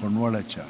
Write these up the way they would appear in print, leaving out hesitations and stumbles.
कोणवाळाच्या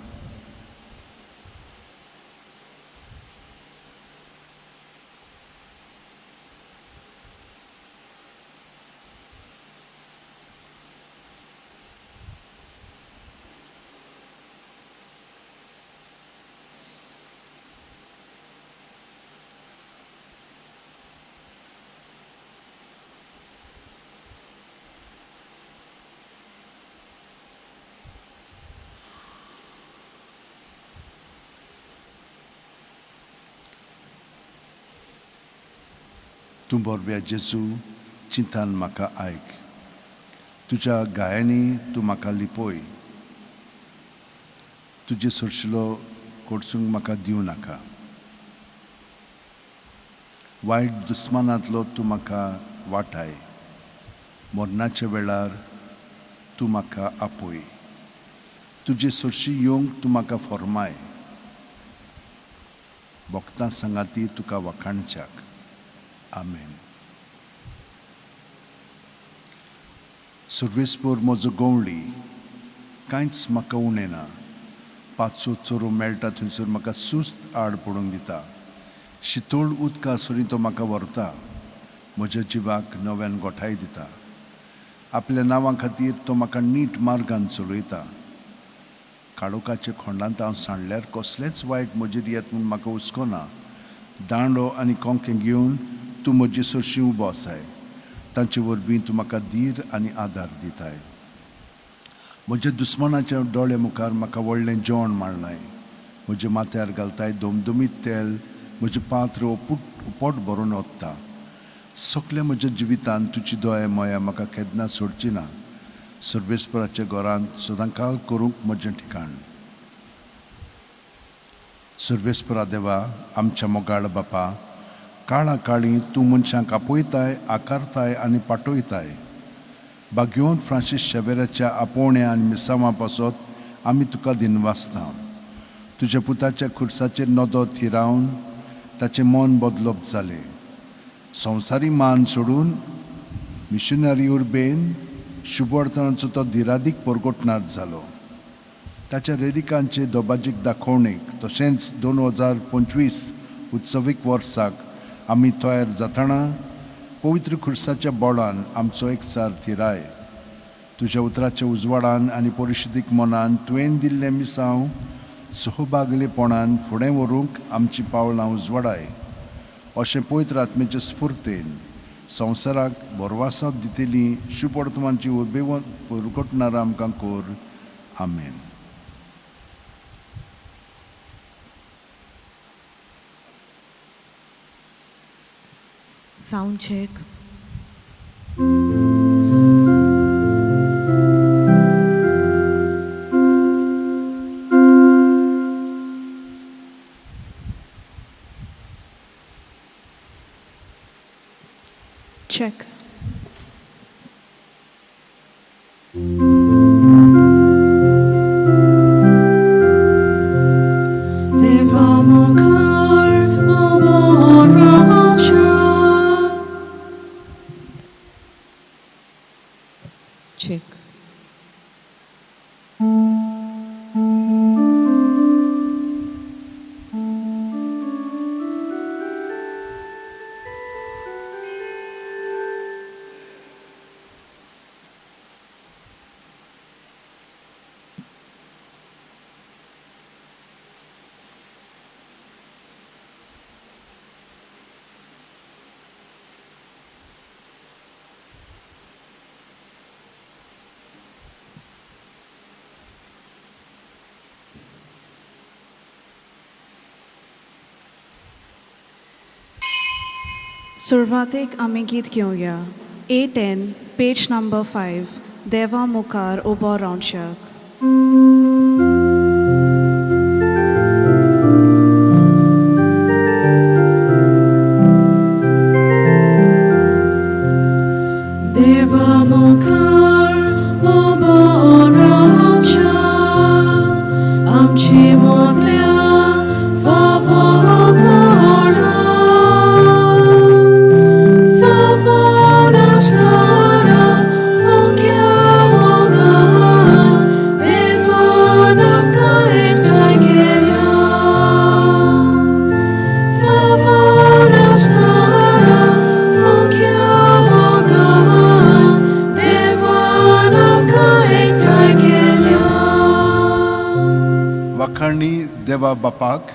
तूं बोरव्या जेजू चिंतान म्हाका आयक. तुज्या गायांनी तूं म्हाका लिपय. तुजे सुरशिलो कोडसूंक म्हाका दिवं नाका. वायट दुस्मानांतलो तूं म्हाका वाटाय. मरणाच्या वेळार तूं म्हाका आपय. तुजे सुरशी येवंक तूं म्हाका फॉर्माय. भोगतां सांगाती तुका वखाणच्याक. आमेन. सर्वेस्पर म्हजो गवळी, कांयच म्हाका उणें ना. पांचसो चोरो मेळटा थंयसर म्हाका सुस्त आड पडूंक दिता. शितोळ उदका सरी तो म्हाका व्हरता. म्हज्या जिवाक नव्यान गोठाय दिता. आपल्या नांवा खातीर तो म्हाका नीट मार्गान चलयता. काळोखाच्या खोंडांत हांव सांडल्यार कसलेंच वायट म्हजेर येत म्हूण म्हाका हुस्कोना. दांडो आनी कोंकें घेवन तूं म्हजी सुरशी उबो आसाय. तांचे वरवीं तूं म्हाका धीर आनी आदार दिताय. म्हज्या दुस्मानाच्या दोळे मुखार म्हाका व्हडलें जेवण मांडलाय. म्हज्या माथ्यार घालताय दोमदमीत तेल. म्हजें पात्र उपोट भरून ओतता. सगल्या म्हज्या जिवितांत तुजी दया मोया म्हाका केन्ना सोडची ना. सर्वेस्पराच्या घरांत सदांकाळ करूंक म्हजें ठिकाण. सर्वेस्परा देवा, आमच्या मोगाळ बापा, काळा काळी तूं मनशांक आपयताय, आकारताय आनी पाटयताय. भाग्योन फ्रांसीस शेवेराच्या आपोवण्या आनी मिसांवां पासत आमी तुका दिनवासता. तुज्या पुताच्या खुर्साचेर नदो थिरावन ताचें मन बदलप जालें. संवसारी मान सोडून मिशनरी उर्बेन शुभवर्तनाचो तो धिरादीक परगटणार जालो. ताच्या रेरिकांचे दोबाजीक दाखोवणेक तशेंच 2025 उत्सवीक वर्साक आमी तयार जातना पवित्र खुर्साच्या बोडान आमचो एकचार थिराय. तुज्या उतराच्या उजवाडान आनी परिशुद्धीक मनान तुवें दिल्लें मिसांव सहभागलेपणान फुडें व्हरूंक आमची पावलां उजवाडाय. अशें पवित्र आत्मेचे स्फुर्तेन संवसाराक भरवसां दितेली शुभ वर्तमानची उर्बेवंत परगटणारा आमकां कोर. आमेन. Sound check. Check. Check. सुरवातेक आमी गीत घेवया. A10, पेज नंबर 5, देवा मुखार उबो रावच्याक. देवा मुखार उबो रावच्याक, आमची मोदल्या Stara, funkia, moga, devana. वाखाणणी देवा बापाक,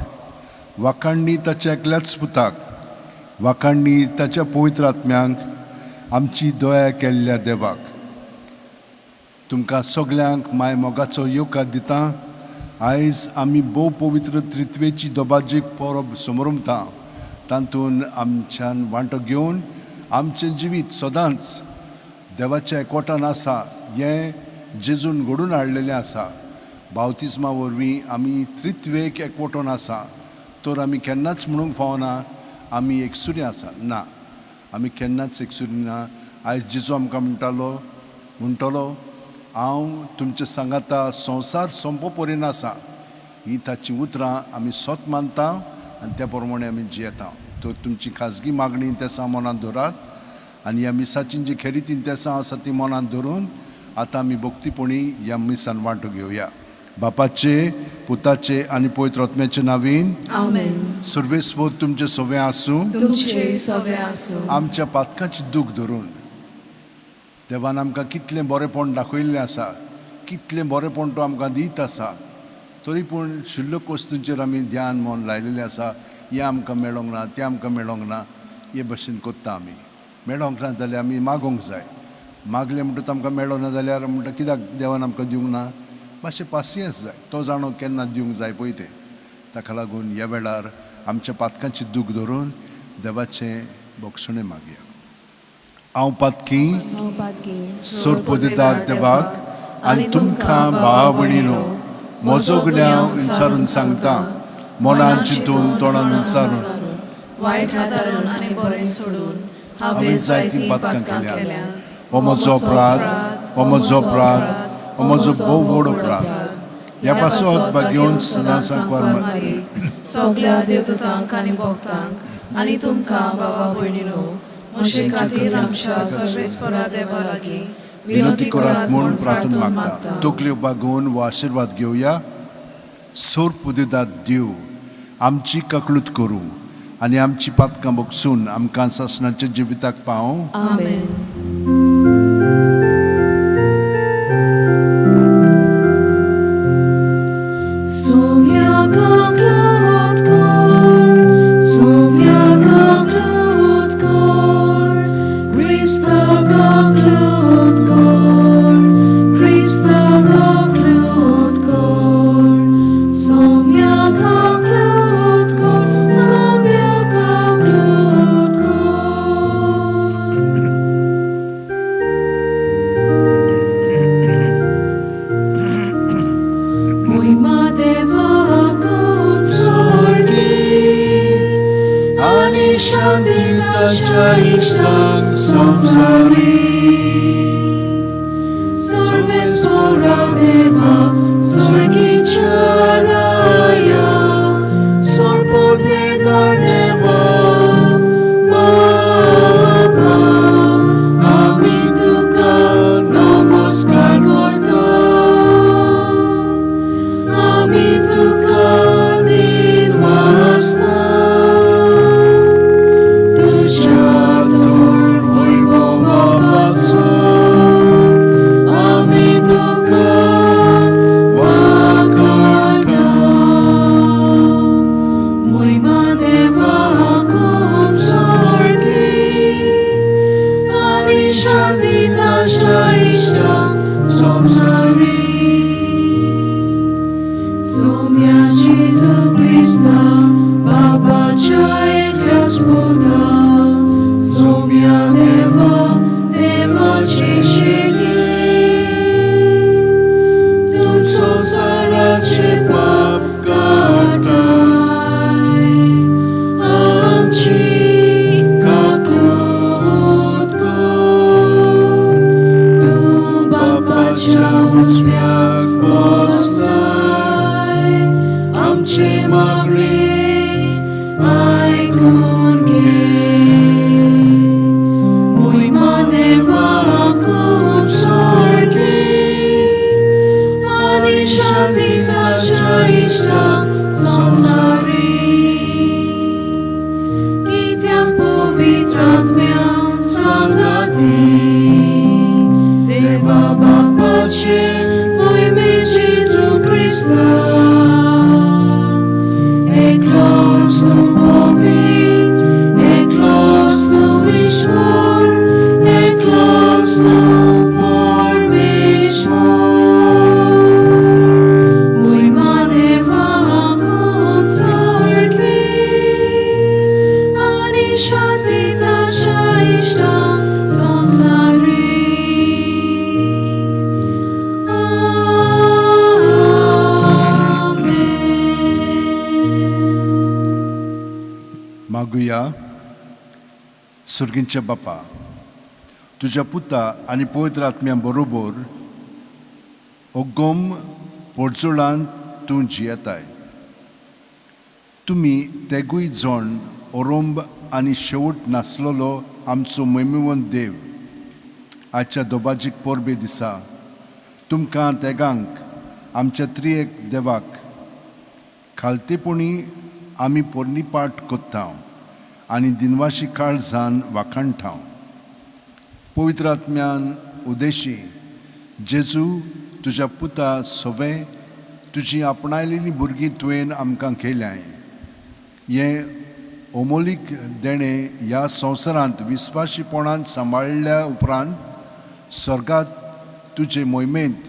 वाखाणणी ताच्या एकल्याच पुताक, वाखाणणी ताच्या पवित्र आत्म्यांक, आमची दया केल्ल्या देवाक. तुमकां सगल्यांक माय मोगाचो येवकार दिता. आयज आमी भोव पवित्र त्रित्वेची दोबाजीक परब समोरुमता. तातूंत आमच्यान वांटो घेवन आमचें जिवीत सदांच देवाच्या एकवटान आसा हें जेजून घडून हाडलेलें आसा. बावतिस्मा वरवीं आमी त्रित्वेक एकवटून आसा, तर आमी केन्नाच म्हणूंक फावना आमी एकसुरी आसा. ना, आमी केन्नाच एकसुरी ना. आयज जेजू आमकां म्हणटलो हांव तुमच्या सांगाता संवसार सोंपो पर्यंत आसा. ही ताची उतरां आमी सोत मानता आनी त्या प्रमाणे आमी जियेता. तर तुमची खाजगी मागणी तेसा मनांत दवरात आनी ह्या मिसाची जी खरी तेसा आसा ती मनांत धरून आतां आमी भक्तीपणी ह्या मिसान वांटो घेवया. बापाचे, पुताचे आनी पवित्र आत्म्याचे नांवीन. आमेन. सर्वेस्वर तुमचे सवे आसूं. तुमचे सवे आसूं. आमच्या पातकांची दूख धरून देवान आमकां कितलें बरेंपण दाखयल्लें आसा, कितलें बरेंपण तो आमकां दीत आसा. तरी पूण शुल्लक वस्तूंचेर आमी ध्यान मन लायलेलें आसा. हें आमकां मेळोंक ना, तें आमकां मेळोंक ना, हे भशेन कोत्ता आमी. मेळोंक ना जाल्यार आमी मागोंक जाय. मागलें म्हणटा आमकां मेळो ना जाल्यार म्हणटा कित्याक देवान आमकां दिवंक ना. मातशें पासियन्स जाय. तो जाणो केन्ना दिवंक जाय पळय तें. ताका लागून ह्या वेळार आमच्या पातकांची दूख धरून देवाचें बोगसणें मागया. हांव पातकी सोरपो दितात देवाक आनी तुमकां भावा भयणीनो म्हजो गुन्यांव विचारून सांगता. मनान चिंतून तोंडान विचारून वायट हाताळून आनी बरें सोडून हांवें जायतीं पातकां केल्या. हो म्हजो अपराध, हो म्हजो अपराध, हो म्हजो भोव व्हड अपराध. ह्या पासून भाग घेवन सदांच मारी. सगल्या देवदूतांक आनी भक्तांक आनी तुमकां भावा भयणीनो म्हजे खातीर आमच्या सर्वेस्परा देवा लागीं विनंती करात म्हूण प्रार्थना मागता. तकल्यो बागोवन हो आशिर्वाद घेवया. सोर्प दितात देव आमची ककळूत करूं आनी आमची पातकां बोगसून आमकां सासणाच्या जिविताक पावूं. आमेन. Mój Jezu Chrysta. मागुया. सुर्गींचे बापा, तुझ्या पुता आनी पवित्र आत्म्या बरोबर ओगोम पोरजुळांत तूं जियेताय. तुमी तेगूय जण ओरोंब आनी शेवट नासलोलो आमचो मोहिमेवंत देव. आजच्या दोबाजीक पोरबे दिसा तुमकां तेगांक आमच्या त्रियेक देवाक खालतेपणी आमी पोरनीपाट कोत्ता आनी दिनवाशी काळजान वाखाणटाव. पवित्र आत्म्यान उदेशी जेजू तुज्या पुता सोवे तुजी आपणायलेली भुरगीं तुवें आमकां केल्याय. हें ओमोलीक देणें ह्या संवसारांत विस्वाशीपणान सांबाळल्या उपरांत स्वर्गांत तुजे मोहिमेंत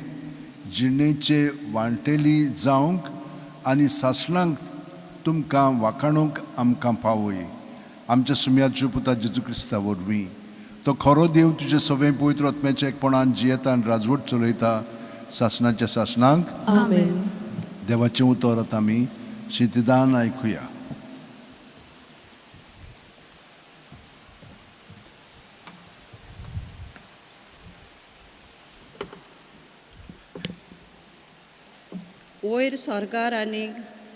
जिणेचे वांटेली जावंक आनी सासणांक तुमकां वाखाणूंक आमकां पावय. आमच्या सुम्याच्या पुता जेजू क्रिस्ता वरवीं तो खरो देव तुजे सगळे पवित्र आत्म्याच्या एकपणान जियेता आनी राजवट चलयता सासणाच्या सासणांक. आमेन. देवाचें उतर आतां आमी शितिदान आयकुया. वयर स्वर्गार आनी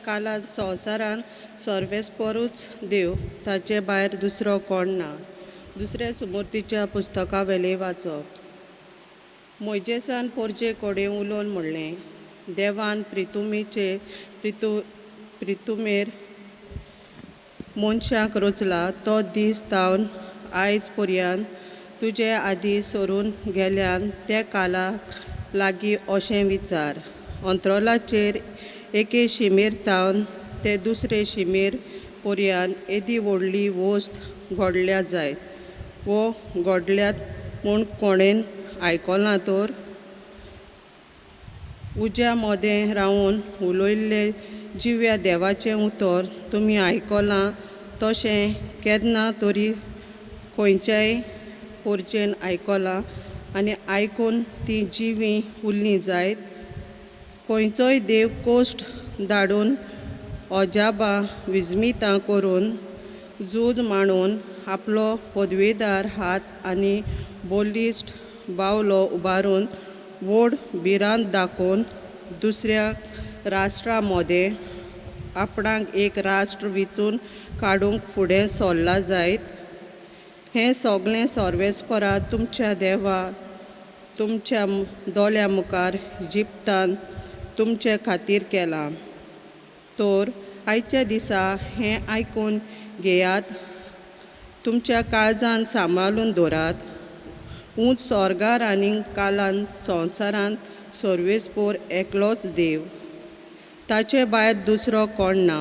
कालांत संवसारांत सर्वेस्परूच देव, ताचे भायर दुसरो कोण ना. दुसऱ्या सुमूर्तीच्या पुस्तका वेले वाचप. मोइजेसान पोरजे कोडे उलोवन म्हणलें, देवान प्रितुमेर मनशाक रचला तो दीस तावन आयज पर्यंत तुजे आदी सरून गेल्यान त्या कालाक लागीं अशें विचार. अंतरोलाचेर एके शिमेर तावन ते दुसरे शिमेर पर्यंत येदी व्हडली वोस्त घडल्या जायत. वो घडल्यात म्हूण कोणेन आयकलां तर? उज्या मोदें रावून उलयल्ले जिव्या देवाचें उतर तुमी आयकलां तशें केन्ना तरी खंयच्याय पोरचेन आयकलां आनी आयकून ती जिवीं उरलीं जायत? खंयचोय देव कोश्ट धाडून अजापां विजमितां करून झूज मांडून आपलो पदवेदार हात आनी बोलिश्ट बावलो उबारून व्हड भिरांत दाखोवन दुसऱ्या राष्ट्रा मदें आपणाक एक राष्ट्र विचून काडूंक फुडें सरला जायत? हें सगळें सर्वेस्परा तुमच्या देवा तुमच्या दोळ्या मुखार इजिप्तान तुमचे खातीर केलां. तर आयच्या दिसा हें आयकून घेयात, तुमच्या काळजान सांबाळून दवरात. उंच स्वर्गार आनी कालांत संवसारांत सर्वेस्पोर एकलोच देव, ताचे भायर दुसरो कोण ना.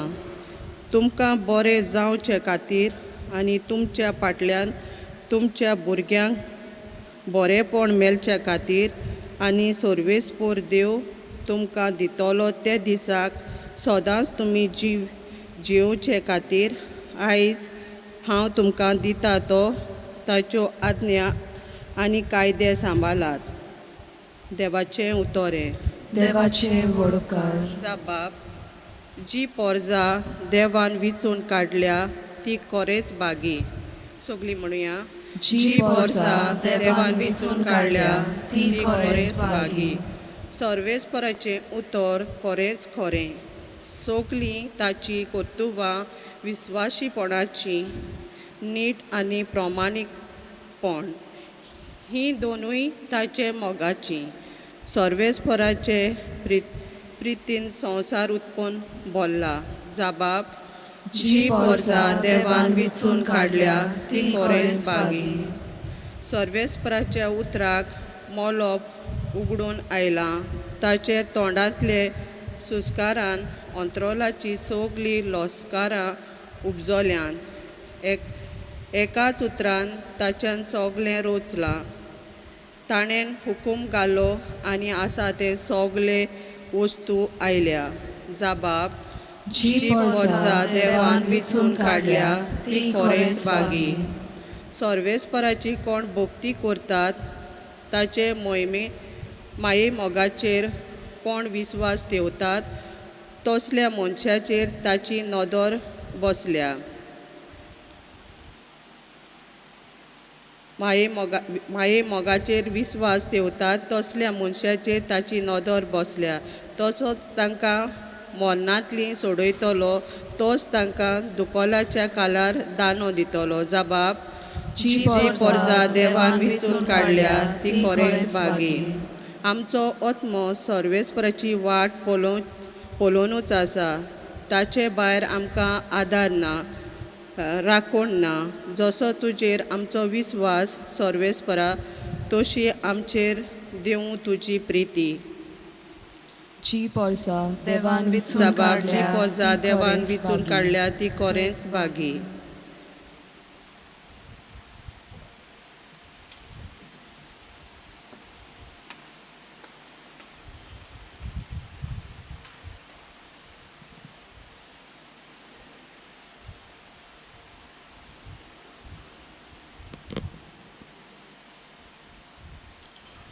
तुमकां बरें जावचे खातीर आनी तुमच्या फाटल्यान तुमच्या भुरग्यांक बरेंपण मेळचे खातीर आनी सर्वेस्पोर देव तुमकां दितलो त्या दिसाक सदांच तुमी जिवचे खातीर आयज हांव तुमकां दिता तो ताच्यो आज्ञा आनी कायदे सांबाळात. देवाचें उतोरें. देवाचें व्हडकार. जाबाब. जी पोरजां देवान विचून काडल्या ती खरेंच बागी. सगळीं म्हणुया. जी पोरजां देवान विचून काडल्या ती खरेंच बागी. सर्वेस्पराचें उतर खरेंच खरें. सगळीं ताची कर्तुबां विस्वाशीपणाची, नीट आनी प्रामाणीकपण ही दोनूय ताचे मोगाची. सर्वेस्पराचे प्रितीन संवसार उत्पन्न बोल्ला. जाबाब. जी पोरजां देवान विचून काडल्या ती खरेंच बागी. सर्वेस्पराच्या उतराक मोलोप उगडून आयलां. ताचे तोंडांतले सुस्कारान अंतरोलाची सगळीं लोस्कारां उपजोल्यान. एकाच उतरान ताच्यान सगळें रचलां. ताणें हुकूम घालो आनी आसा ते सगळे वस्तू आयल्या. जाबाब. जी पोरजां देवान विचून काडल्या ती खरेंच बागी. सर्वेस्पराची कोण भक्ती करतात ताचे माये मोगाचेर कोण विस्वास ठेवतात तसल्या मनशाचेर ताची नदर बसल्या. माये मोगाचेर विस्वास ठेवतात तसल्या मनशाचेर ताची नदर बसल्या. तसोच तांकां मरणांतली सोडयतलो, तोच तांकां दुकोलाच्या काळार दानो दितलो. जबाब: जी पोरजा देवान विचून काडल्या ती खरेंच बागी. आमचो आत्मो सर्वेस्पराची वाट पळोवनूच आसा. ताचे भायर आमकां आदार ना, राखण ना. जसो तुजेर आमचो विस्वास सर्वेस्परा, तशी आमचेर देव तुजी प्रिती. जी पोरसा देवान विचून जबाब: जी काडल्या पोरजा ती देवान खरेंच विचून बागी. काडल्या ती खरेंच बागी.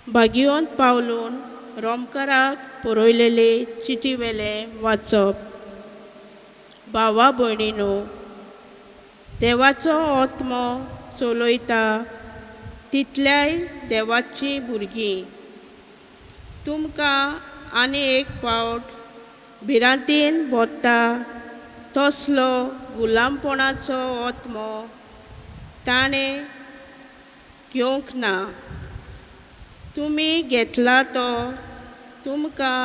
बागयोन पावलून रोमकाराक बरयलेले चिटीवेले वाचप. भावा भयणीनो, देवाचो आत्मो चलयता तितल्याय देवाची भुरगीं. तुमकां आनी एक फावट भिरांतीन भोत्ता तसलो गुलामपणाचो आत्मो ताणें घेवंक ना. तुमी घेतला तो तुमकां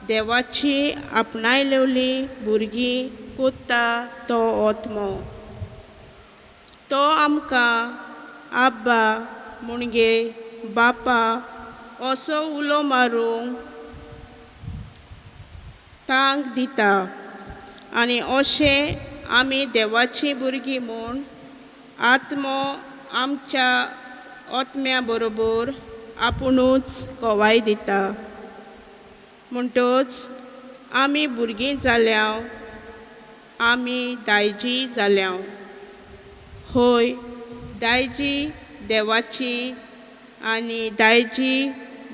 देवाची आपणायलेली भुरगीं कोत्ता तो आत्मो. तो आमकां आब्बा म्हणगे बापा असो उलो मारूंक तांक दिता. आनी अशें आमी देवाची भुरगीं म्हूण आत्मो आमच्या आत्म्या बरोबर आपुणूच कोवाय दिता. म्हणटच आमी भुरगीं जाल्याव, आमी दायजी जाल्याव. होय, दायजी देवाची आनी दायजी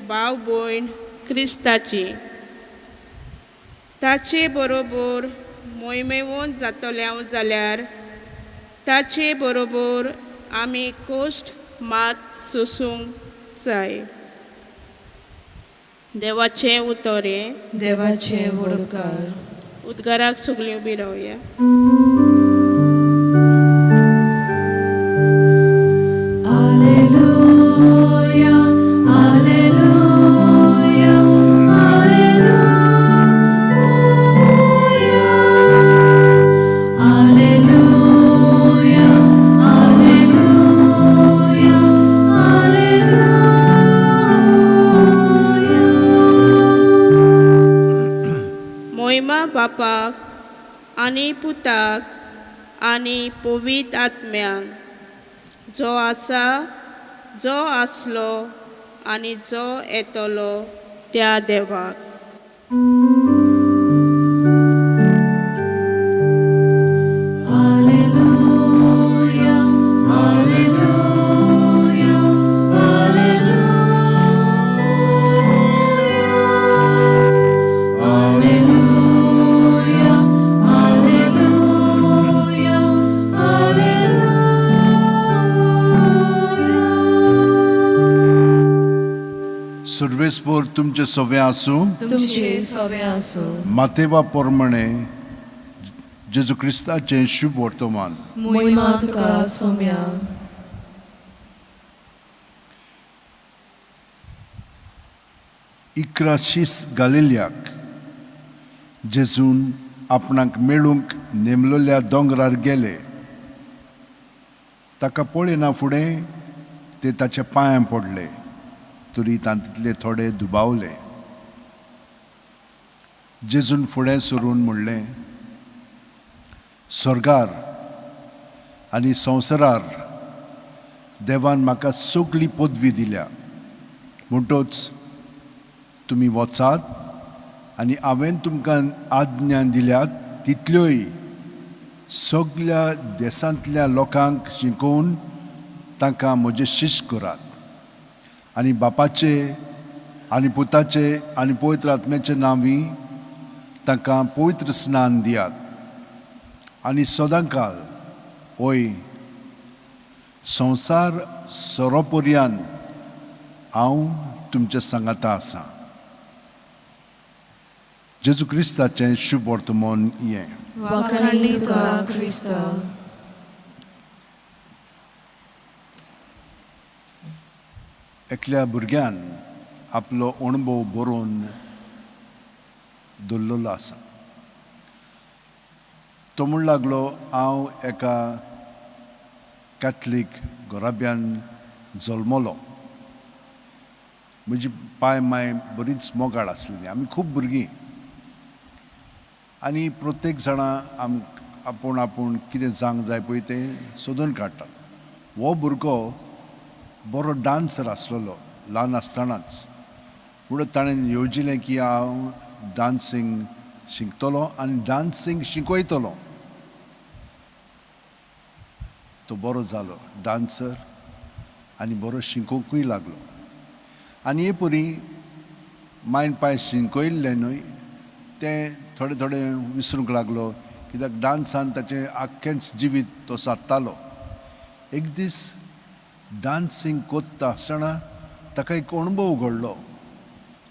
भाव भयण क्रिस्ताची. ताचे बरोबर मोहिमेवंत जातल्याव जाल्यार ताचे बरोबर आमी कोश्ट मात सोसूंक जाय. देवाचें उतोरें. देवाचे वडकार. उद्गाराक सगळीं उबी रावया. Alleluia, Alleluia, Alleluia, Alleluia, Alleluia, Alleluia. मोहिमा बापाक आनी पुताक आनी पवित्र आत्म्यांक, जो आसा, जो आसलो आनी जो येतलो त्या देवाक. Alleluia, Alleluia, Alleluia, Alleluia, Alleluia, Alleluia. सर्वेस्पोर तुमचे सोवे आसूं. तुमचे सवे आसूं. मातेवा पोरमणे जेजू क्रिस्ताचें शुभ वर्तमान. मोहिमा तुका सोम्या. इकराशीस गालिल्याक जेजून आपणाक मेळूंक नेमलोल्या दोंगरार गेले. ताका पळयना फुडें ते ताच्या पांयां पडले, तरी तांतले थोडे दुबावले. जेजून फुडें सरून म्हणलें, स्वर्गार आनी संवसारार देवान म्हाका सगळी पदवी दिल्या. म्हणटच तुमी वचात आनी हांवें तुमकां आज्ञा दिल्यात तितल्योय सगळ्या देशांतल्या लोकांक शिकोवन तांकां म्हजे शिश्य करात. आनी बापाचे आनी पुताचे आनी पवित्र आत्म्याचे नांवी तांकां पवित्र स्नान दियात. आनी सदांकाळ, ओय, संवसार सोरोपर्यंत हांव तुमच्या सांगाता आसां. जेजू क्रिस्ताचें शुभ वर्तमान हें. वाखाणली तुका क्रिस्त. एकल्या भुरग्यान आपलो अणभव बरोवन दवरलेलो आसा. तो म्हण लागलो, हांव एका कॅथलीक घोराब्यान जल्मलो. म्हजी पाय माय बरीच मोगाळ आसलेली. आमी खूब भुरगीं आनी प्रत्येक जाणां आपूण कितें जावंक जाय पळय तें सोदून काडटा. हो भुरगो बरो डान्सर आसलेलो ल्हान आसतनाच. म्हणून ताणें येवजिल्लें की हांव डान्सींग शिकतलो आनी डान्सींग शिकयतलो. तो बरो जालो डान्सर आनी बरो शिकोवंकूय लागलो. आनी हे परी मायन पाय शिकयल्ले न्हय तें थोडें थोडें विसरूंक लागलो, कित्याक डान्सान ताचें आख्खेंच जिवीत तो सादतालो. एक दीस डान्सींग कोत्ता आसतना ताका एक अणभव घडलो.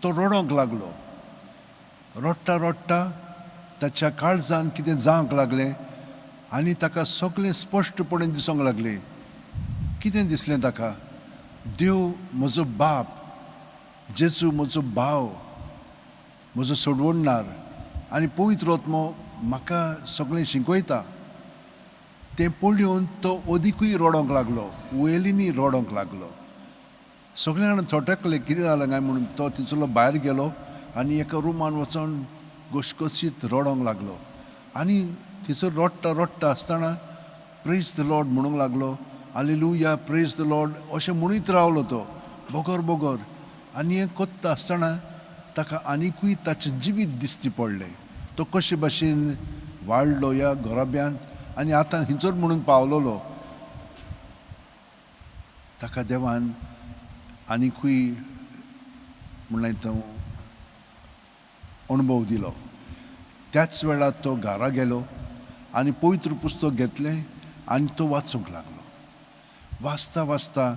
तो रडोंक लागलो. रडटा रडटा ताच्या काळजान कितें जावंक लागलें आनी ताका सगळें स्पश्टपणे दिसूंक लागलें. कितें दिसलें ताका? देव म्हजो बाप, जेजू म्हजो भाव, म्हजो सोडवणदार आनी पवित्र आत्मो म्हाका सगळें शिकयता. तें पळोवन तो अदिकूय रडोंक लागलो, वयलींनी रडोंक लागलो. सगळे जाण थोटेकले कितें जालें काय म्हणून तो थंयसरलो भायर गेलो आनी एका रुमान वचून घोशघोशीत रडोंक लागलो. आनी थंयसर रडटा रडटा आसतना प्रेज द लॉर्ड म्हणूंक लागलो. हालेलुया, प्रेज द लॉर्ड अशें म्हणीत रावलो तो बोगोर बोगोर. आनी हें कोत्ता आसतना ताका आनिकूय ताचें जिवीत दिश्टी पडलें. तो कशे भाशेन वाडलो ह्या घोराब्यांत आनी आतां हिंचर म्हणून पावलोलो. ताका देवान आनिकूय म्हणलें तो अणभव दिलो. त्याच वेळार तो घरा गेलो आनी पवित्र पुस्तक घेतलें आनी तो वाचूंक लागलो. वाचता वाचता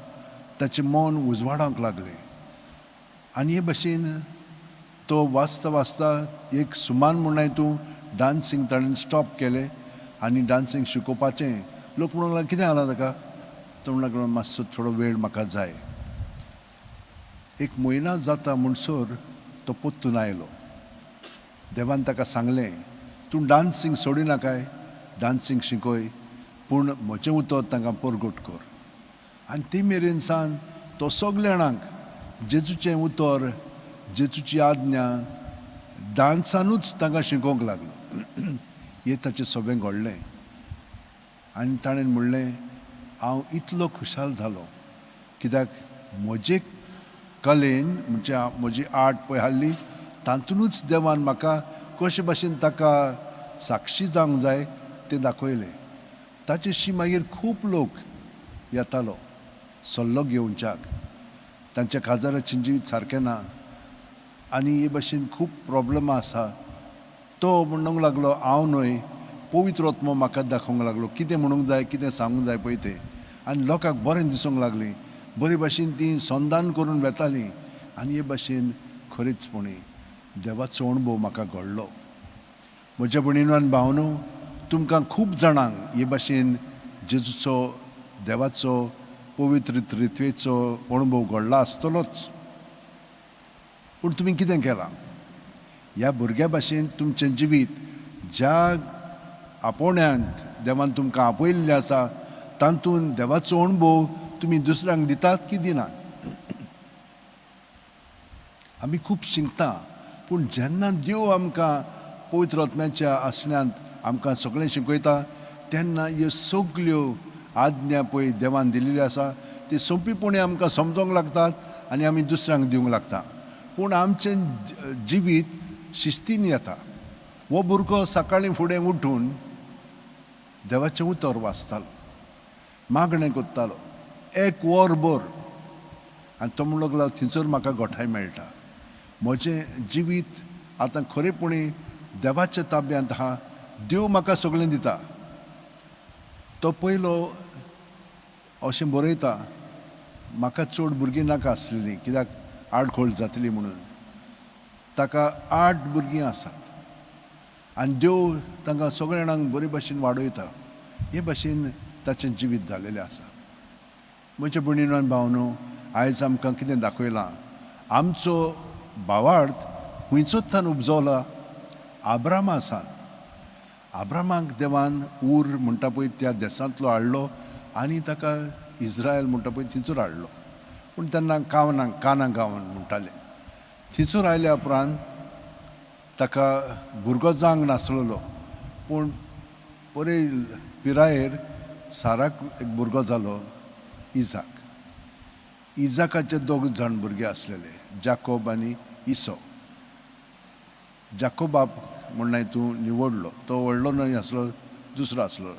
ताचें मन उजवाडावंक लागलें. आनी हे भाशेन तो वाचता वाचता एक सुमान म्हणून तूं डान्सींग ताणें स्टॉप केलें आनी डान्सींग शिकोवपाचें. लोक म्हणूंक लागले, कितें जालां ताका? तो म्हणूंक लागलो, मातसो थोडो वेळ म्हाका जाय. एक म्हयनो जाता म्हणसर तो पोत्तून आयलो. देवान ताका सांगलें, तूं डान्सींग सोडिनाकाय, डान्सींग शिकय, पूण म्हजें उतर तांकां परगट कर. आनी ते मेरेन सावन तो सगल्या जाणांक जेजूचें उतर, जेजूची आज्ञा डान्सानूच तांकां शिकोवंक लागलो. हें ताचें सगळें घडलें. आनी ताणें म्हणलें, हांव इतलो खुशाल जालो कित्याक म्हजे कलेन म्हणजे म्हजी आर्ट पळय हाल्ली तातूंतूच देवान म्हाका कशे भाशेन ताका साक्षी जावंक जाय तें दाखयलें. ताचेशी मागीर खूब लोक येतालो सल्लो घेवच्याक. तांच्या काजाराचें जिवीत सारकें ना आनी हे भाशेन खूब प्रॉब्लमां आसा. तो म्हणूंक लागलो, हांव न्हय, पवित्र आत्मो म्हाका दाखोवंक लागलो कितें म्हणूंक जाय, कितें सांगूंक जाय पळय तें. आनी लोकांक बरें दिसूंक लागलें. बरे भाशेन तीं संदान करून वेतालीं. आनी हे भाशेन खरेंचपणी देवाचो अणभव म्हाका घडलो. म्हज्या भयणीनो आनी भावनो, तुमकां खूब जाणांक हे भाशेन जेजूचो देवाचो पवित्र त्रित्वेचो अणभव घडला आसतलोच. पूण तुमी कितें केलां? ह्या भुरग्या भाशेन तुमचें जिवीत ज्या आपोवण्यांत देवान तुमकां आपयल्लें आसा तातूंत देवाचो अणभव तुमी दुसऱ्यांक दितात की दिनात? आमी खूब शिकता, पूण जेन्ना देव आमकां पवित्र आत्म्याच्या आसण्यांत आमकां सगळें शिकयता तेन्ना ह्यो सगल्यो आज्ञा पळय देवान दिल्ल्यो आसा ती सोंपीपणी आमकां समजोंक लागतात आनी आमी दुसऱ्यांक दिवंक लागता. पूण आमचें जिवीत शिस्तीन येता. हो भुरगो सकाळीं फुडें उठून देवाचें उतर वाचतालो, मागणें कोत्तालो 1 वरभर. आनी तो म्हणूंक लागलो, थंयसर म्हाका गोठाय मेळटा. म्हजें जिवीत आतां खरेपणी देवाच्या ताब्यांत आहा. देव म्हाका सगळें दिता. तो पयलो अशें बरयता म्हाका चड भुरगीं नाका आसलेलीं कित्याक आडखोळ जातली म्हणून. ताका 8 भुरगीं आसात आनी देव तांकां सगळ्या जाणांक बरे भाशेन वाडयता. हे भाशेन ताचें जिवीत जालेलें आसा. म्हज्या भयणीनो आनी भावनो, आयज आमकां कितें दाखयलां, आमचो भावार्थ खुंयचोच उपजवला आब्रामा सावन. आब्रामाक देवान ऊर म्हणटा पळय त्या देसांतलो हाडलो आनी ताका इज्रायल म्हणटा पळय थिंचूर हाडलो. पूण तेन्ना काना गांवान म्हणटाले. थिंचूर आयल्या उपरांत ताका भुरगो जावंक नासलेलो, पूण बरे पिरायेर साराक एक भुरगो जालो, इजाक. इजाकाचे 2 जाण भुरगे आसलेले, जाकोब आनी इसो. जाकोबाक म्हण तूं निवडलो, तो व्हडलो न्हय आसलो, दुसरो आसलो.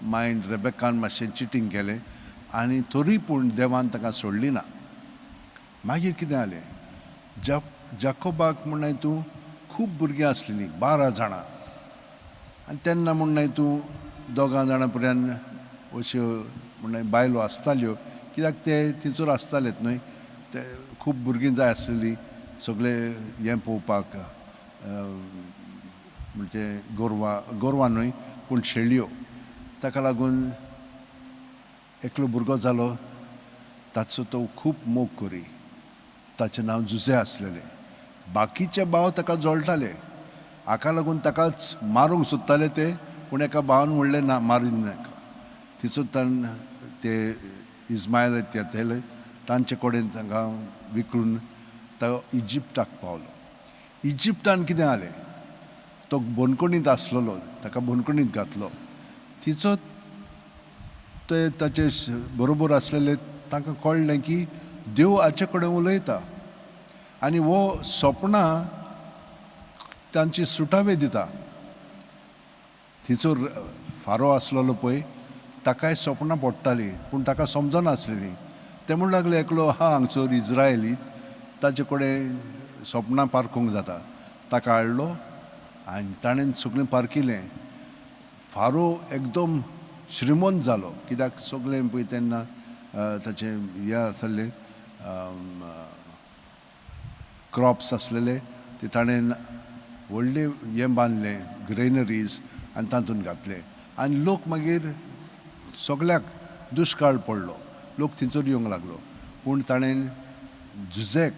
मायंड रेबेकान मातशें चिटींग केलें आनी तरी पूण देवान ताका सोडली ना. मागीर कितें जालें, जाकोबाक म्हण तूं खूब भुरगीं आसलेलीं, 12 जाणां. आनी तेन्ना म्हण तूं 2 जाणां पर्यंत अश्यो म्हण बायलो आसताल्यो, कित्याक ते थिंचूर आसतालेच न्हय. ते खूब भुरगीं जाय आसलेलीं सगळे हें पळोवपाक, म्हणजे गोरवां न्हय पूण शेळयो. ताका लागून एकलो भुरगो जालो, ताचो तो खूब मोग करी. ताचें नांव जुजे आसलेलें. बाकीचे भाव ताका जोडटाले, हाका लागून ताकाच मारूंक सोदताले ते, पूण एका भावान म्हणलें ना, मारीन नाका. थिचून ते इस्मायल येतले, तांचे कडेन तांकां विकून तो इजिप्टाक पावलो. इजिप्टान कितें जालें, तो बोनकुणींत आसलेलो, ताका बोनकुणींत घातलो. थिचो ते ताचे बरोबर आसलेले तांकां कळ्ळें की देव हाचे कडेन उलयता आनी हो सपनां तांची सुटावे दिता. थिचो फारो आसलेलो पळय, ताकाय सपनां पडटालीं, पूण ताका समजनासलेलीं. ते म्हणूंक लागले, एकलो आहा हांगसर इज्रायली, ताचे कडेन सपनां पारखूंक जाता. ताका हाडलो आनी ताणें सगळें पारकिलें. फारो एकदम श्रीमंत जालो, कित्याक सगळें पळय तेन्ना ताचे हे आसले क्रॉप्स आसलेले, ते ताणें व्हडले हें बांदलें, ग्रेनरीज, आनी तातूंत घातले. आनी लोक मागीर सगळ्याक दुश्काळ पडलो, लोक थिंचूर येवंक लागलो. पूण ताणें जुजेक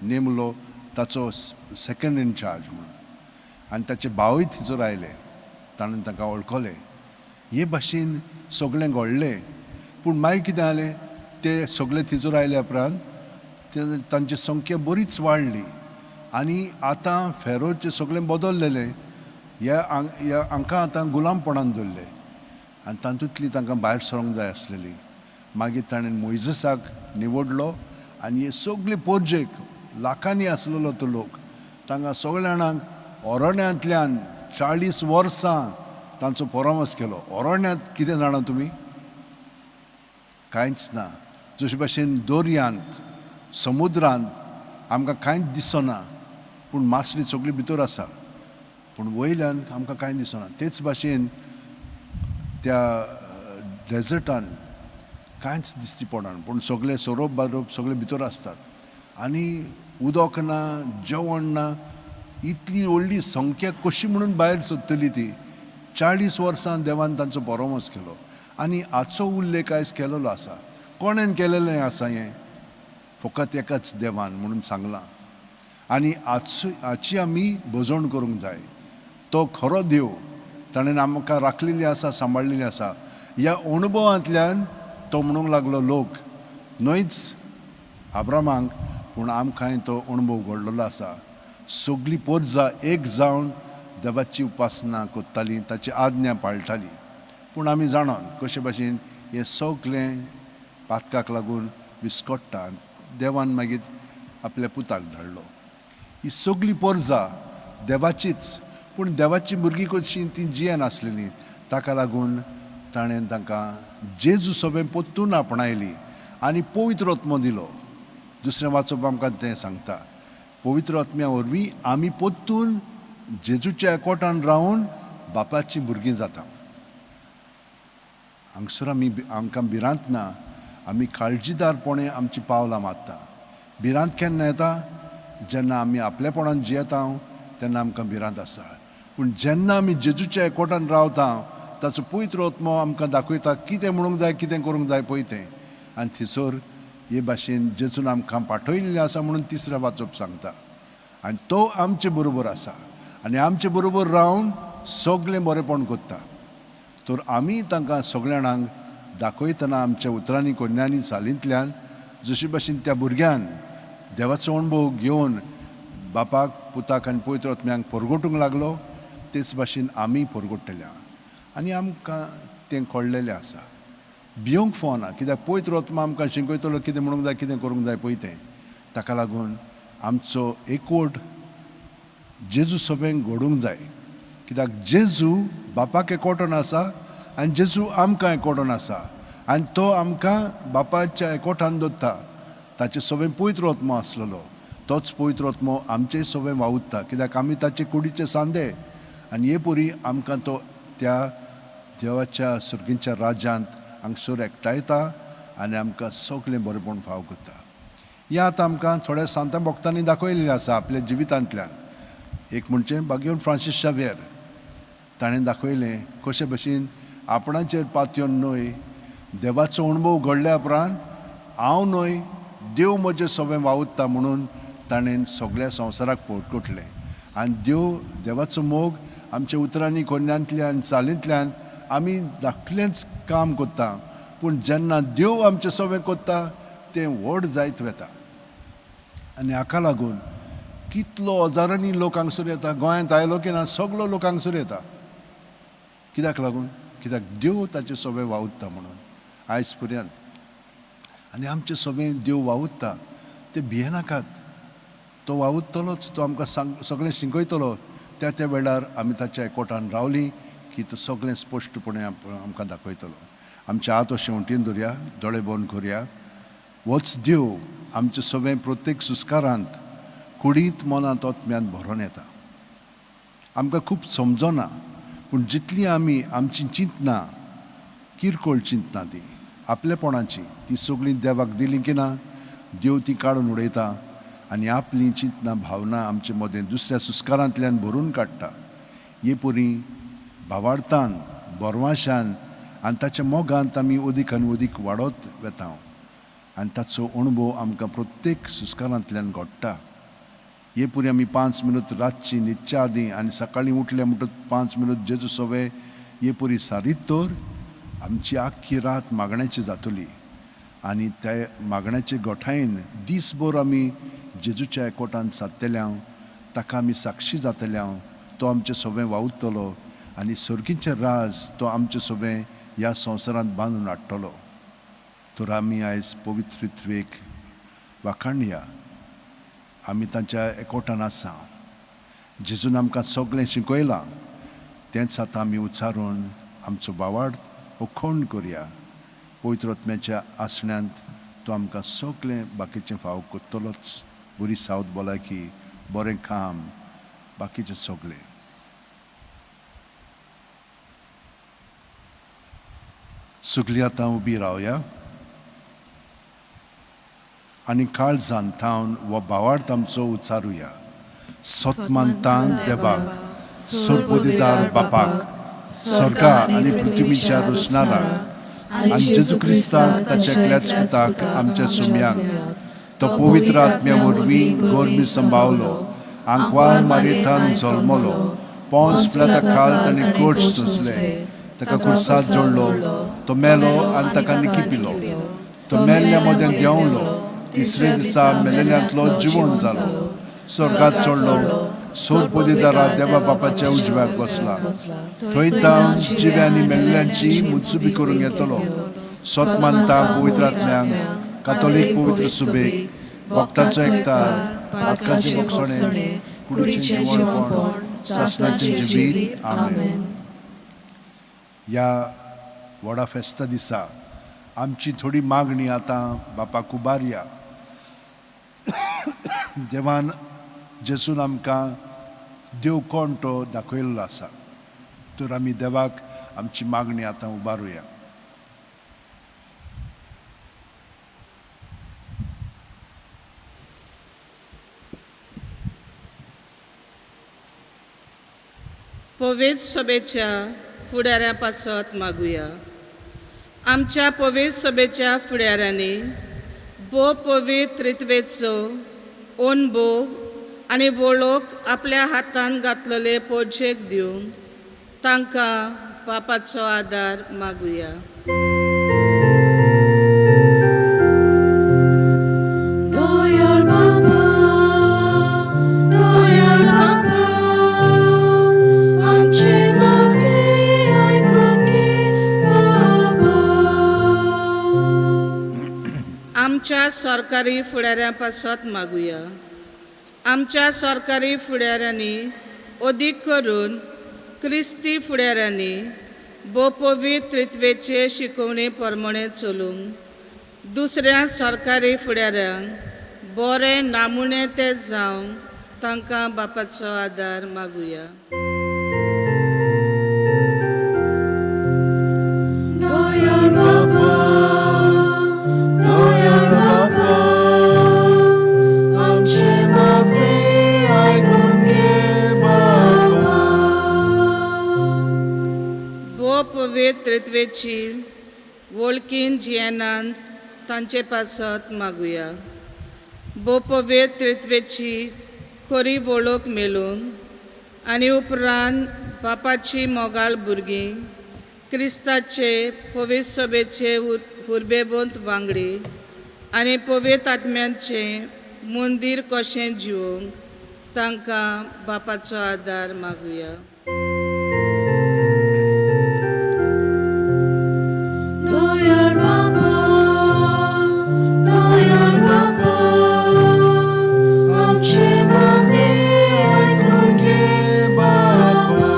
नेमलो ताचो सेकंड इन चार्ज म्हणून. आनी ताचे भावूय थिंचूर आयले, ताणें ताका वळखलें. हे भाशेन सगळें घडलें. पूण मागीर कितें जालें, ते सगळे थिंचूर आयल्या उपरांत तांची संख्या बरीच वाडली आनी आतां फेरोचें सगळें बदललेलें. हांकां आतां गुलामपणान दवरले आनी तातूंतली तांकां भायर सरोंक जाय आसलेली. मागीर ताणें मोइजेसाक निवडलो आनी हे सगळे पोरजेक लाखांनी आसलेलो तो लोक, तांकां सगळ्या जाणांक अरण्यांतल्यान 40 वर्सां तांचो परामर्श केलो. अरण्यांत कितें जाणा तुमी? कांयच ना. जशे भाशेन दर्यांत, समुद्रांत आमकां कांयच दिसना, पूण मासली सगळी भितर आसा, पूण वयल्यान आमकां कांय दिसना. तेच भाशेन त्या डेजर्टान कांयच दिसती पडना, पूण सगळे सोरोप बारोप सगळे भितर आसतात. आनी उदक ना, जेवण ना, इतली व्हडली संख्या कशी म्हणून भायर सोदतली ती. 40 वर्सां देवान तांचो परामर्श केलो आनी हाचो उल्लेख आयज केलेलो आसा. कोणेन केलेलें आसा हें? फकत एकाच देवान म्हणून सांगलां. आनी हाची आमी भजवण करूंक जाय. तो खरो देव, ताणें आमकां राखलेली आसा, सांबाळलेली आसा. ह्या अणभवांतल्यान तो म्हणूंक लागलो लोक, न्हयच आब्रामांक, पूण आमकांय तो अणभव घडलेलो आसा. सगळीं पोरजां एक जावन देवाची उपासना करतालीं, ताची आज्ञा पाळटालीं. पूण आमी जाणोन कशे भाशेन हें सगळें पातकाक लागून विस्कट्टा. देवान मागीर आपल्या पुताक धाडलो. ही सगळीं पोरजां देवाचीच, पूण देवाची भुरगीं कशीं तीं जियेन आसलेलीं. ताका लागून ताणें तांकां जेजू सगळें पोत्तून आपणायली आनी पवित्र आत्मो दिलो. दुसरें वाचप आमकां तें सांगता, पवित्र आत्म्या वरवीं आमी पोत्तून जेजूच्या एकवटान रावन बापाची भुरगीं जाता. हांगसर आमकां भिरांत ना, आमी काळजीदारपणे आमची पावलां मारता. भिरांत केन्ना येता? जेन्ना आमी आपलेपणान जियेता तेन्ना आमकां भिरांत आसता. पूण जेन्ना आमी जेजूच्या एकवटान रावता ताचो पवित्र आत्मो आमकां दाखयता कितें म्हणूंक जाय, कितें करूंक जाय पळय तें. आनी थंयसर हे भाशेन जेजून आमकां पाठयल्लें आसा म्हणून तिसरें वाचप सांगता. आनी तो आमचे बरोबर आसा आनी आमचे बरोबर रावन सगळें बरेंपण करता. तर आमी तांकां सगळ्या जाणांक दाखयतना आमच्या उतरांनी कन्यांनी चालींतल्यान जशे भाशेन त्या भुरग्यान देवाचो अणभव घेवन बापाक पुताक आनी पवित्र आत्म्यांक परगटूंक लागलो, तेच भाशेन आमी परगट्टल्या आनी आमकां तें कळलेलें आसा. भिवंक फावना, कित्याक पवित्र आत्मा आमकां शिकयतलो कितें म्हणूंक जाय, कितें करूंक जाय पळय तें. ताका लागून आमचो एकवट जेजू सभेक घडूंक जाय. कित्याक जेजू बापाक एकवटून आसा आनी जेजू आमकां एकवटून आसा आनी तो आमकां बापाच्या एकवटान दवरता. ताचे सवें पवित्र आत्मो आसलेलो, तोच पवित्र आत्मो आमचेय सवें वावुरता. कित्याक आमी ताचे कुडीचे सांदे आनी हे परी आमकां तो त्या देवाच्या सुर्गींच्या राज्यांत हांगसर एकठांयता आनी आमकां सगळें बरेंपण फाव करता. हें आतां आमकां थोड्या सांत भक्तांनी दाखयलेलें आसा आपल्या जिवितांतल्यान. एक म्हणजे बागेवन फ्रांसीस शावेर, ताणें दाखयलें कशे भशेन आपणाचेर पातयेवन न्हय, देवाचो अणभव घडल्या उपरांत हांव न्हय, देव म्हजें सवें वावुरता म्हणून ताणें सगळ्या संवसाराक परगटलें. आनी देवाचो मोग आमच्या उतरांनी कन्यांतल्यान चालींतल्यान आमी धाकलेंच काम करता, पूण जेन्ना देव आमचें सवें करता तें व्हड जायत वता. आनी हाका लागून कितलो हजारांनी लोक हांगसर येता. गोंयांत आयलो की ना सगळो लोक हांगसर येता. कित्याक लागून? कित्याक देव ताचें सवें वावुरता म्हणून आयज पर्यंत. आनी आमचें सवें देव वावुरता तें भियेनाकात. तो वावुरतलोच, तो आमकां सगळें शिकयतलो. त्या त्या वेळार आमी ताच्या एकवटान रावलीं की तो सगळें स्पश्टपणे आमकां दाखयतलो. आमचे हात अशें शेवटीन दवरया, दोळे बंद करुया. होच देव आमचें सवें प्रत्येक सुस्कारांत कुडींत मनांत आत्म्यांत भरोन येता. आमकां खूब समजना, पूण जितली आमी आमची चिंतना, किरकोळ चिंतना ती आपलेपणाची ती सगळीं देवाक दिली की ना, देव ती काडून उडयता आनी आपली चिंतना भावना आमचे मदें दुसऱ्या सुस्कारांतल्यान भरून काडटा. हे परी भावार्थान, बोरवाशान आनी ताच्या मोगांत आमी अदीक आनी अदीक वाडत वेता आनी ताचो अणभव आमकां प्रत्येक सुस्कारांतल्यान घडटा. हे परी आमी 5 मिनट रातची न्हिदच्या आदीं आनी सकाळीं उठले म्हणटच 5 मिनट जेजू सवें हे परी सारीत तर आमची आख्खी रात मागण्याची जातली. आनी त्या मागण्याचे गोठायेन दीसभर आमी जेजूच्या एकवटान सादतल्या, ताका आमी साक्षी जातल्या. तो आमचें सवें वावुरतलो आनी सर्गीचें राज तो आमचें सवें ह्या संवसारांत बांदून हाडटलो. तर आमी आयज पवित्र त्रेक वाखाणया. आमी तांच्या एकवटान आसा. जेजून आमकां सगळें शिकयलां तेंच आतां आमी उच्चारून आमचो भावार्थ अखंड करया. पवित्र आत्म्याच्या आसण्यांत तो आमकां सगळें बाकीचें फाव करतलोच. बरी सावत भलायकी, बरें काम, बाकीचें सगळें. सगळीं आतां उबी रावया आनी काळजान थावन हो भावार्थ आमचो उच्चारुया. सतमानतान देवाक, सोरपोदिदार बापाक, स्वर्गा आनी पृथ्वीच्या रुसणाराक आनी जेजू क्रिस्ताक ताच्या एकल्याच पुताक आमच्या सुम्यांक तो पवित्र आत्म्या वरवीं गोरमी सांबाळलो, आंकवार मारयेंतान जल्मलो, पोंस पिलाता काळ ताणें कोर्ट सोंसले, ताका खुर्सात जोडलो, तो मेलो आनी ताका निखिपिलो, तो मेल्ल्या मदें देंवलो, तिसरे दिसा मेलेल्यांतलो जिवंत जालो, स्वर्गात चडलो, सोरपोदिदारा देवा बापाच्या उजव्याक बसला. थंय जावन जिव्यांनी मेल्ल्यांची मुत्सुबी करूंक येतलो. सतमानता पवित्र आत्म्यांक, कातोलीक पवित्र सुबेक, भक्तांचो एकतार, आत्माचें मोक्षणें, कुडीचें जिवणपण, सासणाचें जिवीत. आमेन. ह्या व्हडा फेस्ता दिसा आमची थोडी मागणी आतां बापाक उबारया. देवान जेजून आमकां देव कोण तो दाखयल्लो आसा. तर आमी देवाक आमची मागणी आतां उबारुया. पवित्र सभेच्या फुडाऱ्यां पासत मागुया. आमच्या पवित्र सभेच्या फुडाऱ्यांनी भोव पवित्र रित्वेचो अनुभव आनी वळख आपल्या हातान घातलेले पोरचेक दिवन तांकां बापाचो आदार मागुया. दोयाळ बापा, दोयाळ बापा, आमची मागणी आयकून घे बाबा. आमच्या सरकारी फुडाऱ्यां पासत मागुया. आमच्या सरकारी फुडाऱ्यांनी अदीक करून क्रिस्ती फुडाऱ्यांनी भोव पवित्र रित्वेचे शिकवणे प्रमाणे चलूंक दुसऱ्या सरकारी फुडाऱ्यांक बरें नामुणे ते जावंक तांकां बापाचो आदार मागुया. दोयाळ बापा, दोयाळ बापा, आमची मागणी आयकून घे बाबा. भोव पवित्र रित्वेची वळखीन जियेनांत तांचे पासत मागुया. भोव पवित्र रित्वेची खरी वळख मेळून आनी उपरांत बापाची मोगाळ भुरगीं क्रिस्ताचे पवित्र सभेचे हुरबेवंत वांगडी आनी पवित्र आत्म्याचें मंदीर कशें जिवोवंक तांकां बापाचो आदार मागुया. दोयाळ बापा, दोयाळ बापा, आमची मागणी आयकून घे बाबा.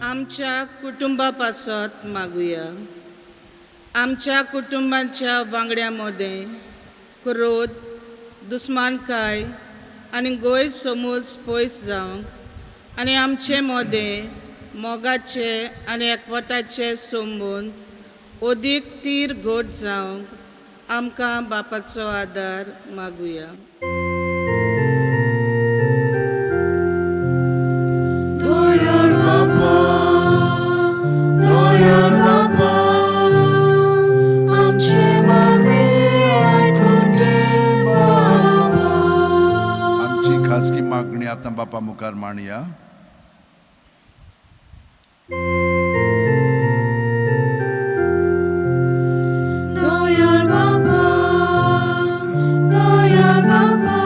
आमच्या कुटुंबा पासत मागुया. आमच्या कुटुंबाच्या वांगड्यां मदें क्रोध, दुस्मानकाय आनी गैरसमज पयस जावंक आनी आमचे मदें मोगाचे आनी एकवटाचे संबंद अदीक तीर घट जावंक आमकां बापाचो आदार मागुया. दोयाळ बापा, दोयाळ बापा, आमची मागणी आयकून घे बाबा. आमची खासगी मागणी आतां बापा मुखार मांडया. दोयाळ बापा, दोयाळ बापा,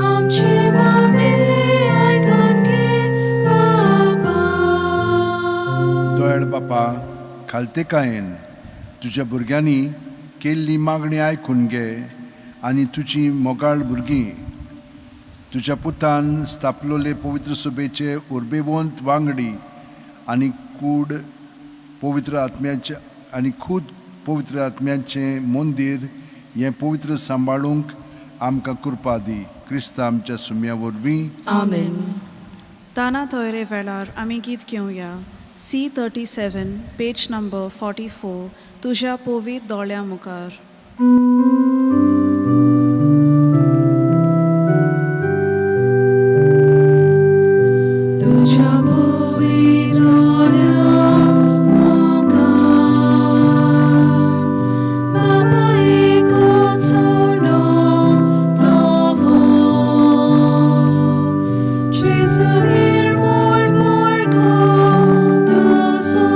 आमची मागणी आयकून घे बाबा. दोयाळ बापा, खालतेकायेन तुज्या भुरग्यांनी केल्ली मागणी आयकून घे आनी तुजी मोगाळ भुरगीं तुज्या पुतान स्थापलोले पवित्र सभेचे उर्बेवंत वांगडी आनी कूड पवित्र आत्म्याचे आनी खूद पवित्र आत्म्याचें मंदीर हें पवित्र सांबाळूंक आमकां कृपा दी. क्रिस्ता आमच्या सुम्या वरवीं. आमेन. ताना तोयरे वेळार आमी गीत घेवया. C37, पेज नंबर 44, तुज्या पवित्र दोळ्या मुखार. तुझ्या पवित्र दोळ्या मुखार बाबा एकच सोडून तवो जेजू निर्मळ भुरगो तुजो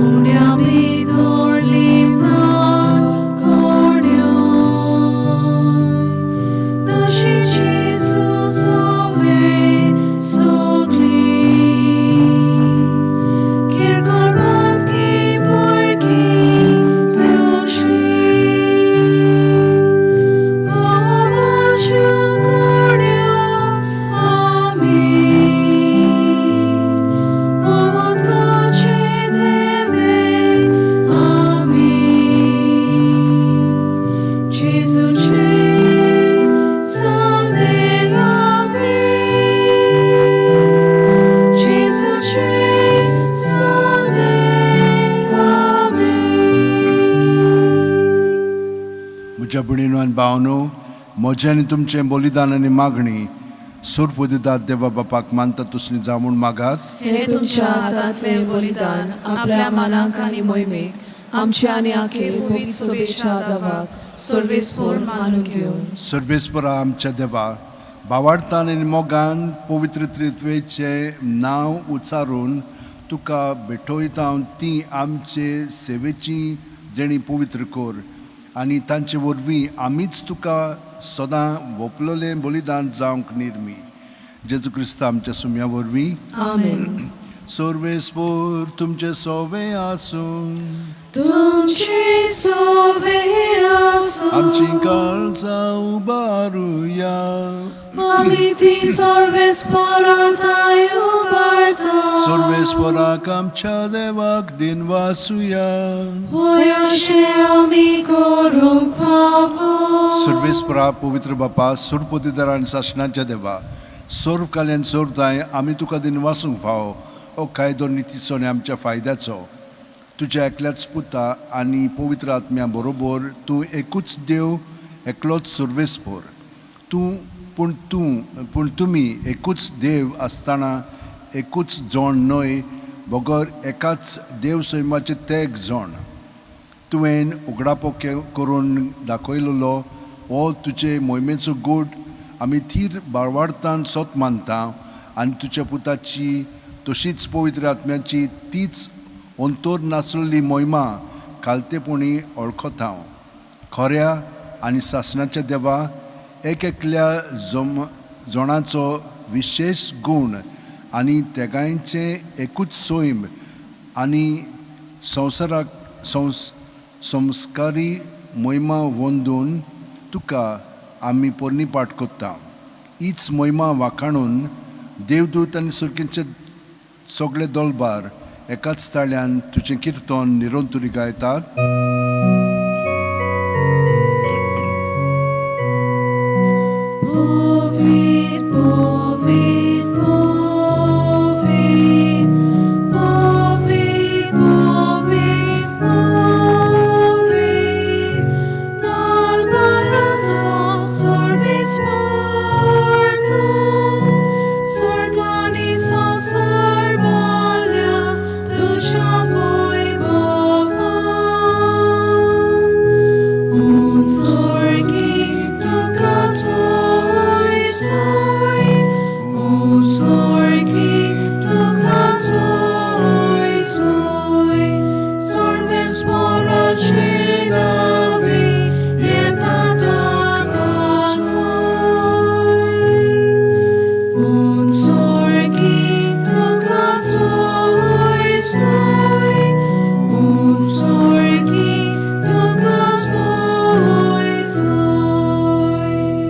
उण्या भितर लिहितात कोण्यो तशी जेजू सोवे सगळी किरकोळांत की भुरगीं तुजी बाबाच्यो कोण्यो आमी उदकाचे थेंबे आमी जेजूचे संदेश आमी जेजूचे संदेश आमी. म्हज्या भयणीनो आनी भावनो, म्हजें आनी तुमचें बलिदान आनी मागणी सुरप दितात देवा बापाक मानता तुसनी जावं म्हूण मागात. हे तुमच्या हातांतले बलिदान आपल्या मनाक आनी मोहिमेक आमच्या आनी अखेर पवित्र सोबेच्या दावाक सर्वेस्पर मानून घेवन सर्वेस्परा आमच्या देवा, भावार्थान आनी मोगान पवित्र त्रित्वेचें नांव उच्चारून तुका भेटयता ती आमचे सेवेची देणी पवित्र कर आनी तांचे वरवीं आमीच तुका सदां वपललें बलिदान जावंक निर्मी. जेजू क्रिस्त आमच्या सुम्या वरवीं आमेन. सर्वेस्पर तुमचे सोवे आसूं तुमचे सोवे आसूं आमची काळजां उबारुया आमी ती सर्वेस्परांताय उबारता. सर्वेस्पराक आमच्या देवाक दिन वासुया. होय अशें आमी करूंक फावो. सर्वेस्परा पवित्र बापा, सुरपतीदार आनी शासनाच्या देवा, सोर्व काल्यान सोरताय आमी तुका दिन वासूंक फावो. ओ कायदो नितीचो आनी आमच्या फायद्याचो तुज्या एकल्याच पुता आनी पवित्र आत्म्या बरोबर तूं एकूच देव, एकलोच सर्वेस्पर. पूण तुमी एकूच देव आसतना एकूच जोण न्हय, बगर एकाच देव सैमाचे तेग जोण. तुवें उगडापो करून दाखयलेलो हो तुजे मोहिमेचो गूड आमी थीर बाळवाडतान सोत मानता आनी तुज्या पुताची तशीच पवित्र आत्म्याची तीच अंतोर नासलेली मोहिमा कालतेपणी वळखता. खऱ्या आनी शासनाच्या देवा, एक एकल्या जोणाचो विशेष गूण आनी तेगांयचे एकूच सोयम आनी संस्कारी मोहिमा वंदून तुका आमी पोरनीपाट कोत्ता. हीच मोहिमा वाखाणून देवदूत आनी सुरकेचे सगळे दोलबार एकाच ताळ्यान तुजें किर्तन निरंतरी गायतात.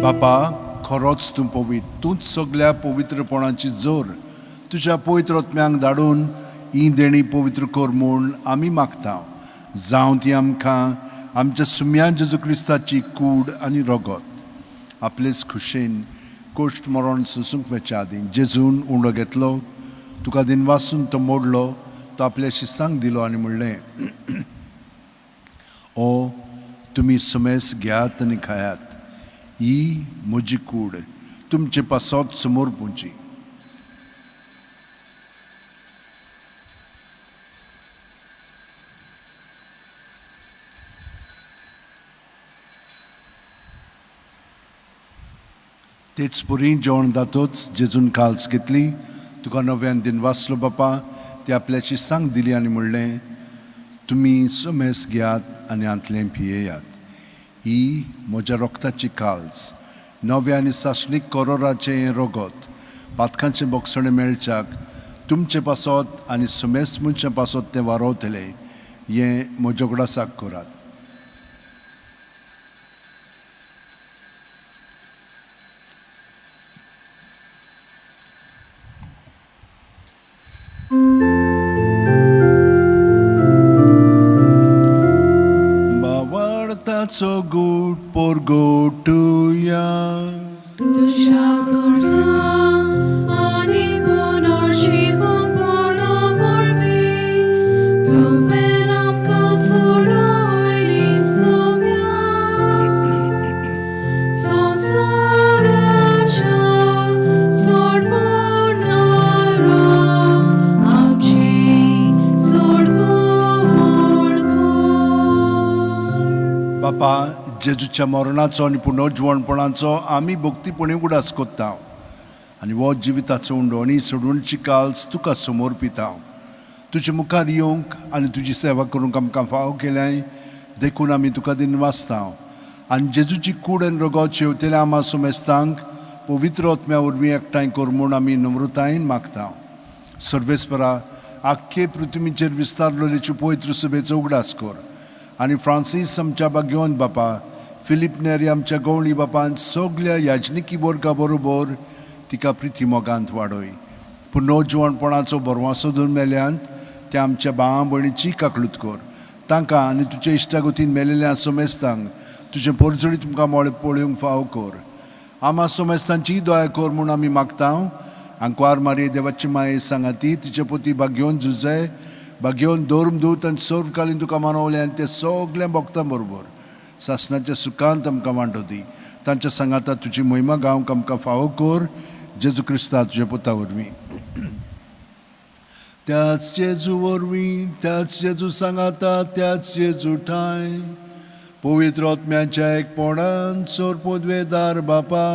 बापा, खरोच तूं पवित्र, तूंच सगळ्या पवित्रपणाची जोर. तुज्या पवित्र आत्म्यांक धाडून ही देणी पवित्र कर म्हूण आमी मागता. जावं ती आमकां आमच्या सुम्या जेजू क्रिस्ताची कूड आनी रगत आपलेच खुशेन कोश्ट मरण सुसूंक वेच्या आदीं जेजून उंडो घेतलो, तुका दिन वासून तो मोडलो, तो आपल्या शिसांक दिलो आनी म्हणलें, ओ तुमी सुमेस घेयात आनी खायात, ही म्हजी कूड, तुमचे पासत समोर पुंची. तेच पुरी जेवण जातोच जेजून काल्स घेतली, तुका नव्यान दिन वाचलो बापा, ते आपल्याची सांग दिली आनी म्हणलें, तुमी सुमेस घेयात आनी आंतलें पियेयात, ही म्हज्या रोगताची काल्स, नव्या आनी सासणीक करोराचें रगत, पातकांचें बोगसणें मेळच्याक तुमचे पासत आनी सुमेस मनशा पासत तें वारोवतले, हें म्हज्या उगडासाक करात. बावार्थाचो गूट पोरगोटुया. तुझ्या घरचा आणि पुनर्जीवन वरवीं तुवें आमकां सोडून सोम्या जेजूच्या मरणाचो आनी पुनर्जीवणपणाचो आमी भक्तीपणी उडास कोत्ता आनी हो जिविताचो उंडोणी सोडूनची काल्स तुका समोर पिता. तुजे मुखार येवंक आनी तुजी सेवा करूंक आमकां फाव केल्याय देखून आमी तुका दिन वाचता आनी जेजूची कूड आनी रगत शेवतेल्या आमा सोमेस्तांक पवित्र आत्म्या वरवीं एकठांय कर म्हूण आमी नम्रतायेन मागता. सर्वेस्परा आख्खे पृथ्वीचेर विस्तारलेल्यो पवित्र सभेचो उगडास कर आनी फ्रांसीस आमच्या भाग्यवंत बापा, फिलीप नेरी आमच्या गवळी बापान सगल्या याजनिकी वर्गा बरोबर तिका प्रिती मोगांत वाडय. पुनर्जीवणपणाचो बरवां सोदून मेल्यांत त्या आमच्या भावां भयणीची काकलूत कर. तांकां आनी तुज्या इश्टागतीन मेलेल्या सोमेस्तांक तुजें परजोडी तुमकां पळोवंक फाव कर. आमा सोमेस्तांची दया कर म्हूण आमी मागता. आंकवार मारये देवाची माये सांगाती तिचे पोती भाग्यवंत जुजय, भाग्यवंत धर्मदूत आनी सर्वकालीन तुका मानवले आनी ते सगल्या भक्तां बरोबर सासणाच्या सुखांत आमकां वांटो दी. तांच्या सांगाता तुजी महिमा गावंक आमकां फावो कर. जेजू क्रिस्ता तुज्या पुता वरवीं. त्याच जेजू वरवीं, त्याच जेजू सांगाता, त्याच जेजू ठाय पवित्र आत्म्याच्या एकपणान सोर पदवेदार बापा,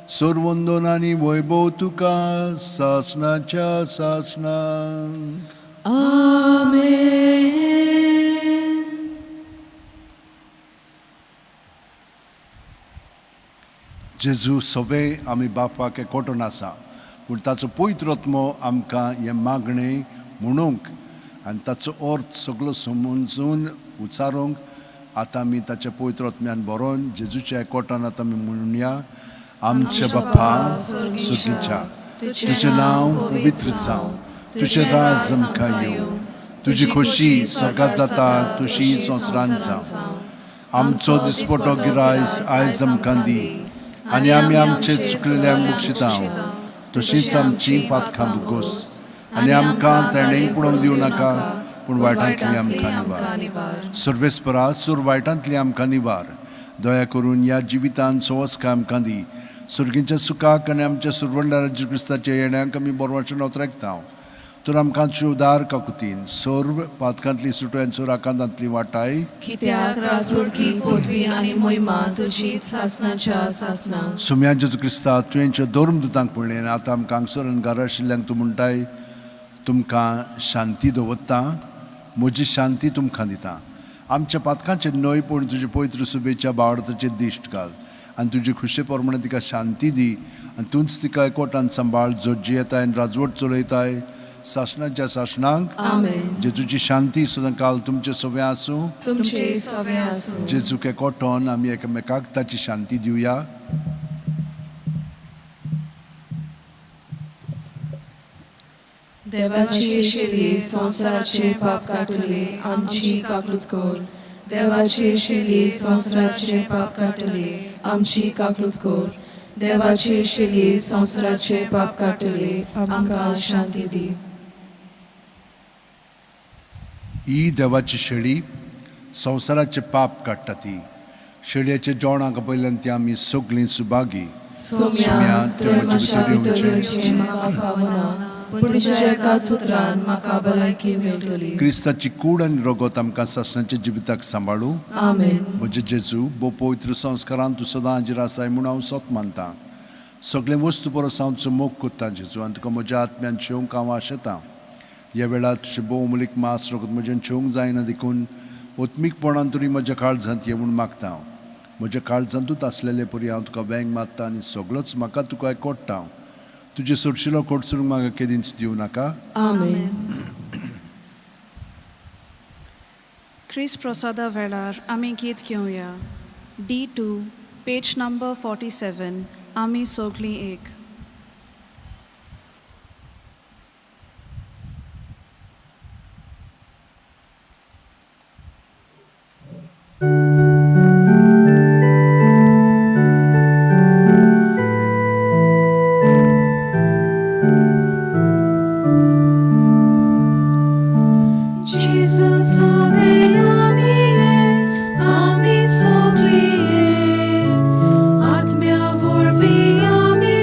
सोरवंदन आनी वैभव तुका सासणाच्या सासणांक. आमेन. जेजू सवे आमी बापाक एकवटून आसा पूण ताचो पवित्र आत्मो आमकां हें मागणें म्हणूंक आनी ताचो अर्थ सगळो समजून उचारूंक आतां आमी ताच्या पवित्र आत्म्यान बरोवन जेजूच्या एकवटान आतां आमी म्हणुया. आमचे बाप्पा सुगीच्या, तुजें नांव पवित्र जावं, तुजें राज आमकां येवं, तुजी खोशी स्वर्गांत जाता तशी संवसारांत जावं. आमचो दिसपटो गिरायस आयज आमकां दी आनी आमी आमचे चुकलेल्यांक बक्षिता तशींच आमची पातखां बुगोस आनी आमकां त्रेणेक पडोवंक दिवं नाका पूण वायटांतली आमकां निवार. सर्वेस्परा सूर वायटांतली आमकां निवार. दया करून ह्या जिवितांत सवस्काय आमकां दी. सुर्गीच्या सुखाक आनी आमच्या सुरवंडा राज्य क्रिस्ताच्या येण्याक आमी बोरवाचें नोतरेकता. तर आमकां उदार काकुतीन सर्व पातकांतली सुटयांचो राखांतांतली वाटाय. कित्याक राजवडकी पदवी आनी महिमा तुजीच सासणाच्या सासणां. सुम्या जेजू क्रिस्ता तुवेंच्या धर्मदुतांक पळयलें आनी आतां आमकां हांगसर आनी घरा आशिल्ल्यांक तूं म्हणटाय तुमकां शांती दवरता, म्हजी शांती तुमकां दिता. आमच्या पातकांचे नय पळोवन तुजे पवित्र सुबेच्या बावडताचेर दिश्ट घाल आनी तुजे खुशे प्रमाणे तिका शांती दी आनी तूंच तिका एकवटान सांबाळ जोजी येताय आनी राजवट चलयताय सासणाच्या सासणांक. आमेन. जेजूची शांती सदां काल तुमचे सवे आसूं. तुमचे सवे आसूं. जेजूक एकवटोन आमी एकामेकाक ताची शांती दिवया. देवाची शेळी संवसाराचे पाप काटले आमची काकलूत कर. देवाची शेळी संवसाराचे पाप काटले आमची काकलूत कर. देवाची शेळी संवसाराचे पाप काटले आमकां शांती दी. ही देवाची शेळी संवसाराचे पाप काडटा ती. शेळयेचे जेवणाक पयल्यान ती आमी सगळीं सुभागी. सोम्या तुवें म्हज्या भितर येवचें म्हाका फावना पूण तुज्या एकाच उतरान म्हाका भलायकी मेळटली. क्रिस्ताची कूड आनी रगत आमकां सासणाच्या जिविताक सांबाळूं. आमेन. म्हजे जेजू भोव पवित्र संस्कारांत तूं सदां हाजीर आसाय म्हूण हांव सोत मानतां. सगळे वस्तू परस हांव तुजो मोग कोत्तां जेजू आनी तुका म्हज्या आत्म्यान शेवंक हांव आशेतां. ह्या वेळार तुजें भोव मुलीक मास रगत म्हज्यान शेवंक जायना देखून ओत्मीकपणान तरी म्हज्या काळजांत ये म्हूण मागता. म्हज्या काळजांतूच आसलेले परी हांव तुका वेंग मारतां आनी सगळोच म्हाका तुका एकवटता. तुजे सुरशिलो कोडसरूंक म्हाका केदींच दिवं नाका. आमेन. ख्रिस्त प्रसादा वेळार आमी गीत घेवया. D2 पेज नंबर 47 आमी सोगलीं एक. Jesus ave आमी एक, आत्म्या वरवीं आमी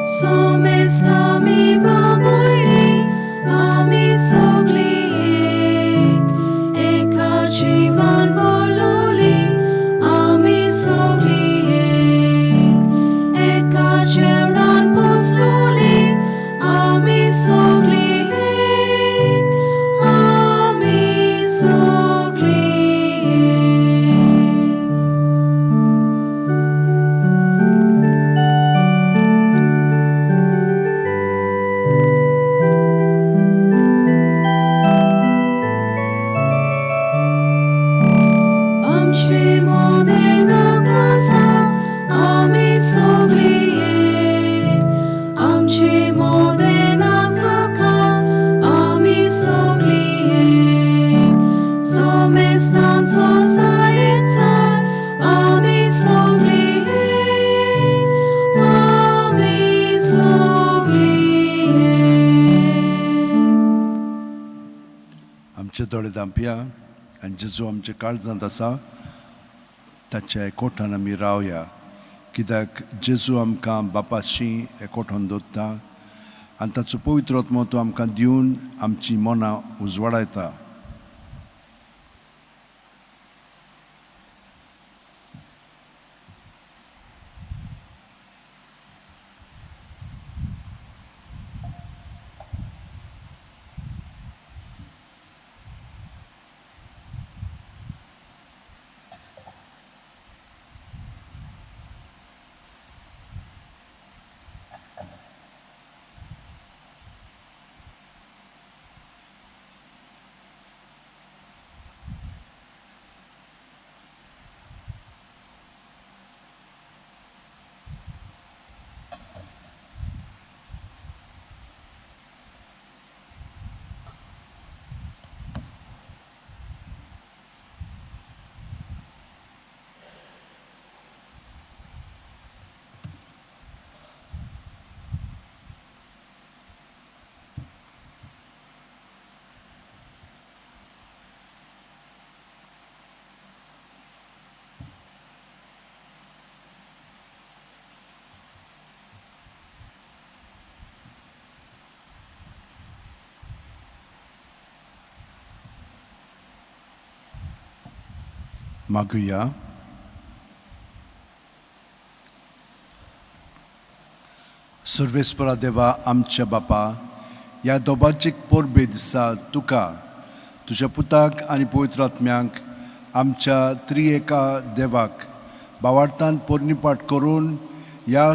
सोमेस्त आमी बाबुळी आमी सगळी एका जीवन बोलवली आमी सगळी एका जेवणान बसलोली आमी सगळी आमी सगळी आमची मोदेना casa आमी सगळी आमची मोदेना काका आमी सगळी सोमेस्तांचो सायेचार आमी सगळी आमी सगळी आमचे दोळे धांपया आनी जेजू आमच्या काळजांत आसा ताच्या एकवटान आमी रावया, कित्याक जेजू आमकां बापाशी एकवटान दवरता आनी ताचो पवित्र आत्मो तो आमकां दिवन आमची मनां उजवाडायता. मागुया. सर्वेस्परा देवा आमच्या बापा, ह्या दोबाचीक परबे दिसा तुका तुज्या पुताक आनी पवित्र आत्म्यांक आमच्या त्रिएका देवाक भावार्थान पोरनिपाट करून ह्या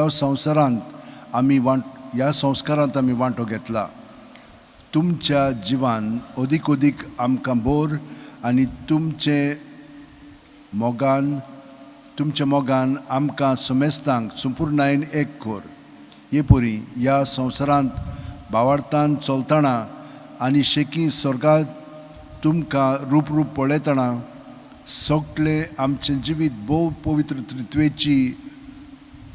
संस्कारांत आमी वांटो घेतला. तुमच्या जिवान अदीक आमकां बोर आनी तुमच्या मोगान आमकां समेस्तांक संपूर्णायेन एक कोर. हे परी ह्या संवसारांत भावार्थान चलतना आनी शेकी स्वर्गांत तुमकां रूप पळयतना सगळे आमचें जिवीत भोव पवित्र त्रित्वेची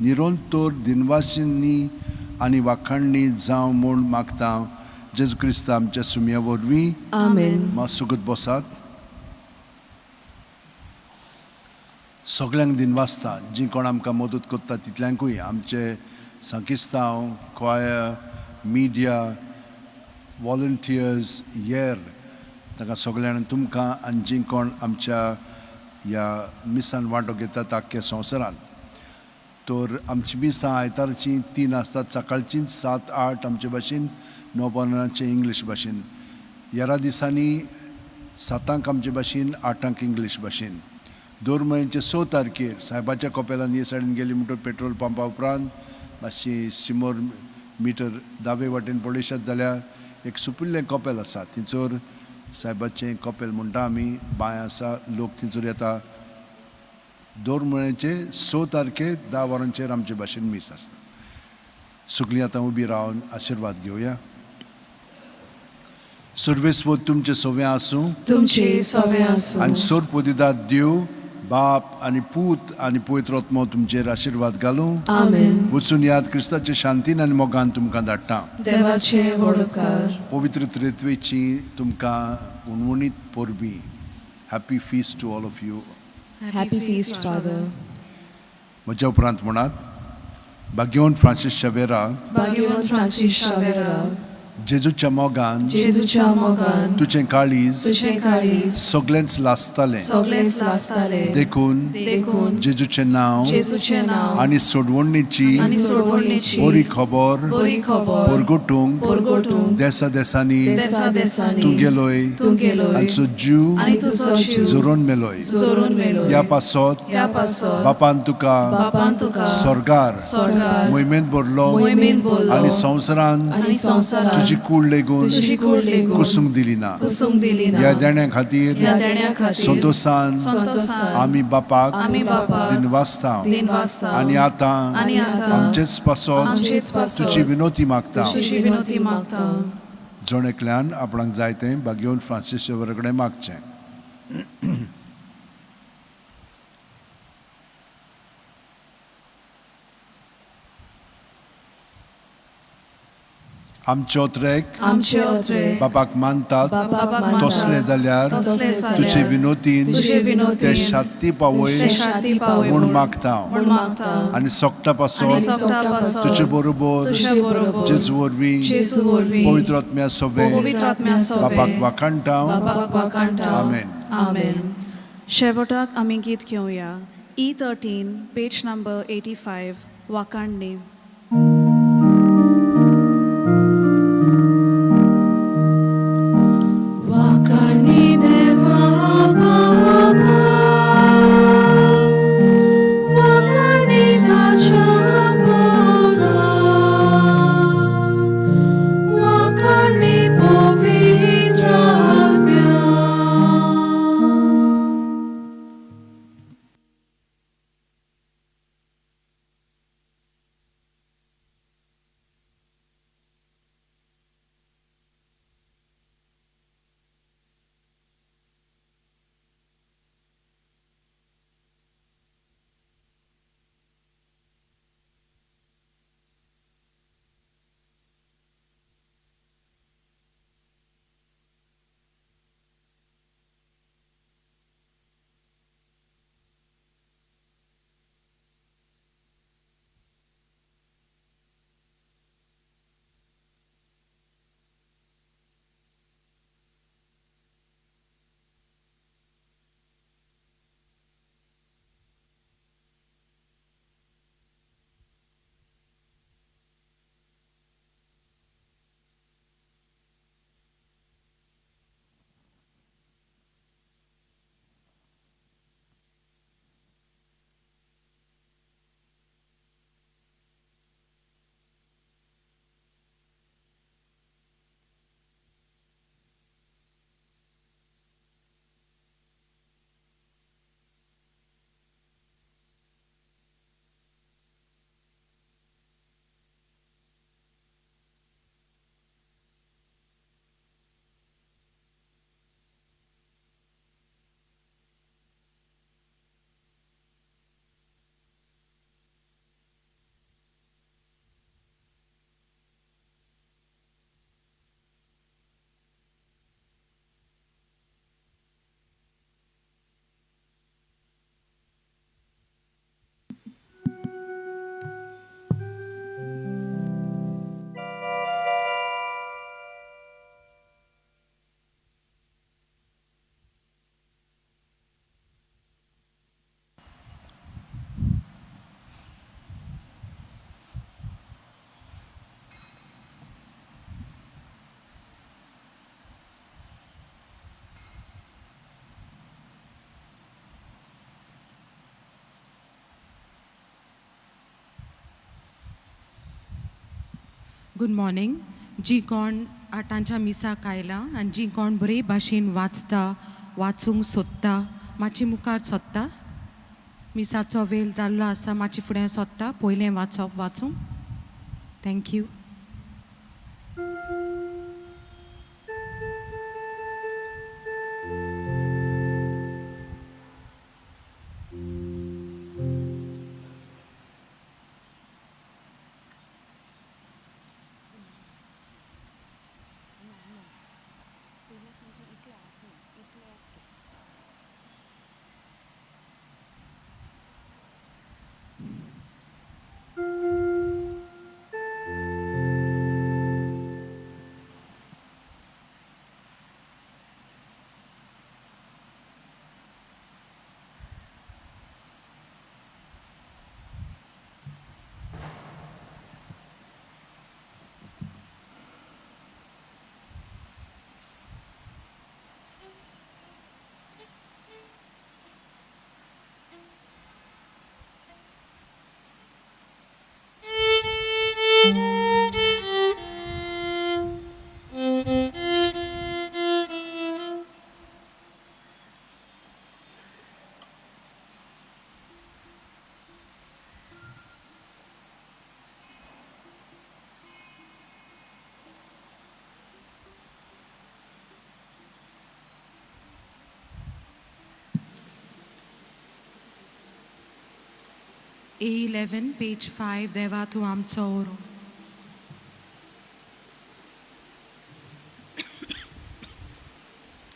निरोंतोर दिनवासिनी आनी वाखाणणी जावं म्हूण मागता. जेजू क्रिस्त आमच्या सुमया वरवीं. आमेन. मातसुगत बसात. सगळ्यांक दिनवासता जी कोण आमकां मदत करता तितल्यांकूय आमचे संकिस्तांव, क्वायर, मिडिया, वॉलंटियर्स, हेर ताका सगळ्यांक तुमकां आनी जी कोण आमच्या ह्या मिसान वांटो घेतात आख्ख्या संवसारांत. तर आमची मिसां आयतारची 3 आसतात, सकाळची 7-8 आमचे भाशेन, 9 इंग्लीश भाशेन. हेरा दिसांनी 7 आमचे भाशेन, 8 इंग्लीश भाशेन. दर म्हयन्याचे 6 तारखेर सायबाच्या कपेलान हे सायडीन गेली म्हणटून पेट्रोल पंपा उपरांत मातशी सिमोर मिटर दावे वाटेन पळयशात जाल्यार एक सुपिल्लें कपेल आसा. थंयसर सायबाचें कपेल म्हणटा आमी, बांय आसा, लोक थंयसर येता. दर म्हयन्याचे 6 तारखेर 10 वरांचेर आमचे भाशेन मीस आसता. सगळीं आतां उबी रावन आशिर्वाद घेवया. सर्वेस्व तुमचे सवे आसूं, तुमची सवे आसूं आनी सोर पोदिदाद देव बाप आनी पूत आनी पवित्र आत्मो तुमचेर आशिर्वाद घालूं. आमेन. वचून याद क्रिस्ताचे शांतीन आनी मोगान तुमकां धाडटा. देवाचे वडकार पवित्र त्रेत्वेची तुमकां उणवणीत परबी. Happy feast to all of you. Happy feast father. म्हज्या उपरांत म्हणात. बागेवन Francis Xavier Bhagyavan Francis Xavier, जेजूच्या मोगान Jesuच्या मोगान तुझें काळीज तुझें काळीज सगळ्यांच लासतालें सगळेच लासताले देखून जेजूचें नांव जेजूचें नांव आनी सोडवणेची आनी सोडवणेची बरी खबर बरी खबर परगटूंक परगटूंक देसा देसांनी देसा देसांनी तूं गेलोय तूं गेलोय आनी तुजो जीव आनी तुजो जीव जोरून मेलोय जोरून मेलोय ह्या पासत ह्या पासत बापान तुका बापान तुका स्वर्गार स्वर्गार मोहिमेंत भरलो मोहिमेंत भरलो आनी संवसारान आनी संवसारान तुजी कूड लेगून तुजी कूड लेगून कुसूंक दिली ना कुसूंक दिली ना ह्या देण्या खातीर ह्या देण्या खातीर संतोषान संतोषान आमी बापाक आमी बापाक दिनवासता दिनवासता आनी आतां आनी आतां आमचेच पासत आमचेच पासत तुजी विनोती मागता तुजी विनोती मागता जण एकल्यान आपणाक जाय तें बागेवन फ्रांसीस शेवेरा कडेन मागचें आमचे ओत्रेक आमचे ओत्रे बापाक मानतात बापाक मानतात तसले जाल्यार तसले जाल्यार तुजे विनोतीन तुजे विनोतीन ते शांती पावय ते शांती पावय म्हूण मागता म्हूण मागता आनी सोगता आनी पासत सोगता पासत तुजे बरोबर तुजे बरोबर जेजू वरवीं जेजू वरवीं पवित्र आत्म्या सोवे पवित्र आत्म्या सोवे बापाक वाखाणटा बापाक वाखाणटा आमेन आमेन शेवटाक आमी गीत घेवया E13 पेज नंबर 85 वाकाणणी वाखाणणी देवा बाबा वाखाणणी ताच्या पदा वाखाणणी पवित्र आत्म्या गुड मॉर्निंग जी कोण आठांच्या मिसाक आयला आनी जी कोण बरे भाशेन वाचता वाचूंक सोदता मातशी मुखार सोदता मिसाचो वेळ जाल्लो आसा मातशी फुडें सोदता पयलें वाचप वाचूंक थँक्यू A11 पेज 5 देवा तूं आमचो ओरो.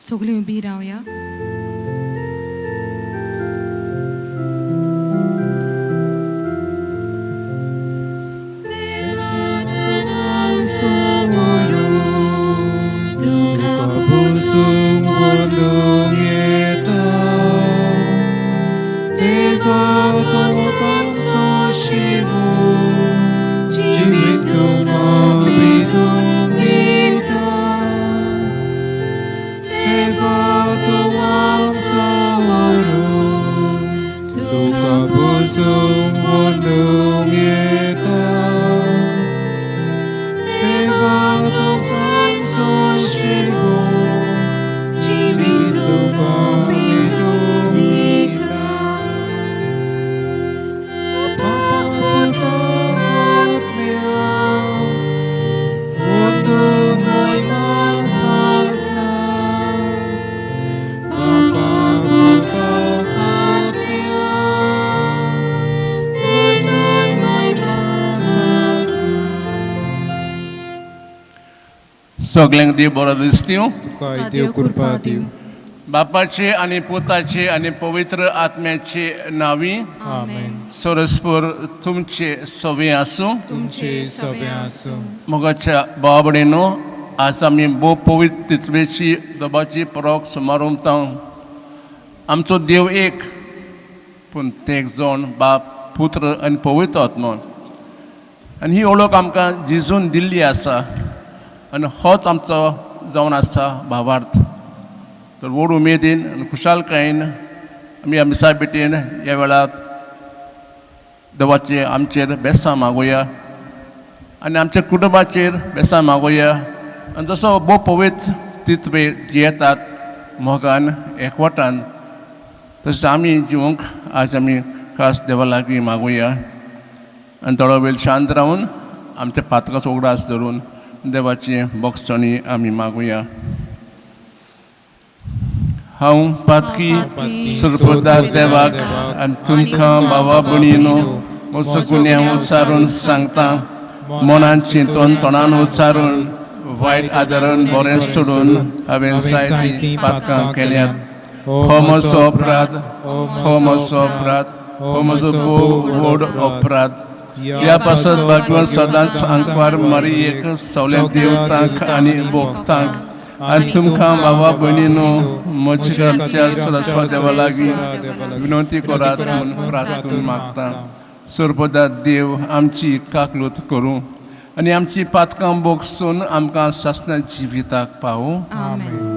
सगळीं उबी रावया. सगळ्यांक देव बरो दीस दिवं. तुका देव कृपा दिव. बापाचे आनी पुताचे आनी पवित्र आत्म्याचे नावी आमेन. सरस्पर तुमचे सवे आसूं. तुमचे सगळे आसूं. मोगाच्या भावा भयणीनो, आज आमी भोव पवित्र तितवेची दोबाची परब समारंभां. आमचो देव एक, पूण ते एक जण बाप, पुत्र आनी पवित्र आत्मा. आनी ही ओळख आमकां जेजून दिल्ली आसा आनी होच आमचो जावन आसा भावार्थ. तर व्हड उमेदीन आनी खुशालकायेन आमी मिसा बेटीन ह्या वेळार देवाचे आमचेर बेसां मागुया आनी आमच्या कुटुंबाचेर बेसां मागुया. आनी जसो भोव पवित्र तितवे जियेतात मोगान एकवटान, तशेंच आमी जिवंक आज आमी खास देवा लागीं मागुया. आनी थोडो वेळ शांत रावन आमच्या पातकाचो उगडास धरून देवाची भोगसणी आमी मागुया. हांव पातकी सुरपोदार देवाक आनी तुमकां भावा भयणीनो म्हजो गुन्यांव उच्चारून सांगता. मनान चिंतून तोंडान उच्चारून वायट आदारान बरें सोडून हांवें जायतीं पातकां केल्यात. हो म्हजो अपराध, हो म्हजो अपराध, हो म्हजो भोव व्हड अपराध. ह्या पासत भाग्योन सदांच आंकवार मारयेक सगल्या देवतांक आनी भोगतांक आनी तुमकां भावा भयणीनो म्हज्या घरच्या सरस्वत देवा लागीं विनंती करात म्हूण प्रार्थून मागता. सुरपोदा देव आमची काकलूत करूं आनी आमची पातकां भोगसून आमकां शासना जिविताक पावूं. आमेन.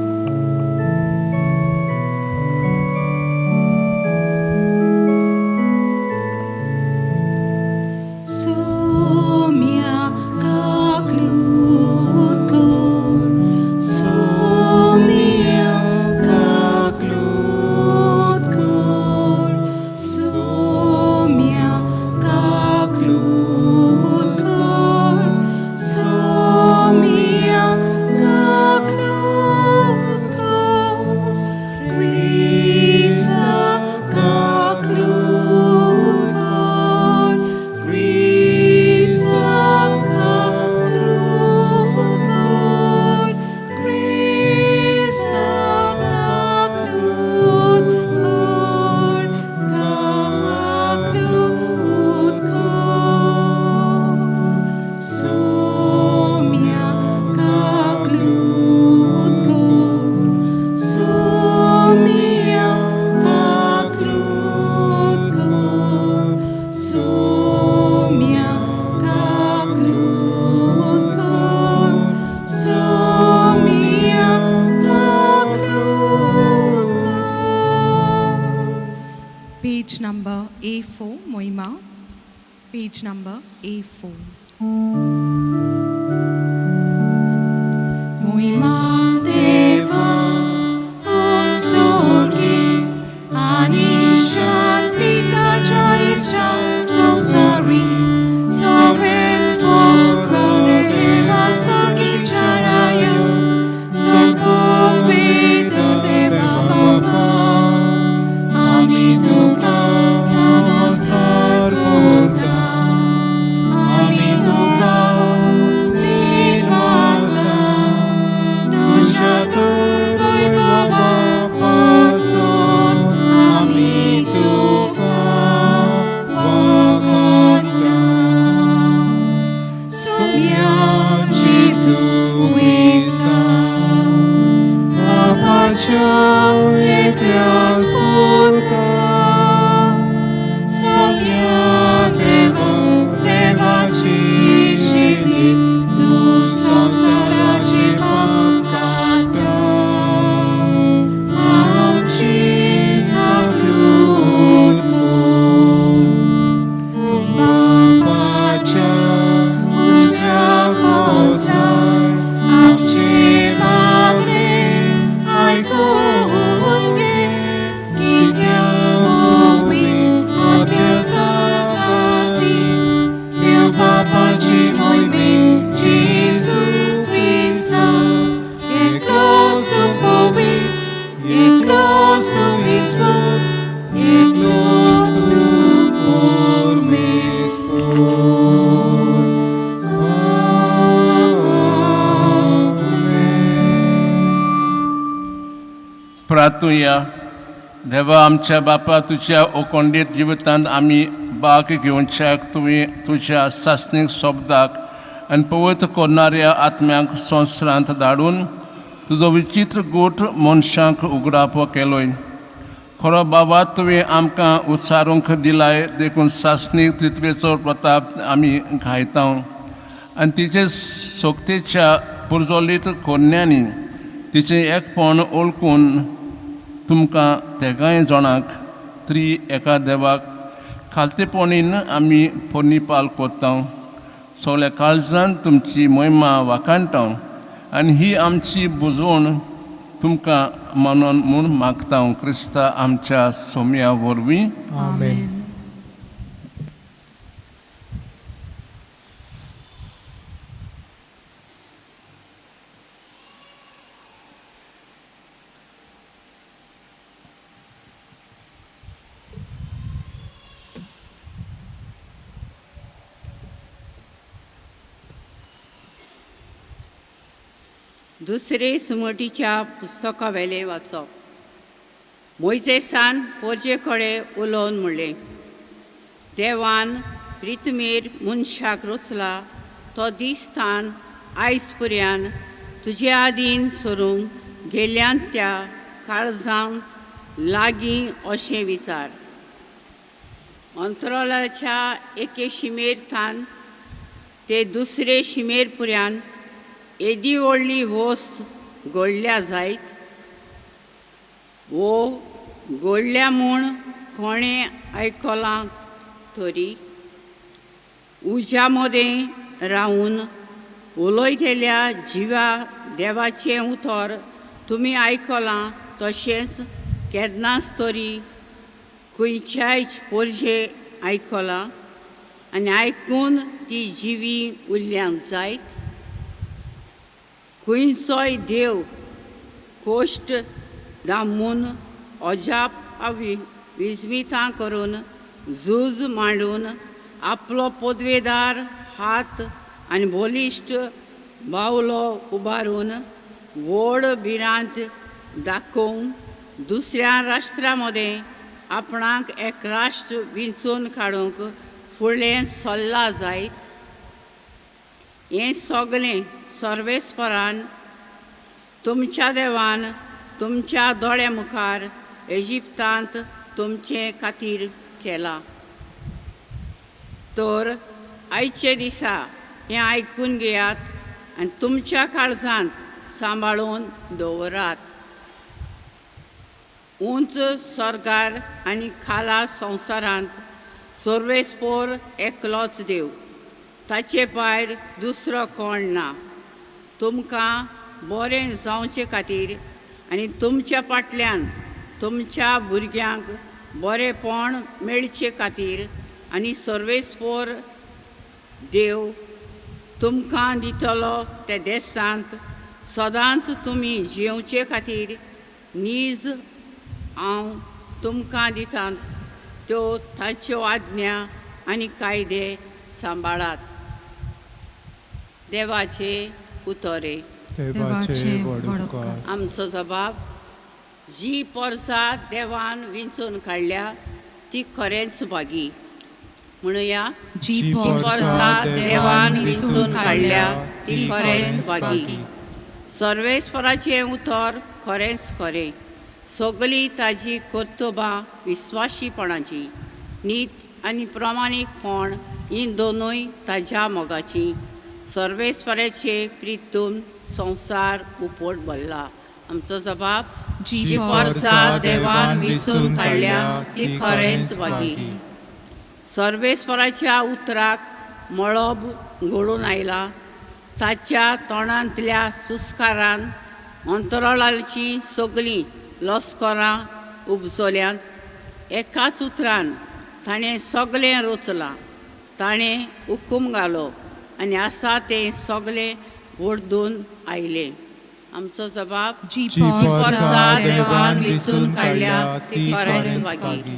Page number A4, Moima. Page number A4. Moima Deva, Om Sorgi, Ani Shanti Tajaista, Samsari, Samespo, Radeva Sorgi Charaya, Sarvam Veda Deva Baba. Ami Tuka Namaskar Jesu Christa, apacia ekleas spotka, Sonia Deva, Devaci Shili, tu samsaraci pakata, amci kaplutku, Bapacia, uzwiakozna, amci magre, aikunge, kitia mowi, abiasagati, Deu Bapaci moi min, Jesu Christa, e clos tu mowi, e clos tu mismo, e clos tu por mismo. प्रार्थूया. देवा आमच्या बापा, तुझ्या ओकोंडीत जिवितांत आमी भाग घेवच्याक तुवें तुझ्या सासणीक शब्दाक आनी पवित्र करणाऱ्या आत्म्याक संवसारांत धाडून तुजो विचित्र गोठ मनशांक उगडाप केलोय. खरो बाबा, तुवें आमकां उच्चारूंक दिलाय, देखून सासणीक तितवेचो प्रताप आमी घायता आनी तिचे सोक्तेच्या पुर्जोलीत कोन्यांनी तिचें एकपण ओळखून तुमकां तेगाय जाणांक एका देवाक खालतेपणीन आमी पोरनिपाल कोत्ता. सगळ्या काळजान तुमची महिमा वाखाणटा आनी ही आमची बुजवण तुमकां मानून म्हूण मागता. क्रिस्ता आमच्या सोम्या वरवीं. Amen. दुसरे सुमटीच्या पुस्तका वेले वाचप. मोइजेसान पोरजे कडेन उलोवन म्हणलें, देवान प्रितमेर मनशाक रचला तो दिसतान आयज पर्यान तुजे आदीन सरूंक गेल्ल्यान त्या काळजांक लागीं अशें विचार. अंतराळाच्या एके शिमेर थान ते दुसरे शिमेर पर्यान एदी व्हडली वस्त घडल्या जायत. वो घडल्या म्हूण कोणें आयकलां तरी उज्या मदें रावून उलयतेल्या जिवा देवाचें उतर तुमी आयकलां, तशेंच केन्नाच तरी खंयच्याय पोरजे आयकलां आनी आयकून ती जिवी उरल्यांक जायत. खंयचोय देव कोश्ट दामून अजाप विस्मितां करून झूज मांडून आपलो पदवेदार हात आनी बलिश्ट बावलो उबारून व्हड भिरांत दाखोवन दुसऱ्या राष्ट्रां मदें आपणाक एक राष्ट्र विंचून काडूंक फुडलें सल्ला जायत. हें सगलें सर्वेस्परान तुमच्या देवान तुमच्या दोळ्या मुखार इजिप्तांत तुमचे खातीर केलां. तर आयचे दिसा हें आयकून घेयात आनी तुमच्या काळजांत सांबाळून दवरात. उंच स्वर्गार आनी खाला संवसारांत सर्वेस्पोर एकलोच देव, ताचे भायर दुसरो कोण ना. तुमकां बरें जावचे खातीर आनी तुमच्या फाटल्यान तुमच्या भुरग्यांक बरेंपण मेळचे खातीर आनी सर्वेस्पोर देव तुमकां दितलो ते देसांत सदांच तुमी जेवचे खातीर नीज हांव तुमकां दितां त्यो ताच्यो आज्ञा आनी कायदे सांबाळात. देवाचे उतरे. देवाचे वडकार. आमचो जबाब, जी पर्सा देवान विंचून काडल्या ती खरेंच बागी. म्हणूया जी वर्सां देवान विंचून काडल्या ती खरेंच बागी. सर्वेस्पराचें उतर खरेंच खरें. सगळीं ताजी कर्तबां विस्वाशीपणाची. नीत आनी प्रमाणीकपण ही दोनूय ताज्या मोगाची. सर्वेस्पराचे प्रितून संवसार उपोट भरला. आमचो जबाब जी वर्सां देवान विंचून काडल्या ती खरेंच बागी. सर्वेस्पराच्या उतराक मळब घडून आयला. ताच्या तोंडांतल्या सुस्कारान अंतराळाची सगळीं लस्करां उपजल्यात. एकाच उतरान ताणें सगळें रचलां. ताणें हुकूम घालो आनी आसा तें सगळें घडून आयलें. आमचो जबाब जी वर्सां देवान विंचून काडल्या ती खरेंच बागी.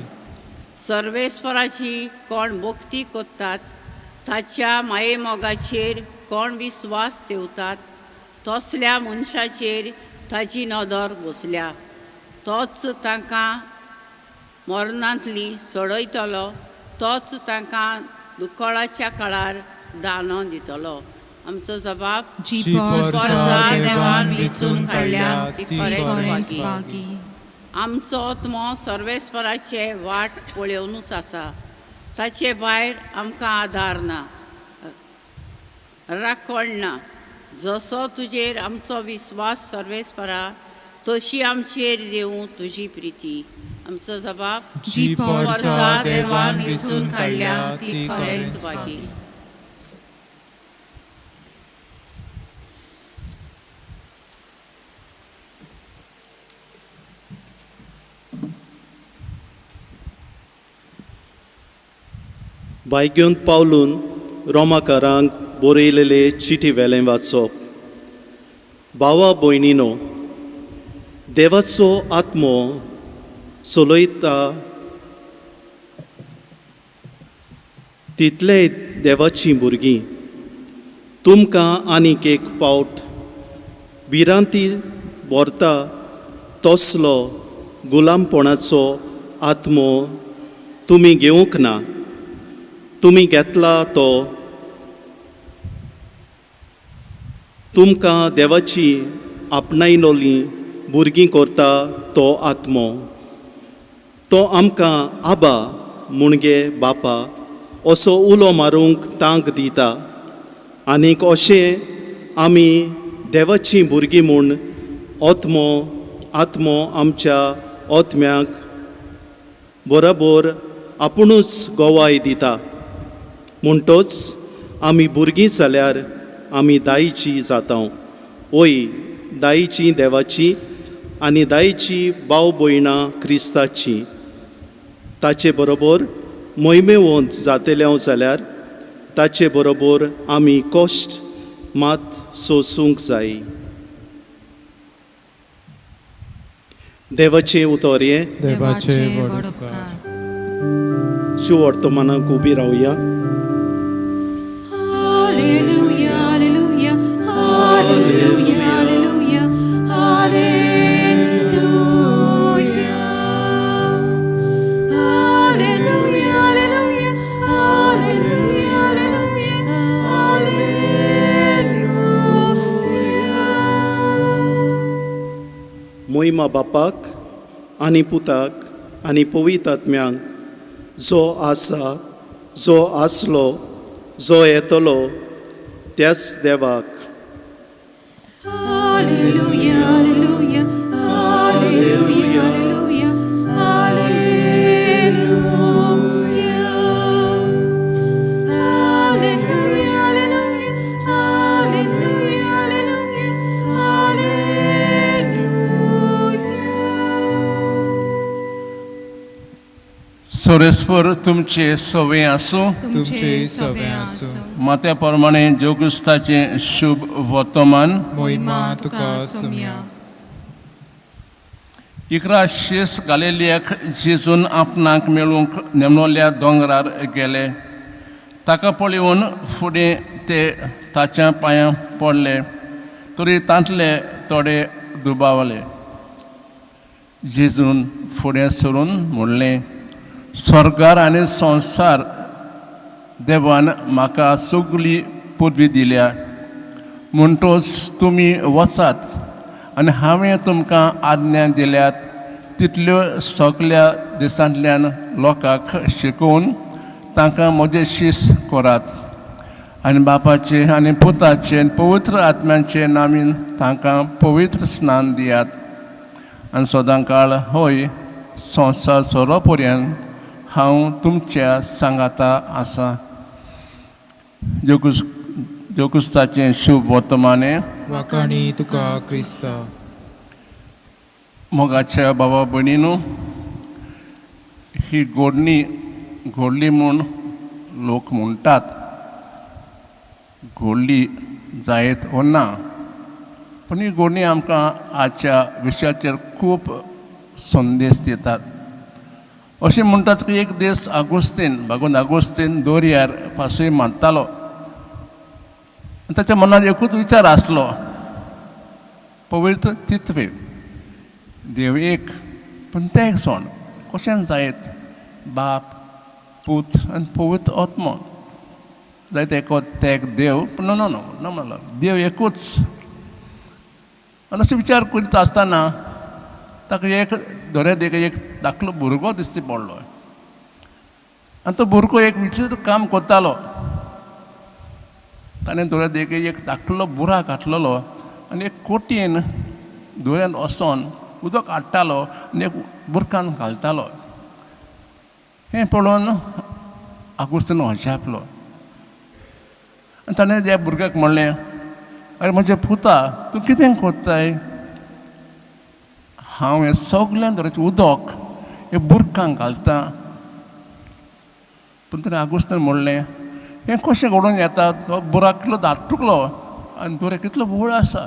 सर्वेस्पराची कोण भक्ती करतात, ताच्या माये मोगाचेर कोण विस्वास ठेवतात, तसल्या मनशाचेर ताची नदर बसल्या. तोच तांकां मरणांतली सोडयतलो. तोच तांकां दुखळाच्या काळार दानो दितलो. आमचो जबाब जी वर्सां देवान विंचून काडल्या ती खरेंच बागी. बागी. आमचो आत्मो सर्वेस्पराचे वाट पळोवनूच आसा. ताचे भायर आमकां आदार ना, राखण ना. जसो तुजेर आमचो विस्वास सर्वेस्परा, तशी आमचेर देवूं तुजी प्रिती. आमचो जबाब जी वर्सां देवान विंचून काडल्या ती खरेंच बागी. बायग्योन पावलून रोमाकारांक बरयलेले चिटी वेलें वाचप. भावा भयणीनो, देवाचो आत्मो चलयता तितले देवाचीं भुरगीं. तुमकां आनीक एक पावट भिरांती भरता तसलो गुलामपणाचो आत्मो तुमी घेवंक ना. तुमी घेतला तो तुमकां देवाची आपणायलोली भुरगीं करता तो आत्मो. तो आमकां आबा म्हणगे बापा असो उलो मारूंक तांक दिता. आनीक अशें आमी देवाचीं भुरगीं म्हूण आत्मो आमच्या आत्म्याक बरोबर आपुणूच गोवाय दिता. म्हणटोच आमी भुरगीं जाल्यार आमी दायीचीं जाता. ओय, दायीचीं देवाची आनी दायीचीं भाव भयणां क्रिस्ताची. ताचे बरोबर मोहिमेवंत जातल्यो जाल्यार ताचे बरोबर आमी कश्ट मात सोसूंक जाय. देवाचें उतर हें. देवाचे व्हड उपकार. शिव वर्तमानाक उबी रावया. Hallelujah, hallelujah, hallelujah, hallelujah, hallelujah, hallelujah, hallelujah, hallelujah, hallelujah. मोहिमा बापाक आनी पुताक आनी पवित्र आत्म्यांक जो आसा, जो आसलो, जो येतलो त्याच देवाक. Hallelujah, hallelujah, hallelujah, hallelujah, hallelujah, hallelujah, hallelujah, hallelujah, hallelujah. सोरेस्पर तुमचे सवय आसूं. तुमचे सवे आसूं. मात्या प्रमाणे जोगुस्ताचे शुभ वर्तमान. मोहिमा तुका सोम्या. इकरा शीस घालेल्याक जेजून आपणाक मेळूंक नेमलोल्या दोंगरार गेले. ताका पळोवन फुडें ते ताच्या पांयां पडले. तरी तांतले थोडे दुबावले. जेजून फुडें सरून म्हणलें, स्वर्गार आनी संवसार देवान म्हाका सगळी पदवी दिल्या म्हणटोच तुमी वचात आनी हांवें तुमकां आज्ञा दिल्यात तितल्यो सगळ्या देशांतल्यान लोकांक शिकोवन तांकां म्हजे शिश करात आनी बापाचे आनी पुताचे आनी पवित्र आत्म्याचे नामीन तांकां पवित्र स्नान दियात आनी सदां काळ होय संवसार सोरो पर्यंत हांव तुमच्या सांगाता आसा जोकुस्ताचें शुभ वर्तमाने वाकानी तुका क्रिस्ता. मोगाच्या बाबा भयणीनो, ही घोडणी घोडली म्हूण लोक म्हणटात, घोडली जायत वो ना, पूण ही घोडणी आमकां आजच्या विशयाचेर खूब संदेश दितात. अशें म्हणटात की एक दीस भगवान आगोस्तीन दर्यार पासय मारतालो. ताच्या मनात एकूच विचार आसलो, पवित्र तितवे देव एक पूण ते एक सोण कशें जायत बाप पूत आनी पवित्र आत्मा जायत एक देव पूण नो म्हणलो देव एकूच. आनी अशें विचार करीत आसतना ताका एक दर्यादेगेर एक धाकलो भुरगो दिश्टी पडलो आनी तो भुरगो एक विचित्र काम करतालो. ताणें दर्यादेगेर एक धाकलो बुराक घातलेलो आनी एक कोटयेन दर्यांत वचोन उदक हाडटालो आनी एक बुरकान घालतालो. हें पळोवन आगोस्तीन अजापलो आनी ताणें त्या भुरग्याक म्हणलें, अरे म्हज्या पुता तूं कितें कोत्ताय? हांव हें सगळ्यान दर्याचें उदक हे बुरकांक घालता. पूण ताणें आगोस्तीन म्हणलें, हें कशें घडोवन येता? तो बुराक कितलो धाकटुकलो आनी दर्या कितलो व्हड आसा.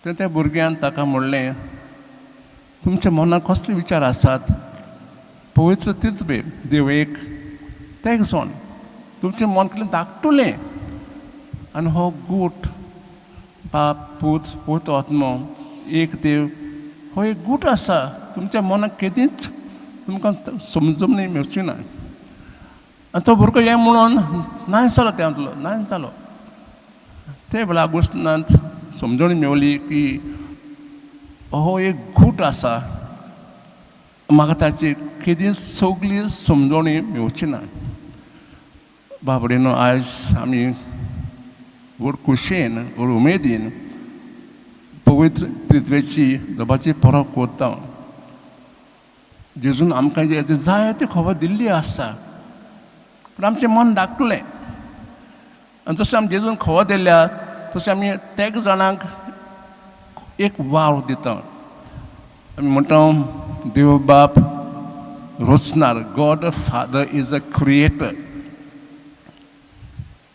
तें त्या भुरग्यान ताका म्हणलें, तुमच्या मनात कसले विचार आसात? पवित्र तितवे देव एक ते एक सोण. तुमचें मन कितलें धाकटुलें आनी हो गूट बाप पूत पवित्र आत्मा एक देव हो एक गूट आसा. तुमच्या मनाक केदींच तुमकां समजून मेळची ना. आनी तो भुरगो हें म्हणून नाय जालो तेंतलो नाय जालो. ते वेळार आगोस्तिनांत समजून मेवली की हो एक गूट आसा. म्हाका ताची केदींच सगळी समजोणी मेवची ना. बाबडीनो आयज आमी व्हड खुशयेन व्हड उमेदीन पवित्र तितवेची देवाची परब करता. जेजून आमकां हेजी जायती खबर दिल्ली आसा, पूण आमचें मन धाकटुलें. आनी जशें आमी जेजून खबर दिल्या तशें आमी तेग जाणांक एक वाव दिता. आमी म्हणटा देव बाप रचणार, God father is a creator.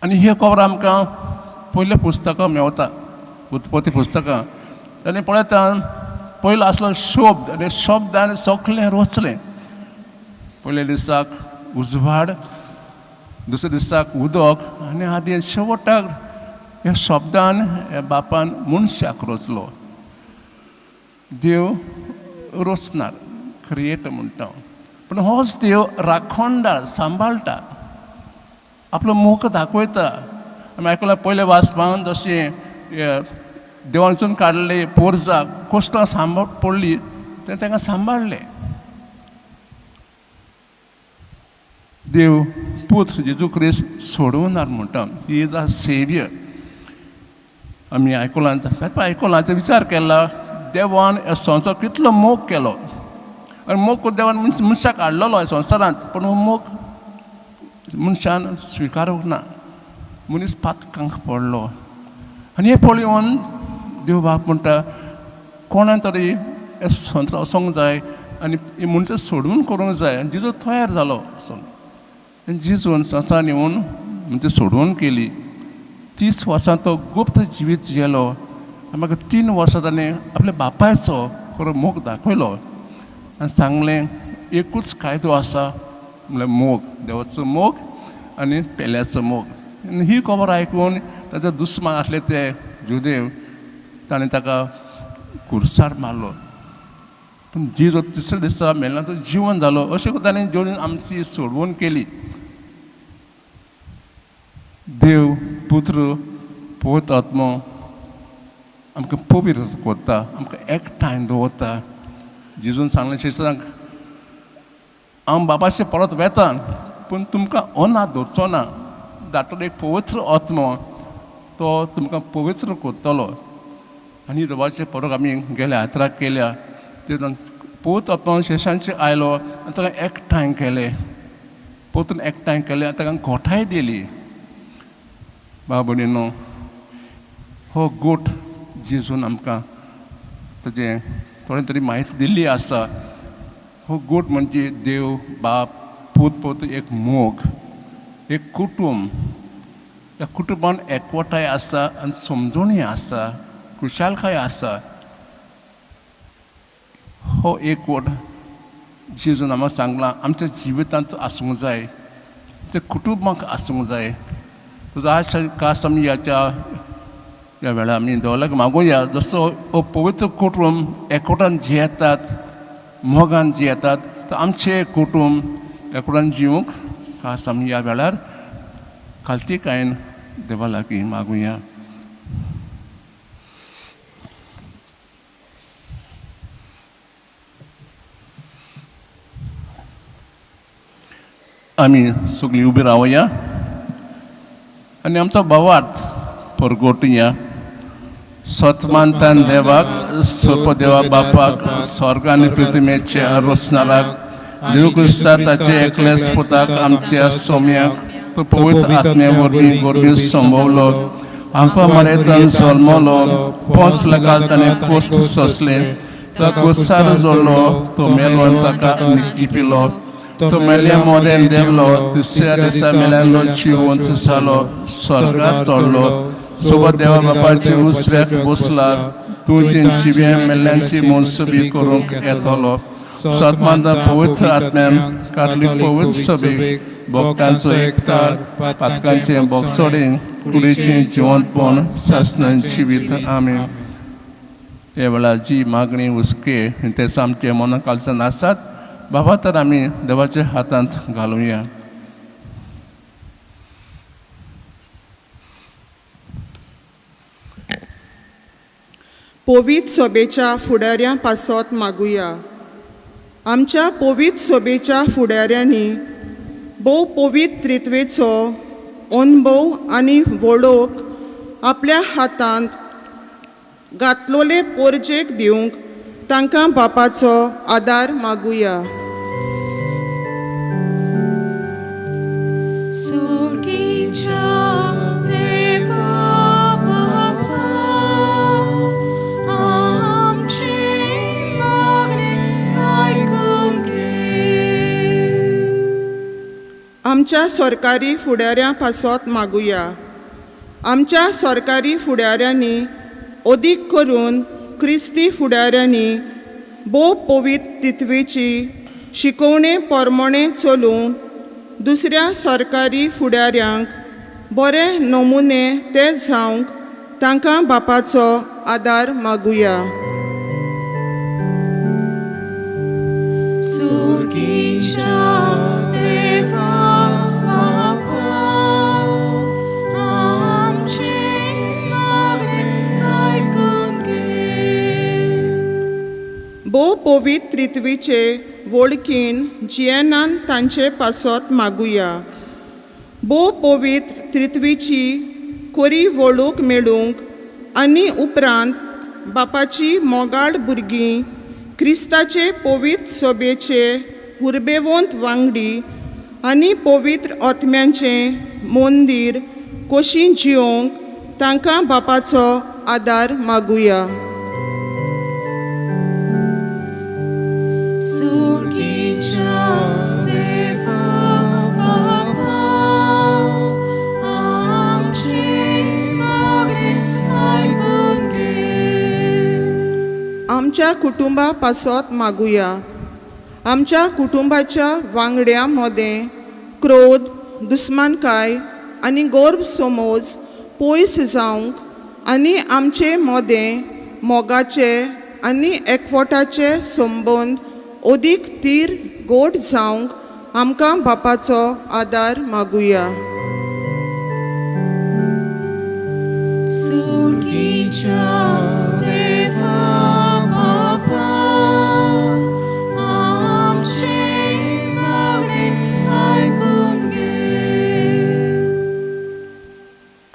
आनी ही खबर आमकां पयल्या पुस्तकां मेवता, उत्पत्ती पुस्तकां. आनी पळयता पयलो आसलो शब्द आनी शब्दान सगळें रचलें. पयल्या दिसाक उजवाड, दुसऱ्या दिसाक उदक आनी आदी शेवटाक ह्या शब्दान ह्या बापान मनशाक रचलो. देव रचणार, क्रिएटर म्हणटा, पूण होच देव राखणदार, सांबाळटा, आपलो मोख दाखयता. आमी आयकलां पयल्या वाचपान जशें देवानसून काडले पोरजाक कश्टां सांबाळ पडली तें तांकां सांबाळलें. देव पुत्र जेजू क्रिस्त सोडवणार म्हणटा, ही इज अ सेवियर. आमी आयकोलांचो विचार केला, देवान ह्या संवसार कितलो मोग केलो आनी मोग देवान मनशाक हाडलेलो ह्या संवसारांत, पूण हो मोग मनशान स्विकारूंक ना. मनीस पातकांक पडलो आनी हें पळोवन देव बाप म्हणटा, कोणान तरी ह्या संवसार वचोंक जाय आनी ही मनशां सोडून करूंक जाय. आनी जेजू तयार जालो आनी जेजून संवसारान येवन म्हणजे सोडवून केली. 30 वर्सां तो गुप्त जिवीत जियेलो आनी म्हाका 3 वर्सां ताणें आपल्या बापायचो खरो मोग दाखयलो आनी सांगलें, एकूच कायदो आसा म्हणल्यार मोग, देवाचो मोग आनी पेल्याचो मोग. आनी ही खबर आयकून ताचे दुस्मान आसले ते जुदेव ताणें ताका खुर्सार मारलो. पूण जेजू तिसऱ्या दिसा मेलना तो जिवन जालो. अशें करून ताणें जेवन आमची सोडवण केली. देव पुत्र पवित्र आत्मा आमकां पवित्र करता, आमकां एकठांय दवरता. जेजून सांगलें शिष्यांक, हांव बापाचे परत वेता, पूण तुमकां अनाथ दवरचो ना. धाडटलो एक पवित्र आत्मा, तो तुमकां पवित्र करतलो. आनी देवाचे परत आमी गेल्या यात्रा केल्या. तेन्ना पवित्र आत्मा शिष्यांचे आयलो आनी ताका एकठांय केलें, परतून एकठांय केलें आनी ताका घोटाय दिली. बाब भयणीनो, हो गोठ जेजून आमकां ताजें थोडें तरी म्हायती दिल्ली आसा. हो गोठ म्हणजे देव, बाप, पूत पवित्र एक मोग, एक कुटुंब. ह्या कुटुंबान एकवटाय आसा आनी समजणी आसा, खुशालकाय आसा. हो एक गोठ जेजून आमकां सांगलां आमच्या जिवितांत आसूंक जाय, त्या कुटुंबाक आसूंक जाय. तुजो आज खास आमी ह्या वेळार आमी देवाक मागुया, जसो हो पवित्र कुटुंब एकवटान जियेतात, मोगान जियेतात, तर आमचे कुटुंब एकवटान जिवंक खास आमी ह्या वेळार खालतीकायेन देवा लागीं मागुया. आमी सगळीं उबी रावया आनी आमचो भावार्थ परगोटया. सतमानतान देवाक, सर्पदेवा बापाक, स्वर्ग आनी पृथ्वीचे रचणाराक, देव क्रिस्ता ताचे एकलेस पुताक आमच्या सौम्याक तो पवित्र आत्मे वरवीं गोरबी संभवलो. आमकां मरेतन जल्मलो, पोंच लाखाल ताणें कोश्ट सोंसले, तो कुसार जोडलो, तो मेलो आनी ताका लिपिलो. तो मेल्या मोदेन देवलो, तिसऱ्या दिसा मेल्यांलो जिवंत जालो, स्वर्गात चडलो, सोबत देवा बापाचे उसऱ्याक बसला. तूं तेंची मेल्ल्यांची मनसुबी करूंक येतलो. सतमानता पवित्र आत्म्यान कातलीक पवित्र सभेक भक्तांचो एकठांय, पातकांचे बोगसोडें, कुडीचें जिवंतपण सासणान जिवीत. आमीन. हे वेळार जी मागणी हुस्के ते सामके मना कालसान आसात, बाबा तर आमी देवाच्या हातांत घालुया. पवित्र सभेच्या फुडाऱ्यां पासत मागुया. आमच्या पवित्र सभेच्या फुडाऱ्यांनी भोव पवित्र त्रित्वेचो अनुभव आनी वळख आपल्या हातांत घातलोले पोरजेक दिवंक तांकां बापाचो आदार मागुया. आमच्या सरकारी फुडाऱ्यां पासत मागुया. आमच्या सरकारी फुडाऱ्यांनी अदीक करून क्रिस्ती फुडाऱ्यांनी भोव पवित्र तित्वेची शिकवणे प्रमाणें चलून दुसऱ्या सरकारी फुडाऱ्यांक बरे नमुने ते जावंक तांकां बापाचो आदार मागुया. भोव पवित्र त्रित्वेचे वळखीन जियेनान तांचे पासत मागुया. भोव पवित्र त्रित्वेची खरी वळख मेळूंक आनी उपरांत बापाची मोगाळ भुरगीं क्रिस्ताचे पवित्र सभेचे उर्बेवंत वांगडी आनी पवित्र आत्म्यांचें मंदीर कशीं जिवंक तांकां बापाचो आदार मागुया. आमच्या कुटुंबा पासत मागुया. आमच्या कुटुंबाच्या वांगड्यां मदें क्रोध, दुस्मानकाय आनी गर्व समज पयस जावंक आनी आमचे मदें मोगाचे आनी एकवटाचे संबंद अदीक तीर गोड जावंक आमकां बापाचो आदार मागुया.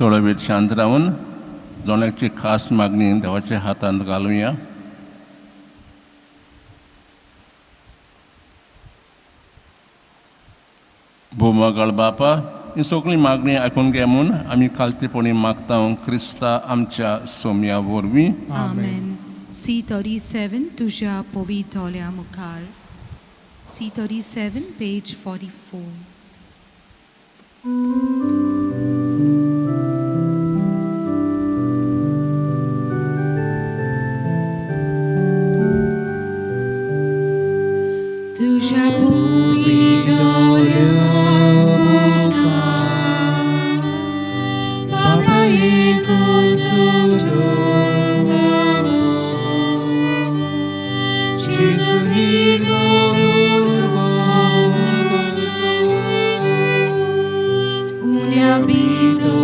थोडा वेळ शांत राहून जोण्याची खास मागणी देवाच्या हातांत घालूया. भोवमागाळ बापा, ही सगळी मागणी आयकून घे म्हूण आमी खालतीपणी मागता क्रिस्ता आमच्या सोम्या वरवीं. आमेन. C37 तुझ्या पवित्र दोळ्या मुखार. C37 page 44. तुझ्या पवित्र दोळ्या मुखार बापा येतो तुझो Gesù un abito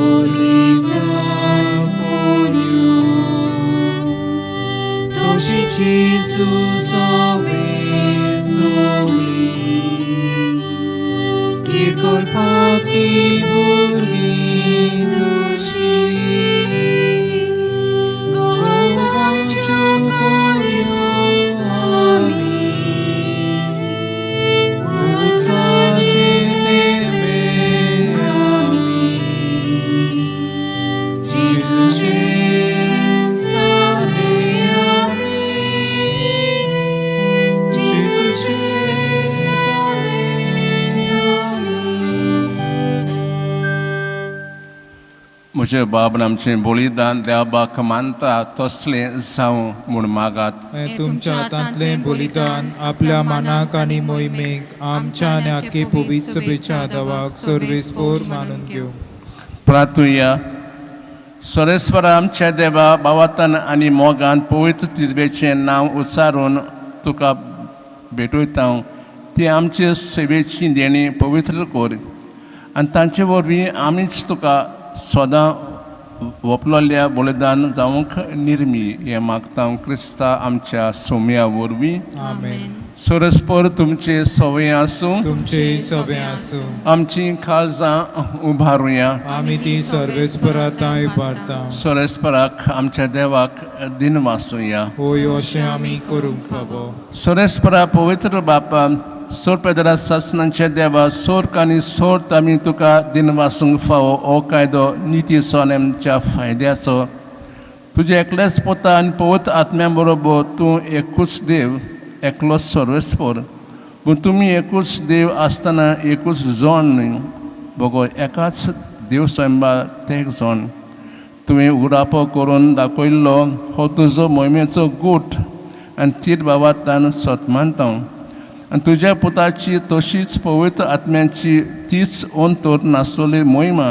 Doce Gesù sove soli che colpa il voglio म्हजे बाबन आमचें बलिदान देवाक मानता तसलें जावं म्हूण मागात. तुमच्या हातांतले बलिदान आपल्या मानाक आनी मोहिमेक आमच्या आनी आख्खे पवित्र सभेच्या देवाक सर्वेस्पोर मानून घेव. प्रार्थुया. सरेस्वरा आमच्या देवा, भावातन आनी मोगान पवित्र तिरबेचें नांव उच्चारून तुका भेटयता. ती आमचे सेवेची देणी पवित्र कर आनी तांचे वरवीं आमीच तुका सदां वपलोल्या बलिदान जावंक निर्मी हें मागता क्रिस्ता आमच्या सोम्या वरवीं. आमेन. सरस्पर तुमचे सवय आसूं, तुमचे सवे आसूं. आमची काळजां उबारुया. आमी ती सर्वेस्पराताय उबारता. सरस्पराक आमच्या देवाक दिन वासुया. होय अशें आमी करूंक फावो. सरस्परा पवित्र बापा, सोर पेदरा सासनांचे देवा, सोर्क आनी सोर्त आमी तुका दिन वासूंक फावो हो कायदो निती सोनेमच्या फायद्याचो. तुजे एकलेच पोता आनी पवित्र आत्म्या बरोबर तूं एकूच देव, एकलोच सर्वेस्पर. पूण तुमी एकूच देव आसतना एकूच जोण न्ही बगो, एकाच देव स्वयंबा ते जोण. तुवें उरापो करून दाखयल्लो हो तुजो मोहिमेचो गूट आनी तीर बाबातान सतमानता. आनी तुज्या पुताची तशीच पवित्र आत्म्याची तीच अंतर नासलोली मोहिमा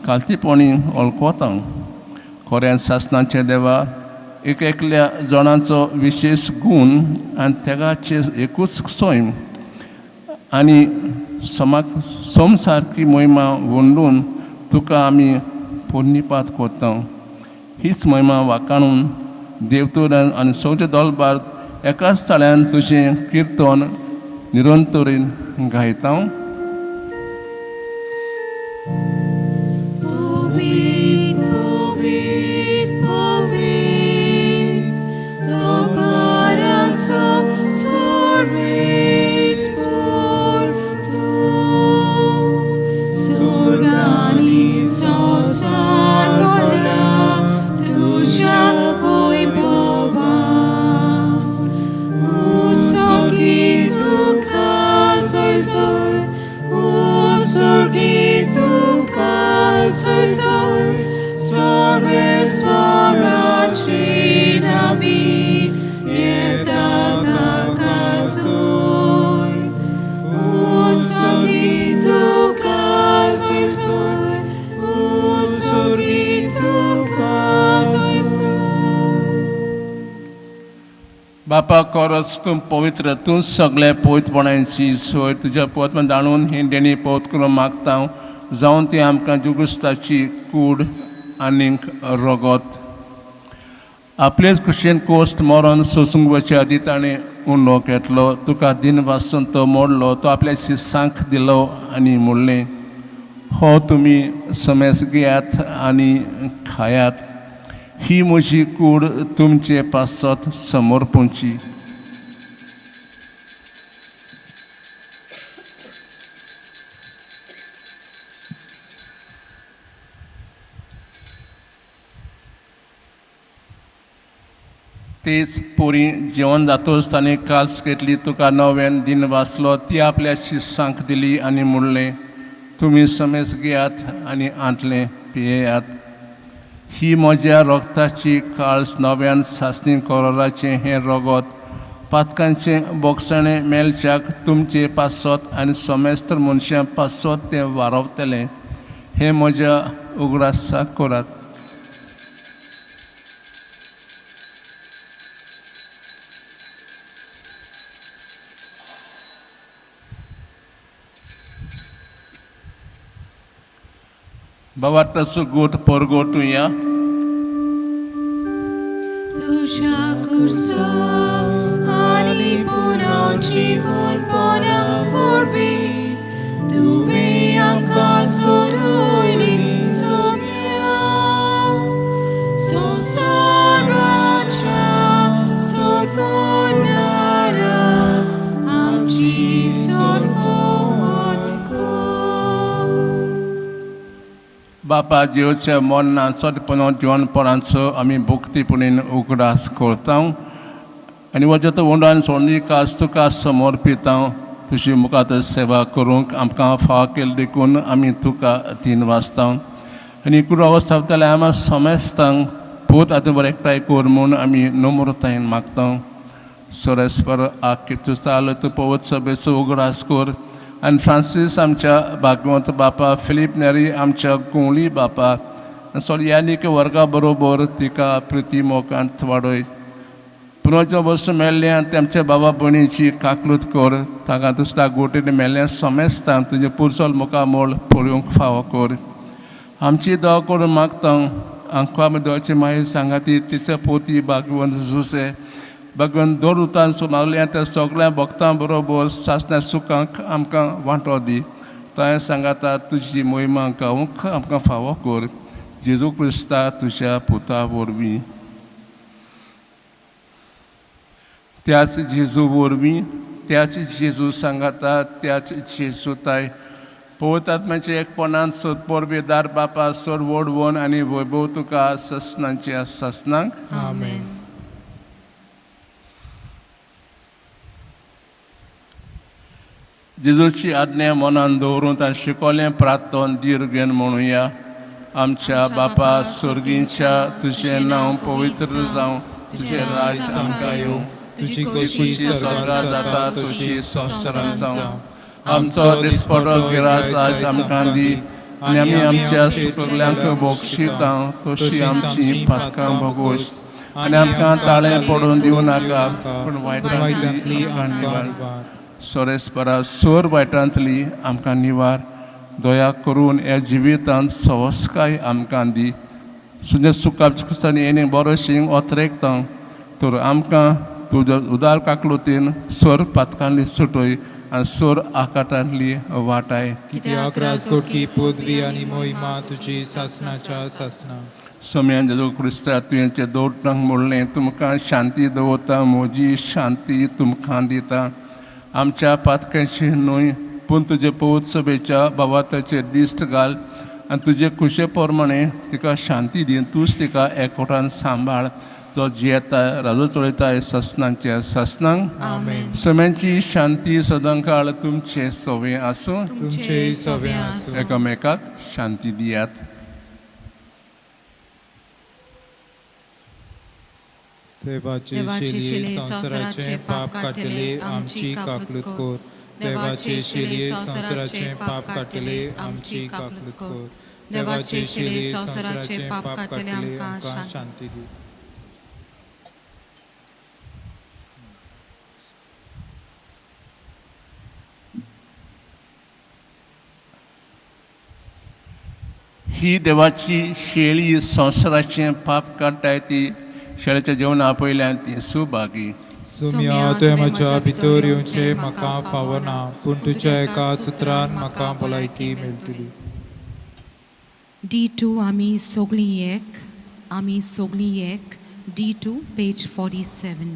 खालतीपणी वळखता. खऱ्यान सासनाचे देवा, एक एकल्या जोणाचो विशेश गूण आनी तेगाचे एकूच सोयम आनी सोम सारकी मोहिमा वंडून तुका आमी पोरनिपात करता. हीच मोहिमा वाकाणून देवतोरान आनी सगळे दलबार एकाच ताळ्यान तुजें किर्तन निरंतरीन गायता. बापा कोरस तूं पवित्र, तूं सगळे पवित्रपणांची सोय तुज्या पवित्र जाणून ही देणी पवित्र करून मागता. जावन ती आमकां जुगुस्ताची कूड आनीक रगत. आपलेच कुशेन कोस्ट मरण सोसूंक वचे आदी ताणें उणलो घेतलो. तुका दिन वासून तो मोडलो, तो आपल्या शिसांक दिलो आनी म्हणलें, हो तुमी समेस घेयात आनी खायात, ही म्हजी कूड तुमचे पासत समर्पूंची. तेच पोरी जेवण जातोच ताणें काल्स घेतली, तुका नव्यान दिन वाचलो, ती आपल्या शिसांक दिली आनी म्हणलें, तुमी समेस घेयात आनी आंतले पियेयात. ही म्हज्या रोगताची काळस नव्यान सासणी कोरोराचें हें रगत पातकांचें बोगसणें मेलच्याक तुमचे पासत आनी सोमेस्तर मनशां पासत तें वारवतलें. हें म्हज्या उगडासाक करात. Bawatas gut porgotuya. तुझ्या कुर्सा आणि पुन्हा जीवन पोरांक वरवी तुमी आमकां सोडून सोम्या संवसाराच्या सोडवणारा आमची बापा जेवच्या मोन्नाचो पुनो जेवण पोरांचो आमी भक्तीपुणेन उगडास करता आनी वचत तो वंडान सोडली कास तुका समर्पिता. तुजी मुखार सेवा करूंक आमकां फाव केले देखून आमी तुका तीन वाजता आनी कुडो वचताले आमी समेस्तांक पोत आतां बरें एकठांय कर म्हूण आमी नम्रतायेन मागता. सोरेस्पर आख्खे तुसाल तूं पवत सभेचो उगडास कर आनी फ्रांसीस आमच्या भागवंत बापा, फिलीप नेरी आमच्या गोंवली बापा, सोर्यानीक वर्गा बरोबर तिका प्रिती मोगांत वाडय. पुनोच्या वस्तू मेल्ल्या तेमच्या बाबा भयणीची काकलूत कर, ताका दुसऱ्या गोटेन मेल्ल्या समेस्तां तुजें पुरसोल मुखार मोल पळोवंक फावो कर. आमची दोव करून मागता आमकां आमी दोळची मागीर सांगाती तिचे पोती भागवंत जुसे भगवंत दोर उतान मागल्या त्या सगळ्या भक्तां बरोबर सासण्या सुखांक आमकां वांटो दी. थंय सांगाता तुजी मोहिमा गावूंक आमकां फावो कर. जेजू क्रिस्ता तुज्या पुता वरवीं, त्याच जेजू वरवीं, त्याच जेजू सांगाता, त्याच जेजू ताय पवित्र आत्म्याचे एकपणान सोद परबेदार बापा सोड वडवण आनी वैभव तुका ससनांच्या ससनांक आमेन. जेजूची आज्ञा मनान दवरून ताणें शिकवलें प्रार्थन दीर घेवन म्हणुया. आमच्या बापा स्वर्गींच्या तुजें नांव पवित्र जावं, तुजें राज आमकां येवं, तुजी कशी स्वर्गांत जाता तशी संवसारांत जावं. आमचो दिसपडो गिरास आज आमकां दी आनी आमी आमच्या चुकल्यांक बक्षिता तशी आमची पातकां भोगोस आनी आमकां ताळें पडून दिवं नाका पूण वायटांतली आमकां निवार. सोरेस्परा सोर वायटांतली आमकां निवार. दया करून ह्या जिवितांत सवस्काय आमकां दी. तुजें सुखान येणे बरोशीं ओतरेकता तर आमकां तुज्या उदार काकलुतीन सोर पातकांतली सुटय आनी सोर आकाटांतली वाटाय. कित्याक राजकोटकी पदवी आनी मोहिमा तुजी सासनाच्या सासना. सोम्यान जेजू क्रिस्ता तुवें दोटांक म्हणलें तुमकां शांती दवरता, म्हजी शांती तुमकां दिता. आमच्या पातकांची न्हय पूण तुजे पवित्र सभेच्या बाबाताचेर दिश्ट घाल आनी तुजे खुशे प्रमाणे तिका शांती दी. तूंच तिका एकवटान सांबाळ जो जियेता राजो चलयताय ससनांच्या ससनांक. सोम्यांची शांती सदां काळ तुमचे सवे आसूं. तुमचे सवे आसूं. एकामेकाक शांती दियात. देवाचे शिले संवसाराचे पाप काटले आमची काकलूत कोर. देवाचे शिले संवसाराचे पाप काटले आमची काकलूत कोर. देवाचे शिले संवसाराचे पाप काटले आमकां शांती दी. ही देवाची शेळी संवसाराचें पाप काडटाय ती शेळेच्या जेवणा पयल्यान ती सुभागी. सुम्या तुवें म्हज्या भितर येवचें म्हाका फावना पूण तुज्या एका उतरान म्हाका भलायकी मेळटली. D2 आमी सोगली एक D2 page 47.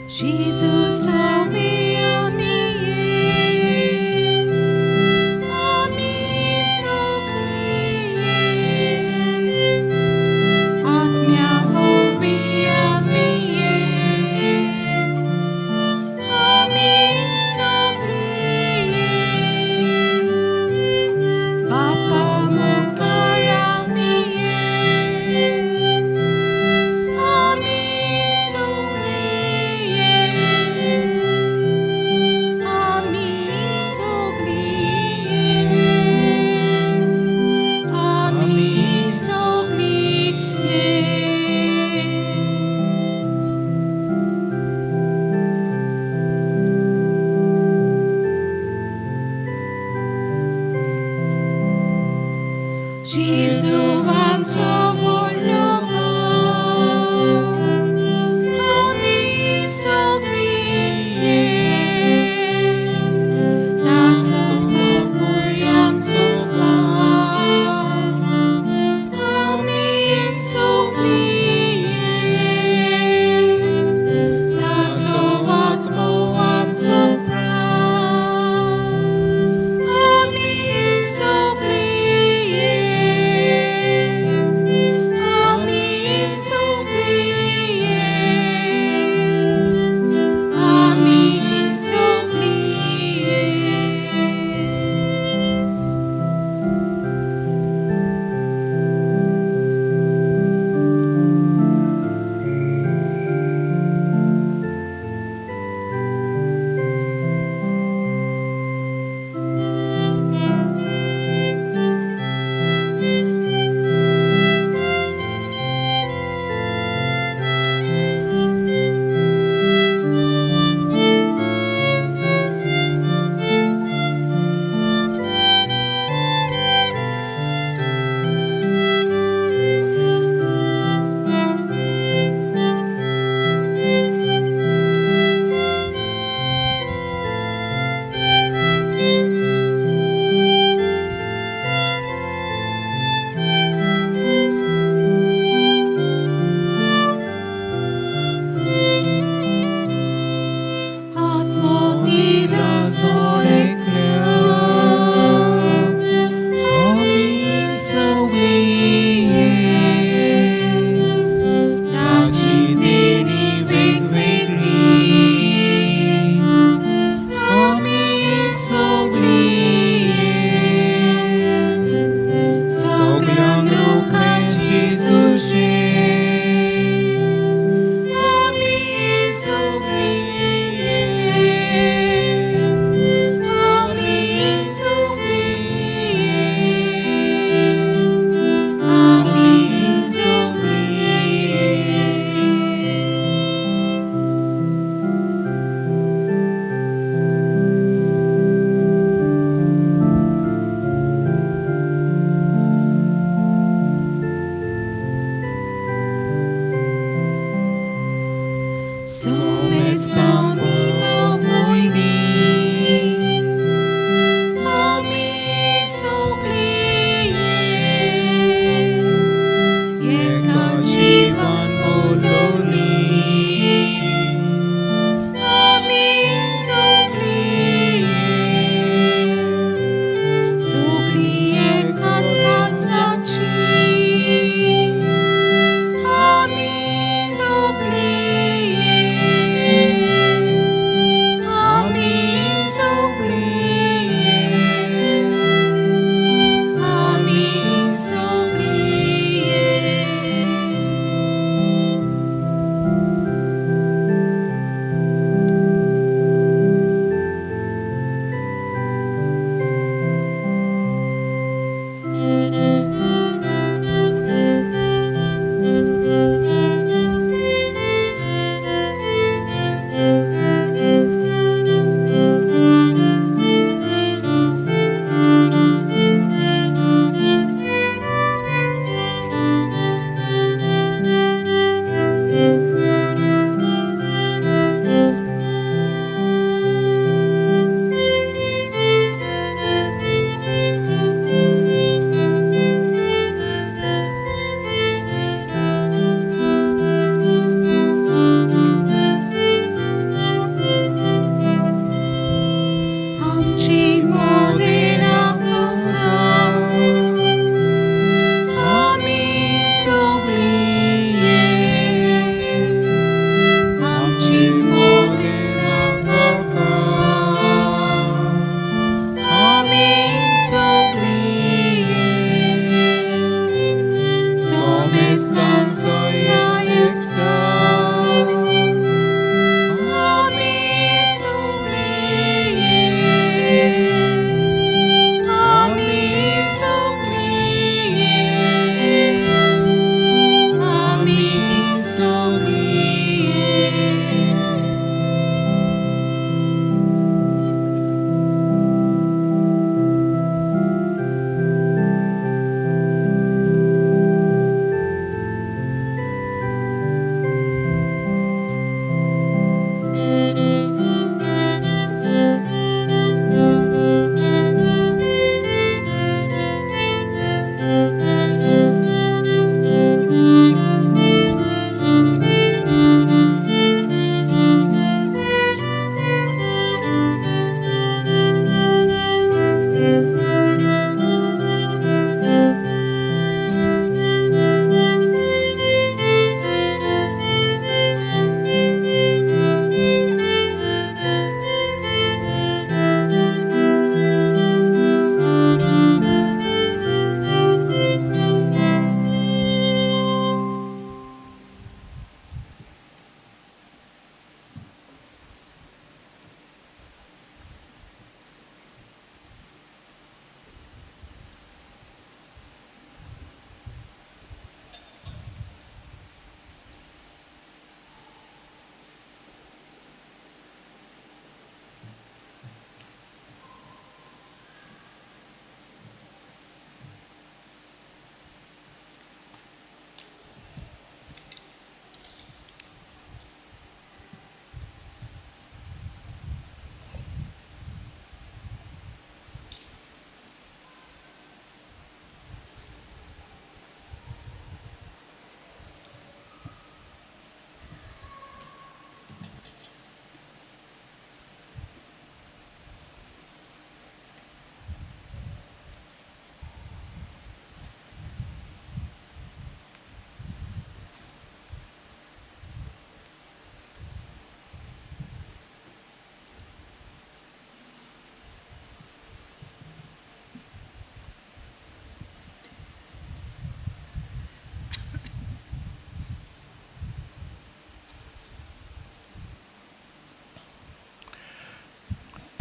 Jesus, ami, sogli, atmia vorbi, ami, sogli, Bapa mukar, ami, sogli. Jesu amco wolno, ami sogli, taco mój amco ami sogli, taco atmo amco ami sogli.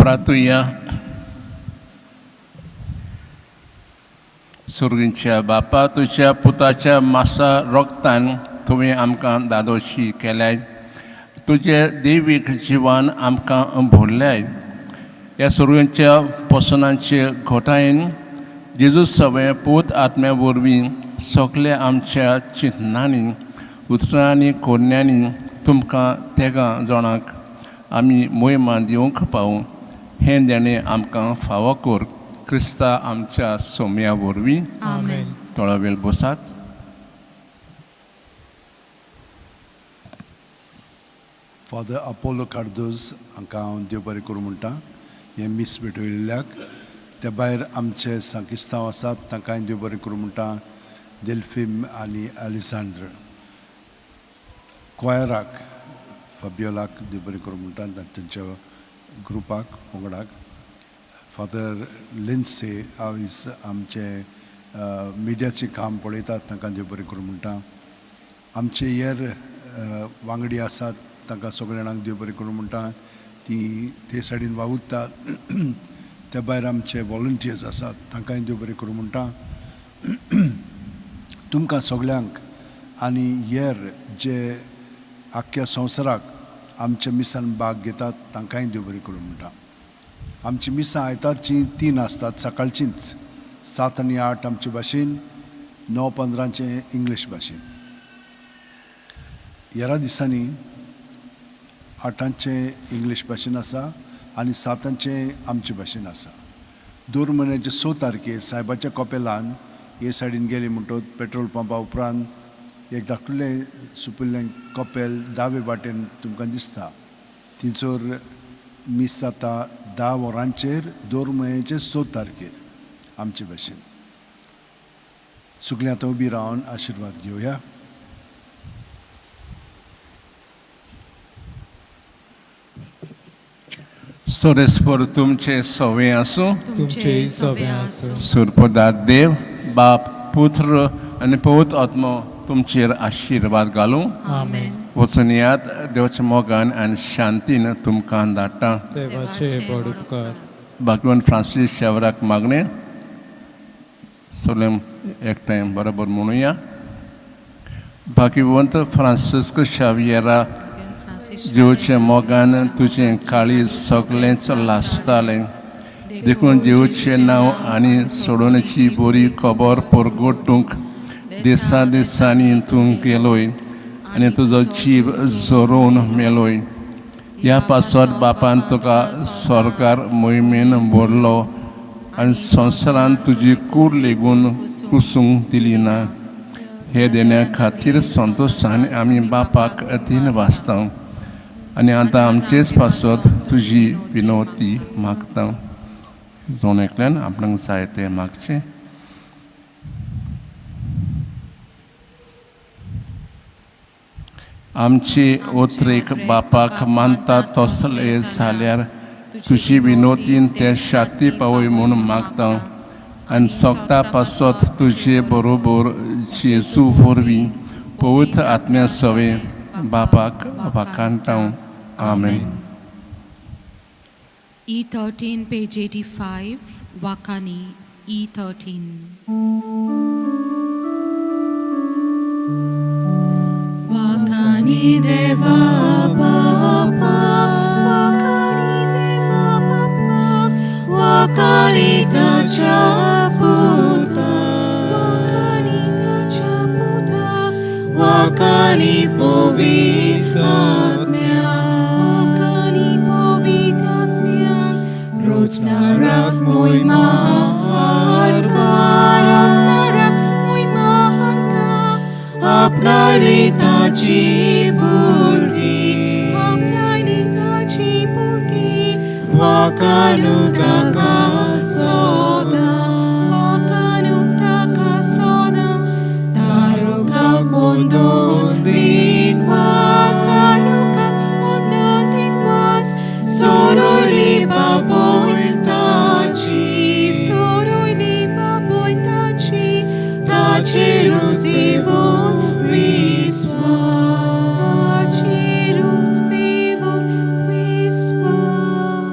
प्रार्थुया. सुर्गींच्या बापा, तुझ्या पुताच्या मासा रोगतान तुवें आमकां दादोशी केल्याय. तुझे दैवीक जिवान आमकां भरल्याय. ह्या सुर्गींच्या पोसनांचे घोटायेन जेजू सवे पोत आत्म्या वरवीं सगळे आमच्या चिंतनांनी उतरांनी कोन्यांनी तुमकां तेगा जाणांक आमी मोहिमा दिवंक पावूं हें देणें आमकां फावो कर. क्रिस्ता आमच्या सोम्या वरवीं. आमेन. थोडा वेळ बसात. फादर अपोलो कार्दोज हांकां हांव देव बरें करूं म्हणटा हें मीस भेटयल्ल्याक. त्या भायर आमचे सांकिस्तांव आसात तांकांय देव बरें करूं म्हणटा. देल्फीम आनी अलेक्झांड्र. क्वायराक फाबियोलाक देव बरें करूं म्हणटा तांच्या ग्रुपाक पंगडाक. फादर लिन्से आयज आमचे मिडियाचें काम पळयतात तांकां देव बरें करूं म्हणटा. आमचे हेर वांगडी आसात तांकां सगळ्या जाणांक देव बरें करूं म्हणटा. ते सायडीन वावुरतात. त्या भायर आमचे वॉलंटियर्स आसात तांकांय देव बरें करूं म्हणटा. तुमकां सगळ्यांक आनी हेर जे आख्ख्या संवसाराक आमच्या मिसान भाग घेतात तांकांय देव बरें करूं म्हणटा. आमची मिसां आयतारचीं 3 आसतात सकाळचींच 7 आनी 8 आमचे भाशेन 9:15 इंग्लीश भाशेन. हेरा दिसांनी 8 इंग्लीश भाशेन आसा आनी 7 आमचे भाशेन आसा. दर म्हयन्याचे 6 तारखेर सायबाच्या कपेलान हे सायडीन गेले म्हणटच पेट्रोल पंपा उपरांत एक धाकटुलें सुपिल्लें कपेल दावे वाटेन तुमकां दिसता. थंयसर मीस जाता 10 वरांचेर दर म्हयन्याचे 6 तारखेर आमचे भाशेन. सगळीं आतां उबी रावन आशिर्वाद घेवया. सोरेस्पर तुमचे सवे आसूं. तुमचे सवे आसूं. सुरपदार देव बाप पुत्र आनी पवित्र आत्मो तुमचेर आशिर्वाद घालूं. आमेन. वचून यात देवाच्या मोगान आनी शांतीन तुमकां धाडटा. देवाचे बड उपकार. भाग्यवान फ्रांसीस शेवराक मागणें सगळें एकठांय बरोबर म्हणुया. भाग्यवंत फ्रांसिस्क शावियरा, देवच्या मोगान तुजें काळीज सगळेंच लासतालें. देखून देवचें नांव आनी सोडोवणेची बरी खबर परगटूंक दिसा दिसांनी तूं गेलोय आनी तुजो जीव जोरोवन मेलोय. ह्या पासत बापान तुका स्वर्गार मोहिमेन भरलो आनी संवसारान तुजी कूड लेगून कुसूंक दिली ना. हे देण्या खातीर संतोशान आमी बापाक तीन वाचता आनी आतां आमचेच पासत तुजी विनवती मागता. जोन एकल्यान आपणाक जाय तें मागचें. आमची ओत्रेक बापाक मानता तसले जाल्यार तुजी विनोतीन ते शाक्ती पावय म्हूण मागता आनी सोगता पासत तुजे बरोबर जेजू वरवीं पवित्र आत्म्या सवे बापाक वाकाणटा. आमेन. E13, page 85, Wakani, E13. Wakani Deva Baba, Wakani Deva Baba, Wakani Tachaputa, Wakani Tachaputa, Wakani Povitatmya, Wakani Povitatmya, Rotsnarak Moy Maharka, Rotsnarak Moy Maharka, Apnalitachi Purgi, Apnalitachi Purgi, Wakanutaka Soda, Wakanutaka Soda, Taruka Pondo Dinwas, Taruka Pondo Dinwas, Soroli Baboy Tachi, Soroli Baboy Tachi, Tachirus Divon Viswas, Tachirus Divon Viswas.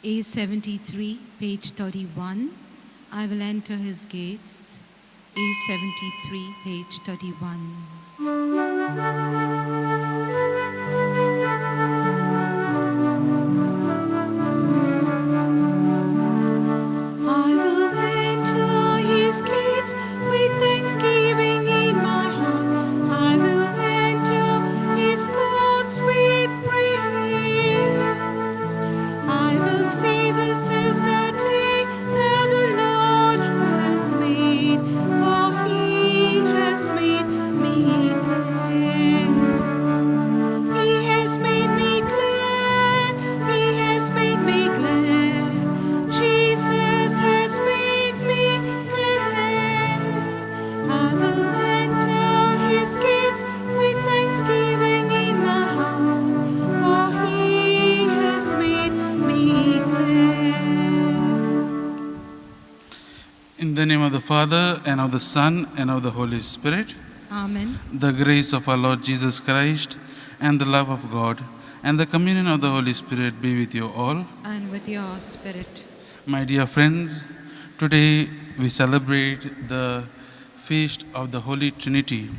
A73, page 31. I will enter his gates. A73, page 31. I will enter his gates with thanksgiving in my heart. I will enter his courts with praise. I will say, this is the day that the Lord has made, for he has made me glad. He has made me glad. He has made me glad. Jesus has made me glad. I will enter his gates with thanksgiving in my heart, for he has made me glad. In the name of the Father, and of the Son, and of the Holy Spirit, Amen. the grace of our Lord Jesus Christ, and the love of God, and the communion of the Holy Spirit be with you all. And with your spirit. My dear friends, today we celebrate the feast of the Holy Trinity.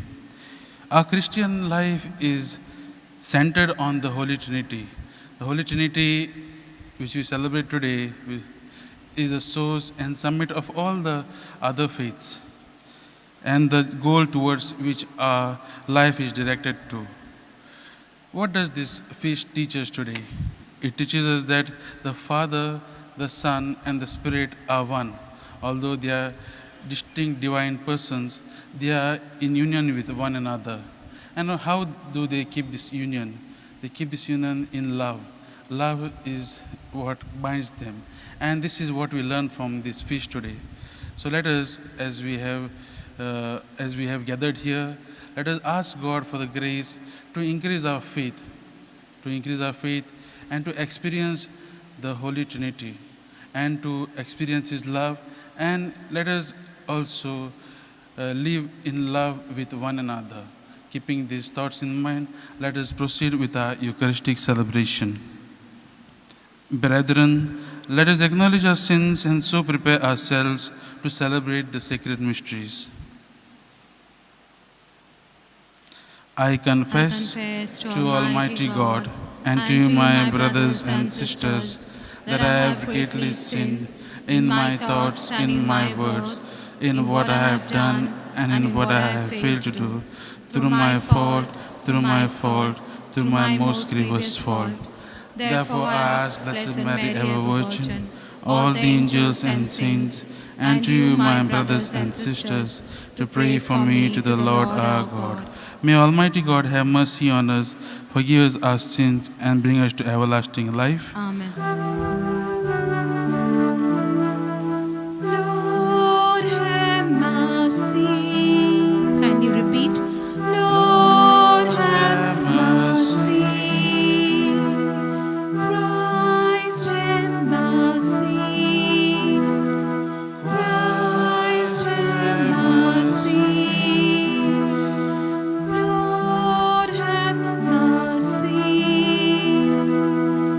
Our Christian life is centered on the Holy Trinity. The Holy Trinity, which we celebrate today, is the source and summit of all the other faiths, and the goal towards which our life is directed to. What does this feast teach us today? It teaches us that the Father, the Son, and the Spirit are one. Although they are distinct divine persons, they are in union with one another. And how do they keep this union? They keep this union in love. Love is what binds them. And this is what we learn from this feast today. So let us, as we have gathered here, let us ask God for the grace to increase our faith, and to experience the Holy Trinity, and to experience His love. And let us also live in love with one another. Keeping these thoughts in mind, let us proceed with our Eucharistic celebration. Brethren, let us acknowledge our sins and so prepare ourselves to celebrate the sacred mysteries. I confess to Almighty God and to you, my brothers and sisters, that I have greatly sinned in my thoughts, in my words, in what I have done and in what I have failed to do, through my fault, through my most grievous fault. Therefore I ask Blessed Mary, ever Virgin, all the angels and saints, and to you, my brothers and sisters, to pray for me to the Lord our God. May Almighty God have mercy on us, forgive us our sins, and bring us to everlasting life. Amen. Lord have mercy. Can you repeat? Lord have mercy. Christ have mercy. Christ have mercy. Lord have mercy.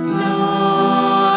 Lord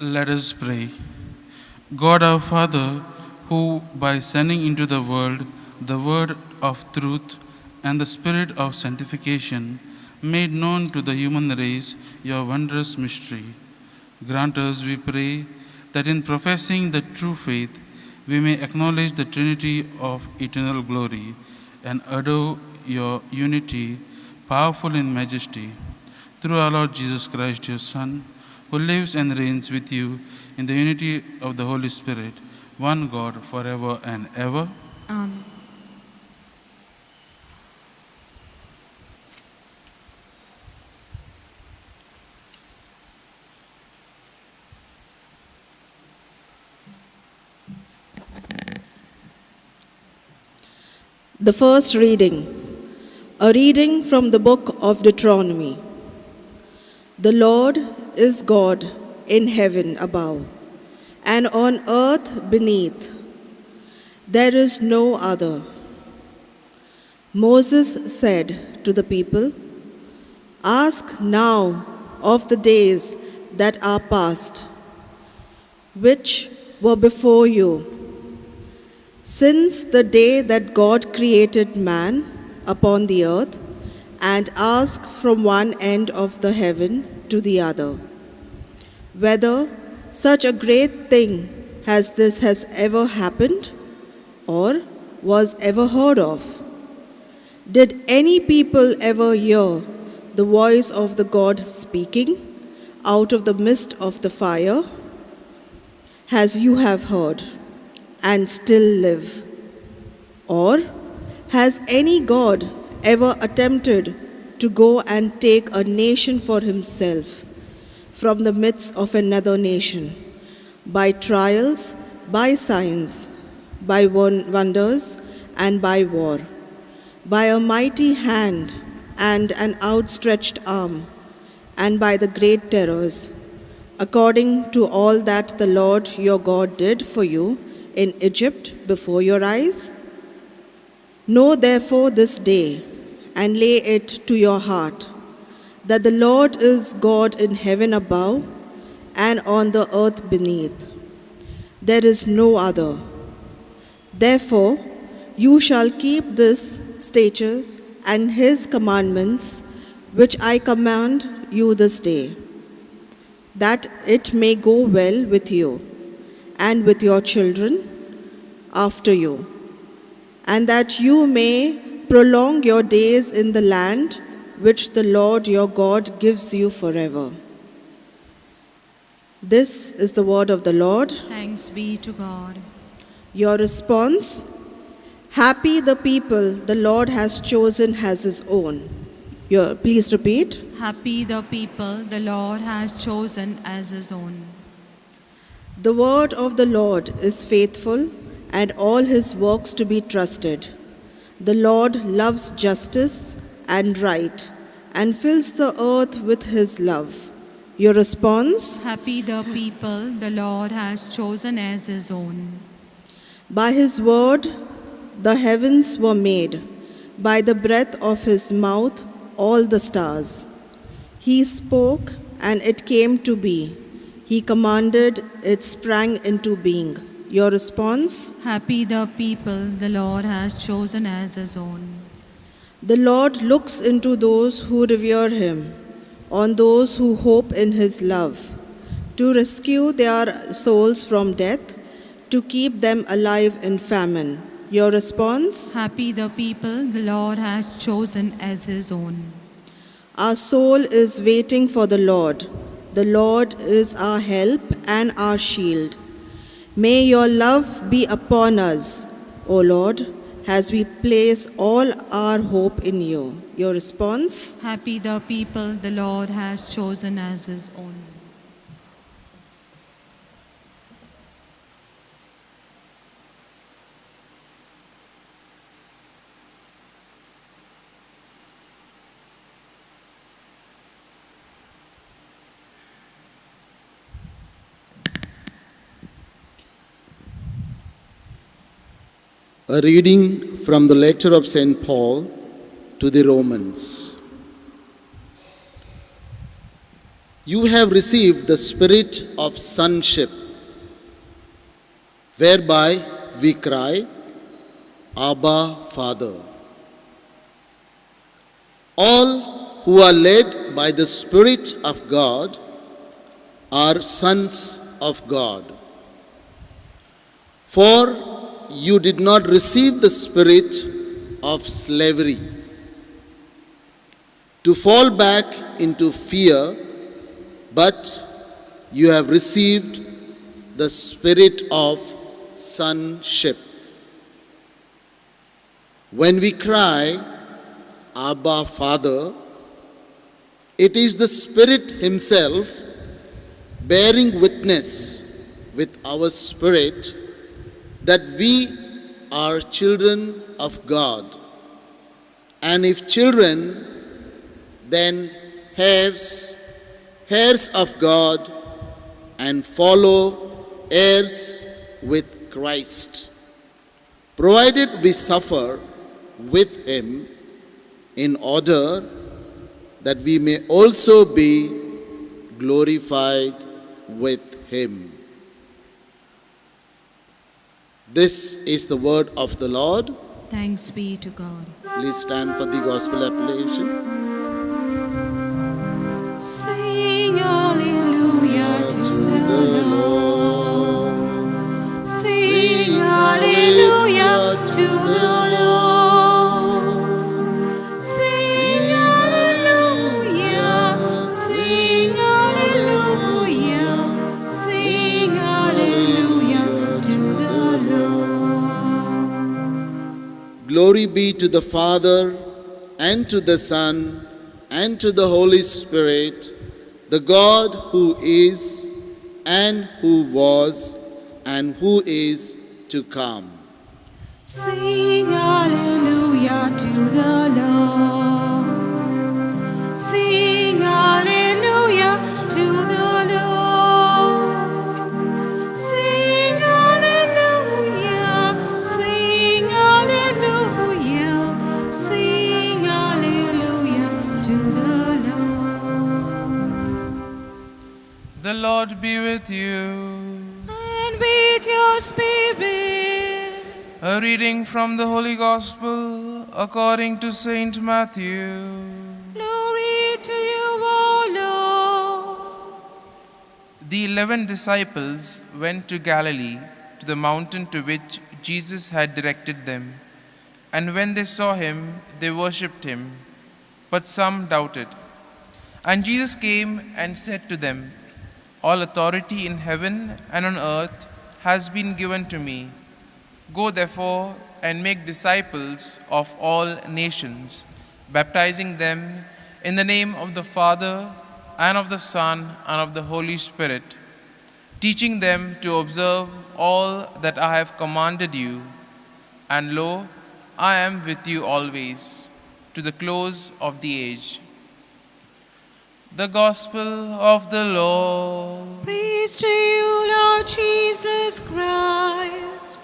Let us pray. God our Father, who by sending into the world the word of truth and the spirit of sanctification made known to the human race your wondrous mystery, grant us, we pray, that in professing the true faith we may acknowledge the Trinity of eternal glory and adore your unity, powerful in majesty, through our Lord Jesus Christ, your Son, who lives and reigns with you in the unity of the Holy Spirit, one God, forever and ever. Amen. The first reading, a reading from the book of Deuteronomy. The Lord is God in heaven above, and on earth beneath. There is no other. Moses said to the people, "Ask now of the days that are past, which were before you, since the day that God created man upon the earth, and ask from one end of the heaven to the other, whether such a great thing as this has ever happened, or was ever heard of. Did any people ever hear the voice of the God speaking out of the midst of the fire, as you have heard, and still live? Or has any God ever attempted to go and take a nation for himself from the midst of another nation, by trials, by signs, by wonders, and by war, by a mighty hand and an outstretched arm, and by the great terrors, according to all that the Lord your God did for you in Egypt before your eyes? Know therefore this day, and lay it to your heart, that the Lord is God in heaven above and on the earth beneath. There is no other. Therefore, you shall keep this statutes and his commandments, which I command you this day, that it may go well with you and with your children after you, and that you may prolong your days in the land which the Lord your God gives you forever." This is the word of the Lord. Thanks be to God. Your response: happy the people the Lord has chosen as his own. Please repeat. Happy the people the Lord has chosen as his own. The word of the Lord is faithful, and all his works to be trusted. The Lord loves justice and right, and fills the earth with his love. Your response: Happy the people the Lord has chosen as his own. by his word the heavens were made, by the breath of his mouth all the stars. He spoke, and it came to be. He commanded, it sprang into being. Your response: Happy the people the Lord has chosen as his own. the Lord looks into those who revere him, on those who hope in his love, to rescue their souls from death, to keep them alive in famine. Your response: Happy the people the Lord has chosen as his own. our soul is waiting for the Lord. The Lord is our help and our shield. May your love be upon us, O Lord, as we place all our hope in you. Your response: Happy the people the Lord has chosen as his own. A reading from the letter of St. Paul to the Romans. you have received the spirit of sonship, whereby we cry, Abba, Father. All who are led by the Spirit of God are sons of God. For you did not receive the spirit of slavery to fall back into fear, but you have received the spirit of sonship. When we cry, Abba, Father, it is the Spirit Himself bearing witness with our spirit that we are children of God. And if children, then heirs of God, and follow heirs with Christ, provided we suffer with Him, in order that we may also be glorified with Him. This is the word of the Lord. Thanks be to God. Please stand for the gospel appellation. Sing hallelujah to the Lord. Sing hallelujah to the Lord. Sing hallelujah. Sing hallelujah. Sing hallelujah to the Lord. Glory be to the Father, and to the Son, and to the Holy Spirit, the God who is, and who was, and who is to come. Sing hallelujah to the Lord. Sing hallelujah to the Lord. Sing hallelujah. Sing hallelujah. Sing hallelujah to the Lord. The Lord be with you. And with your spirit. A reading from the Holy Gospel according to Saint Matthew. Glory to you, O Lord. The 11 disciples went to Galilee, to the mountain to which Jesus had directed them. And when they saw him, they worshipped him, but some doubted. And Jesus came and said to them, All authority in heaven and on earth has been given to me. Go therefore and make disciples of all nations, baptizing them in the name of the Father and of the Son and of the Holy Spirit, teaching them to observe all that I have commanded you. And lo, I am with you always, to the close of the age. The Gospel of the Lord. Praise to you, Lord Jesus Christ.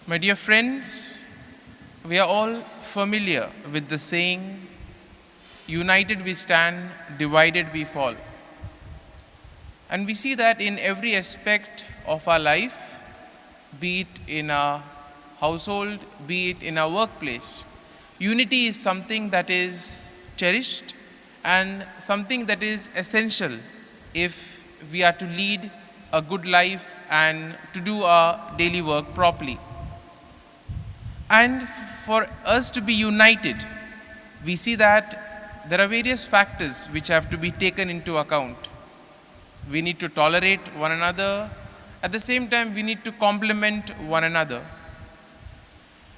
My dear friends, we are all familiar with the saying, united we stand, divided we fall. And we see that in every aspect of our life, be it in our household, be it in our workplace. Unity is something that is cherished and something that is essential if we are to lead a good life and to do our daily work properly. And for us to be united, we see that there are various factors which have to be taken into account. We need to tolerate one another. At the same time, we need to complement one another.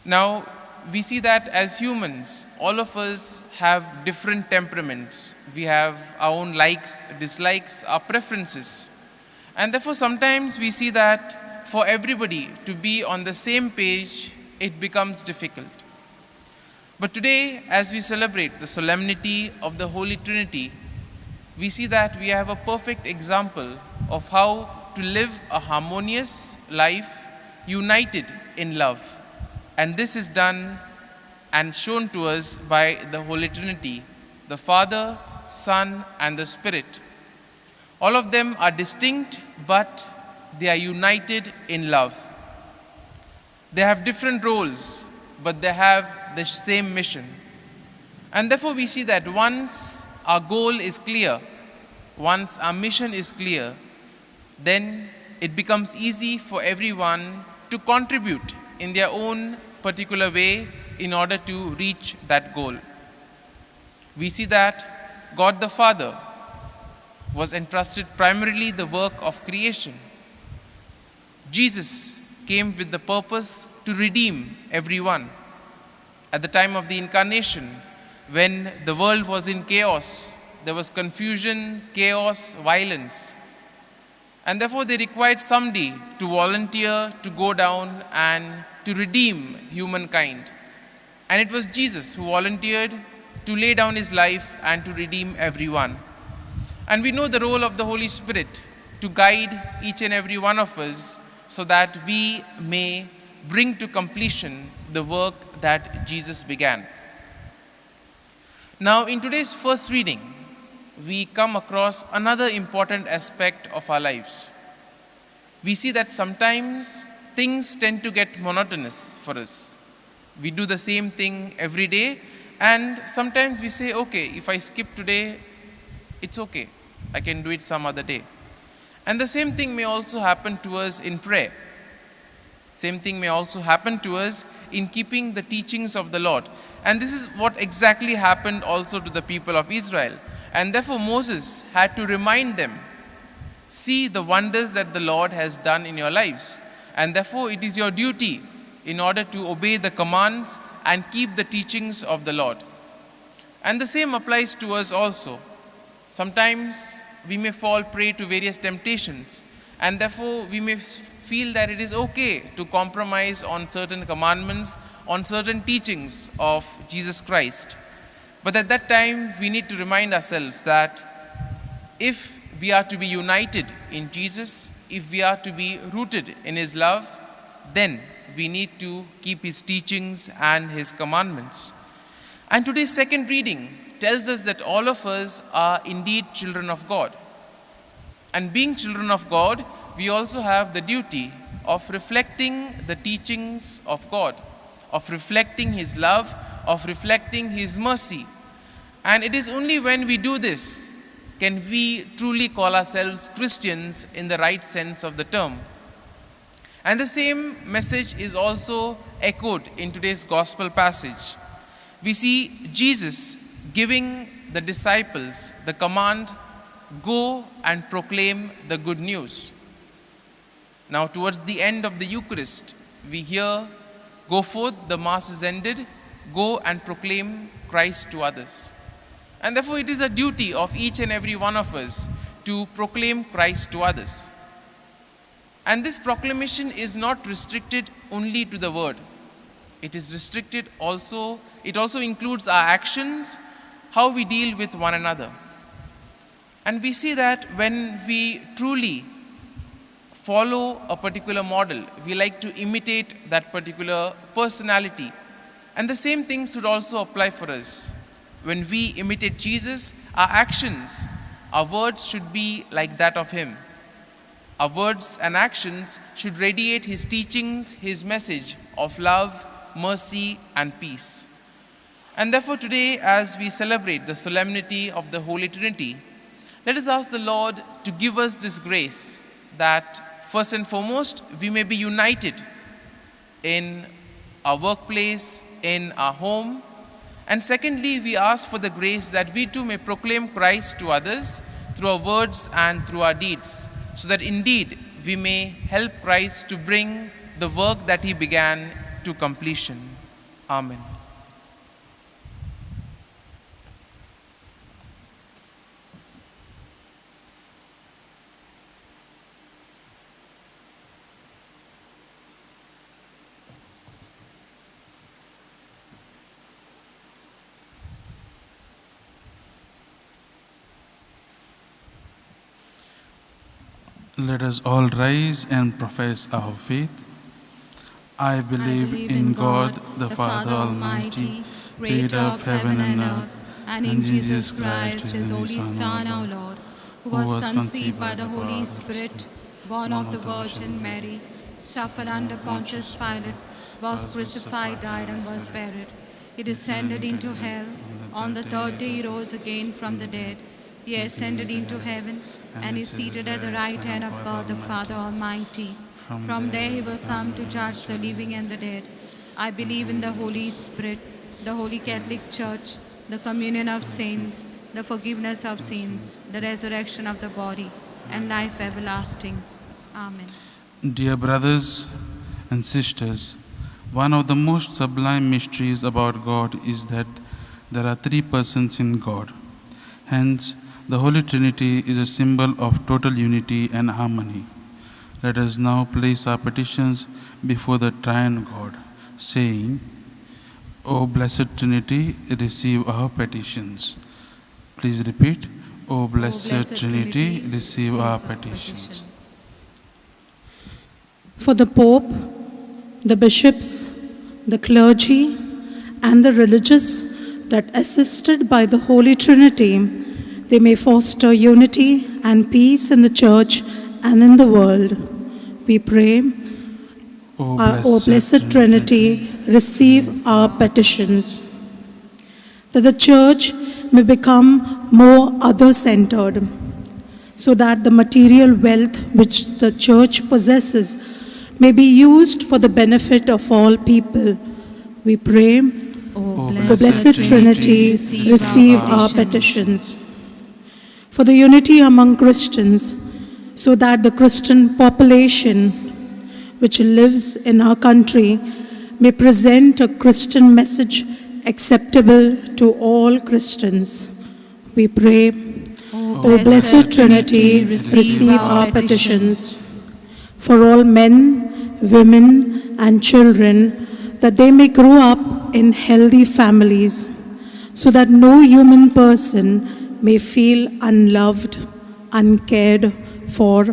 Now, we see that as humans, all of us have different temperaments. We have our own likes, dislikes, our preferences. And therefore, sometimes we see that for everybody to be on the same page, it becomes difficult. But today, as we celebrate the solemnity of the Holy Trinity, we see that we have a perfect example of how to live a harmonious life united in love. And this is done and shown to us by the Holy Trinity, the Father, Son, and the Spirit. All of them are distinct, but they are united in love. They have different roles, but they have the same mission. And therefore we see that once our goal is clear, once our mission is clear, then it becomes easy for everyone to contribute in their own particular way in order to reach that goal. We see that God the Father was entrusted primarily the work of creation. Jesus came with the purpose to redeem everyone. At the time of the incarnation, when the world was in chaos, there was confusion, chaos, violence. And therefore they required somebody to volunteer to go down and to redeem humankind. And it was Jesus who volunteered to lay down his life and to redeem everyone. And we know the role of the Holy Spirit to guide each and every one of us so that we may bring to completion the work that Jesus began. Now, in today's first reading, we come across another important aspect of our lives. We see that sometimes things tend to get monotonous for us. We do the same thing every day, and sometimes we say, okay, if I skip today, it's okay. I can do it some other day. And the same thing may also happen to us in prayer. Same thing may also happen to us in keeping the teachings of the Lord. And this is what exactly happened also to the people of Israel. And therefore Moses had to remind them, see the wonders that the Lord has done in your lives. And therefore it is your duty in order to obey the commands and keep the teachings of the Lord. And the same applies to us also. Sometimes we may fall prey to various temptations, and therefore we may feel that it is okay to compromise on certain commandments, on certain teachings of Jesus Christ. But at that time, we need to remind ourselves that if we are to be united in Jesus, if we are to be rooted in his love, then we need to keep his teachings and his commandments. And today's second reading tells us that all of us are indeed children of God. And being children of God, we also have the duty of reflecting the teachings of God, of reflecting his love, of reflecting his mercy. And it is only when we do this can we truly call ourselves Christians in the right sense of the term. And the same message is also echoed in today's gospel passage. We see Jesus giving the disciples the command, go and proclaim the good news. Now towards the end of the Eucharist, we hear, go forth, the Mass is ended, go and proclaim Christ to others. And therefore it is a duty of each and every one of us to proclaim Christ to others. And this proclamation is not restricted only to the word. It is restricted also, it also includes our actions, how we deal with one another. And we see that when we truly follow a particular model, we like to imitate that particular personality. And the same thing should also apply for us. When we imitate Jesus, our actions, our words should be like that of him. Our words and actions should radiate his teachings, his message of love, mercy, and peace. And therefore today, as we celebrate the solemnity of the Holy Trinity, let us ask the Lord to give us this grace that first and foremost, we may be united in our workplace, in our home. And secondly, we ask for the grace that we too may proclaim Christ to others through our words and through our deeds, so that indeed we may help Christ to bring the work that he began to completion. Amen. Let us all rise and profess our faith. I believe in God, the Father Almighty, creator of heaven and earth, and in Jesus Christ, his only Son, our Lord, who was conceived by the Holy Spirit, born of the Virgin Mary, suffered under Pontius Pilate, was crucified, died, and was buried. He descended into hell. On the third day he rose again from the dead. He ascended into heaven, and is seated at the right hand of God the Father Almighty. From there he will come to judge the living and the dead. I believe in the Holy Spirit, the Holy Catholic Church, the communion of saints, the forgiveness of sins, the resurrection of the body, and life everlasting. Amen. Dear brothers and sisters, one of the most sublime mysteries about God is that there are three persons in God. Hence, the Holy Trinity is a symbol of total unity and harmony. Let us now place our petitions before the triune God, saying, O blessed Trinity, receive our petitions. Please repeat, O blessed Trinity, receive our petitions. For the Pope, the bishops, the clergy, and the religious, that assisted by the Holy Trinity, they may foster unity and peace in the Church and in the world. We pray, O blessed Trinity, receive our petitions. That the Church may become more other-centered, so that the material wealth which the Church possesses may be used for the benefit of all people. We pray, O the blessed Trinity, receive our petitions. For the unity among Christians, so that the Christian population which lives in our country may present a Christian message acceptable to all Christians. We pray, O blessed Trinity, receive our petitions. For all men, women, and children, that they may grow up in healthy families, so that no human person may feel unloved, uncared for,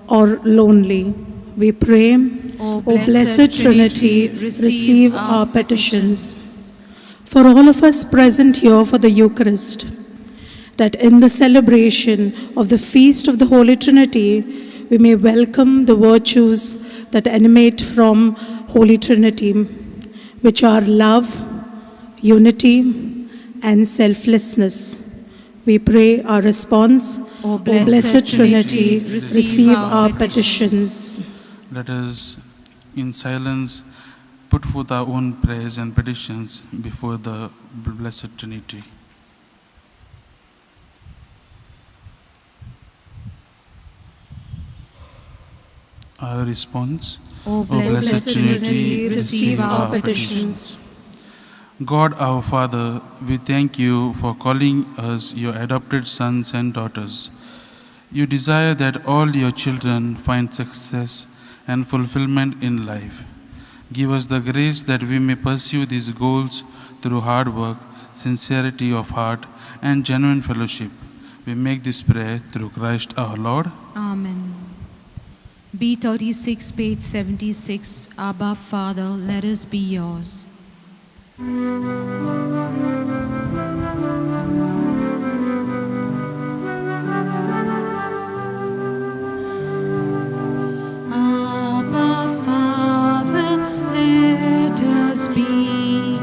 or lonely. We pray, O blessed Trinity, receive our petitions. For all of us present here for the Eucharist, that in the celebration of the feast of the Holy Trinity, we may welcome the virtues that emanate from Holy Trinity, which are love, unity, and selflessness. We pray our response, O blessed Trinity, receive our petitions. Let us, in silence, put forth our own prayers and petitions before the Blessed Trinity. Our response, O blessed Trinity, receive our petitions. God our Father, we thank you for calling us your adopted sons and daughters. You desire that all your children find success and fulfillment in life. Give us the grace that we may pursue these goals through hard work, sincerity of heart, and genuine fellowship. We make this prayer through Christ our Lord. Amen. B36, page 76. Abba, Father, let us be yours. Abba, Father, let us be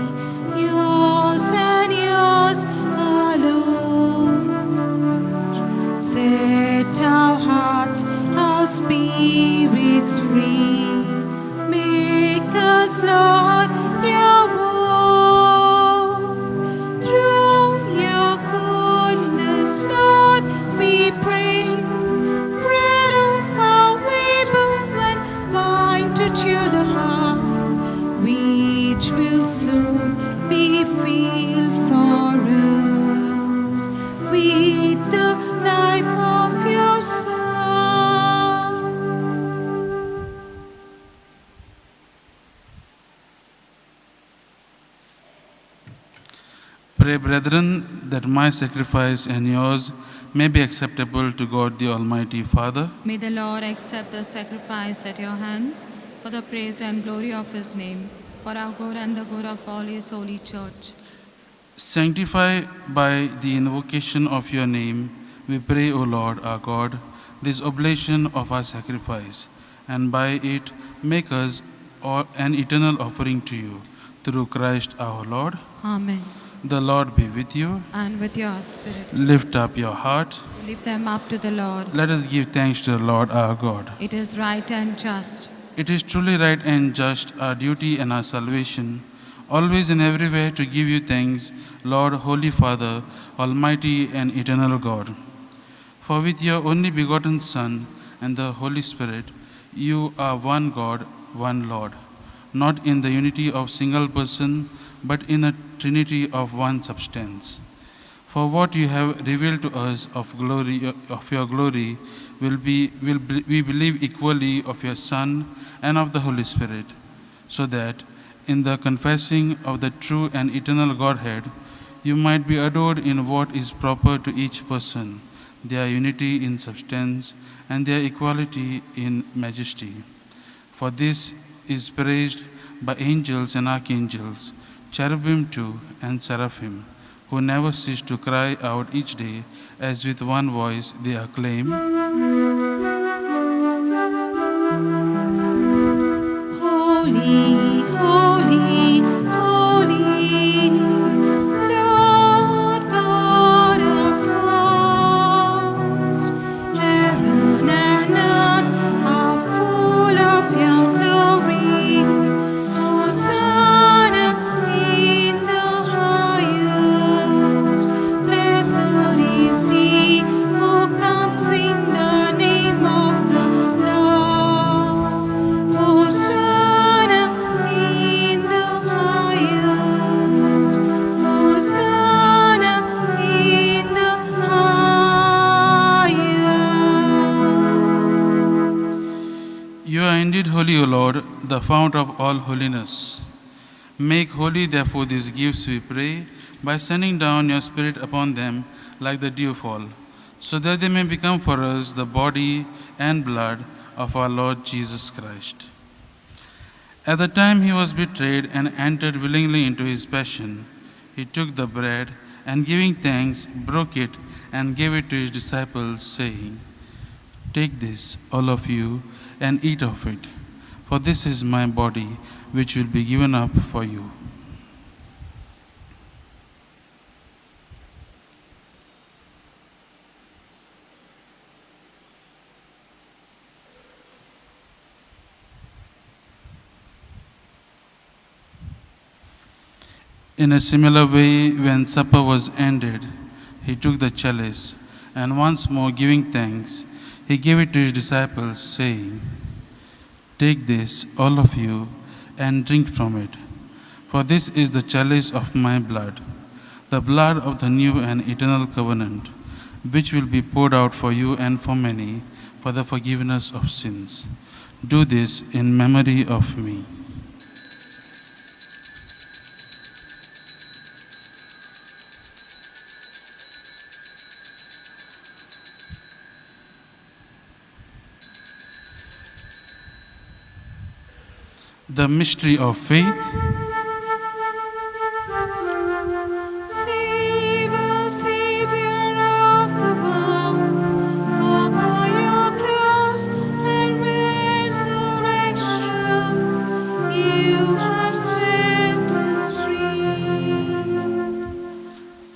yours and yours alone. Set our hearts, our spirits free. Make us, Lord, your own. Through your goodness, Lord, we pray. Bread of our labor and wine to cheer the heart, which will soon be filled for us with the life of your Son. Pray, brethren, that my sacrifice and yours may be acceptable to God the Almighty Father. May the Lord accept the sacrifice at your hands for the praise and glory of his name, for our good and the good of all his holy church. Sanctify by the invocation of your name, we pray, O Lord our God, this oblation of our sacrifice, and by it make us an eternal offering to you, through Christ our Lord. Amen. The Lord be with you. And with your spirit. Lift up your heart. Lift them up to the Lord. Let us give thanks to the Lord our God. It is right and just. It is truly right and just, our duty and our salvation, always and everywhere to give you thanks, Lord, Holy Father, Almighty and eternal God. For with your only begotten Son and the Holy Spirit, you are one God, one Lord, not in the unity of single person, but in a trinity of one substance. For what you have revealed to us of your glory, we believe equally of your Son and of the Holy Spirit, so that in the confessing of the true and eternal Godhead, you might be adored in what is proper to each person, their unity in substance and their equality in majesty. For this is praised by angels and archangels, cherubim too, and seraphim, who never cease to cry out each day, as with one voice they acclaim, Holy, holy, holy, Lord God of hosts. Heaven and earth are full of your glory. Hosanna in the highest. Blessed is he who comes in the name of the Lord. Hosanna in the highest. Hosanna in the highest. You are indeed holy, O Lord, the fount of all holiness. Make holy, therefore, these gifts, we pray, by sending down your Spirit upon them like the dewfall, so that they may become for us the body and blood of our Lord Jesus Christ. At the time he was betrayed and entered willingly into his passion, he took the bread and, giving thanks, broke it and gave it to his disciples, saying, "Take this, all of you, and eat of it, for this is my body, which will be given up for you." In a similar way, when supper was ended, he took the chalice, and once more giving thanks, he gave it to his disciples, saying, "Take this, all of you, and drink from it, for this is the chalice of my blood, the blood of the new and eternal covenant, which will be poured out for you and for many for the forgiveness of sins. Do this in memory of me." The mystery of faith. Savior, Savior of the world, for by your cross and resurrection you have set us free.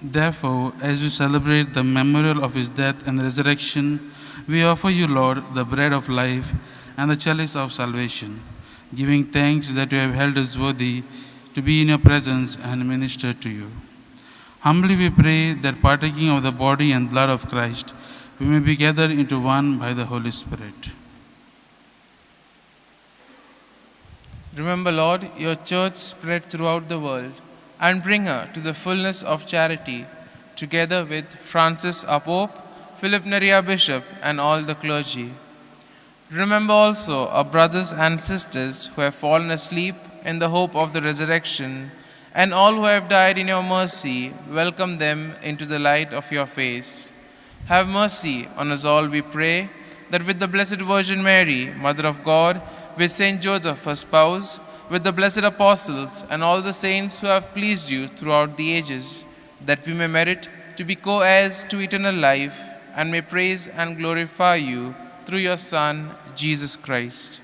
Therefore, as we celebrate the memorial of his death and resurrection, we offer you, Lord, the bread of life and the chalice of salvation, giving thanks that you have held us worthy to be in your presence and minister to you. Humbly we pray that, partaking of the body and blood of Christ, we may be gathered into one by the Holy Spirit. Remember, Lord, your church spread throughout the world, and bring her to the fullness of charity, together with Francis our Pope, Philip Neri our Bishop, and all the clergy. Remember also our brothers and sisters who have fallen asleep in the hope of the resurrection, and all who have died in your mercy. Welcome them into the light of your face. Have mercy on us all, we pray, that with the Blessed Virgin Mary, Mother of God, with Saint Joseph, her spouse, with the blessed apostles and all the saints who have pleased you throughout the ages, that we may merit to be co-heirs to eternal life and may praise and glorify you through your Son, Jesus Christ.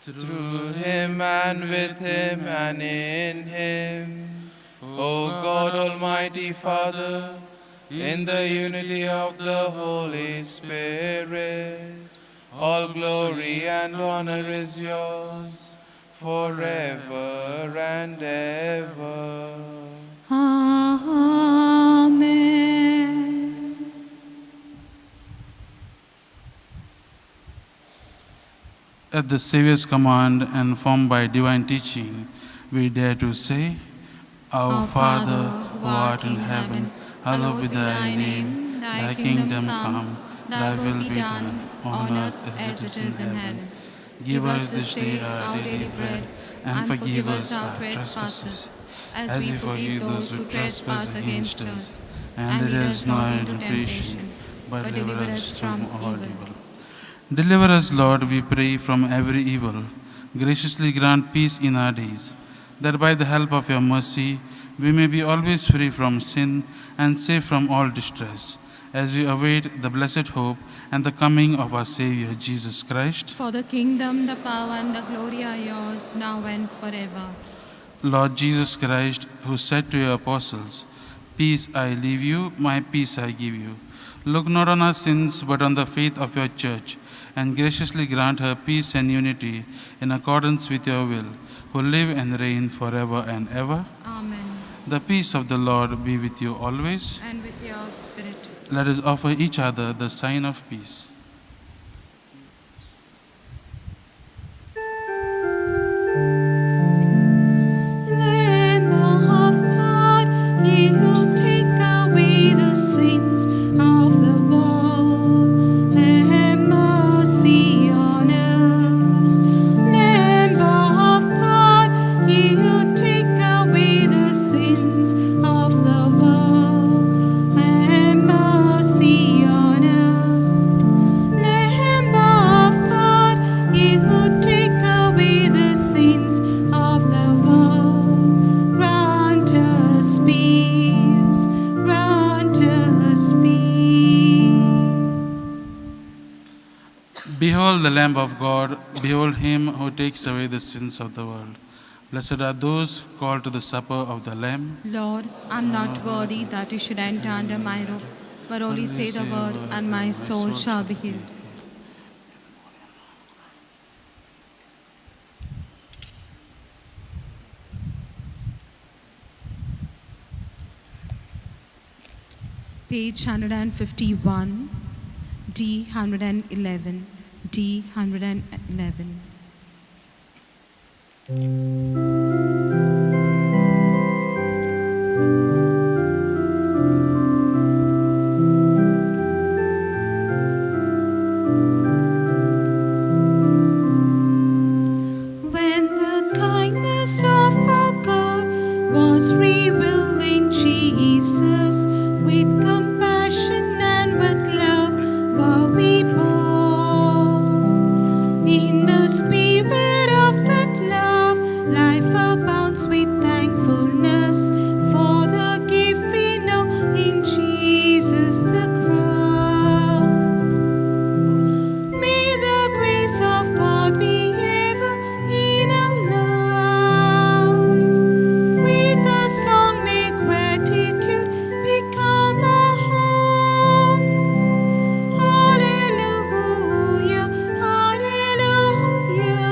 Through him and with him and in him, O God Almighty Father, in the unity of the Holy Spirit, all glory and honor is yours forever and ever. Amen. At the Saviour's command and formed by divine teaching, we dare to say, Our Father, who art in heaven, hallowed be thy name. Thy kingdom come, thy will be done, on earth as it is in heaven. Give us this day our daily bread, and forgive us our trespasses, as we forgive those who trespass against us. And lead us not into temptation, but deliver us from all evil. Deliver us, Lord, we pray, from every evil. Graciously grant peace in our days, that by the help of your mercy we may be always free from sin and safe from all distress, as we await the blessed hope and the coming of our Savior, Jesus Christ. For the kingdom, the power, and the glory are yours, now and forever. Lord Jesus Christ, who said to your apostles, Peace I leave you, my peace I give you. Look not on our sins, but on the faith of your church, and graciously grant her peace and unity in accordance with your will, who live and reign forever and ever. Amen. The peace of the Lord be with you always. And with your spirit. Let us offer each other the sign of peace. Lamb of God, ye who take away the sins of the world, have mercy on us. Lamb of God, ye who take away the sins of the world, have mercy on us. Lamb of God, ye who take away the sins of the world, grant us peace, grant us peace. Behold the Lamb of God, behold him who takes away the sins of the world. Blessed are those called to the supper of the Lamb. Lord, I'm not worthy that you should enter under my roof, but only say the word, and my soul shall be healed. Page 151, D 111, D 111. When the kindness of our God was revealed in Jesus, with compassion and with love were we born. In the spirit of that love, life abounds with thankfulness for the gift we know in Jesus the crown. May the grace of God be ever in our life. With a song may gratitude become our home. Hallelujah, hallelujah,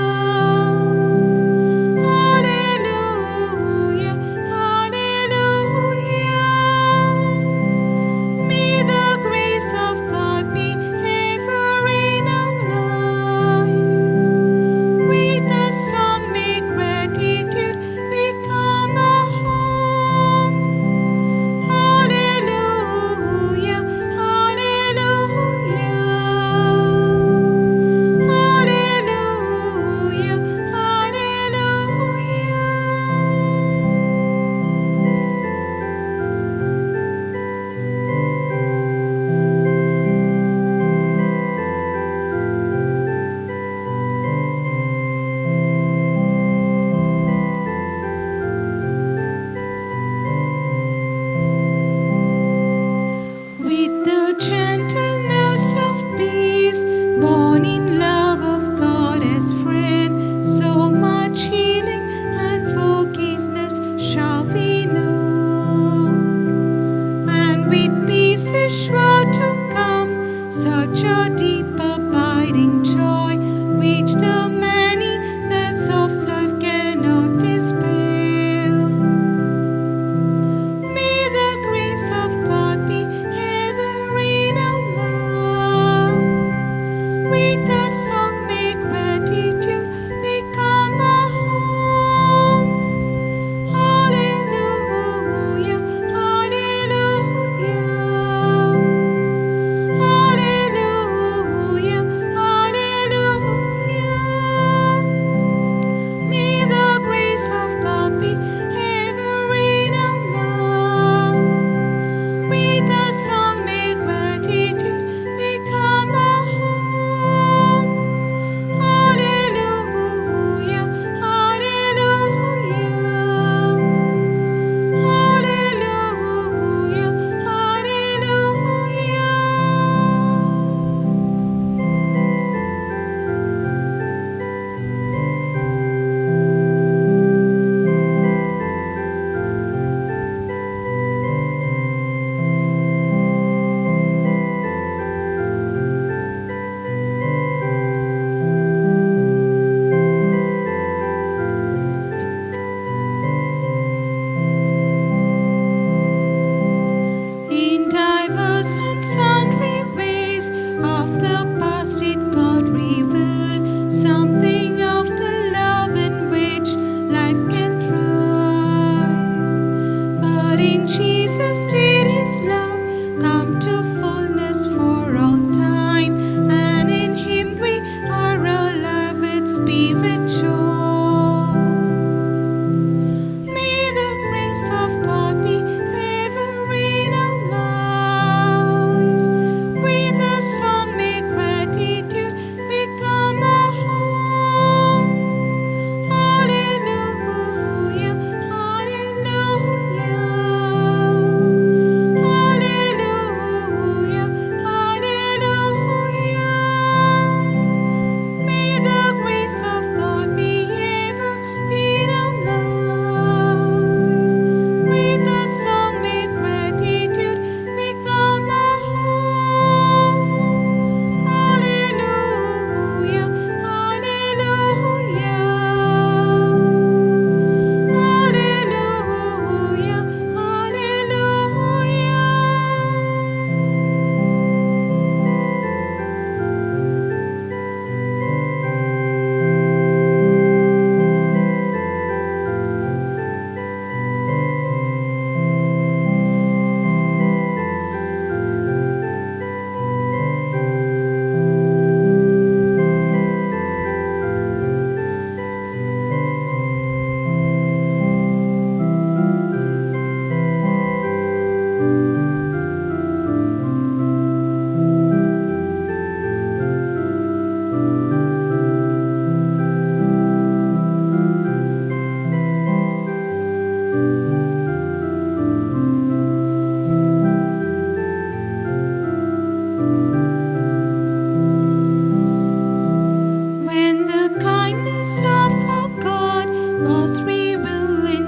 hallelujah,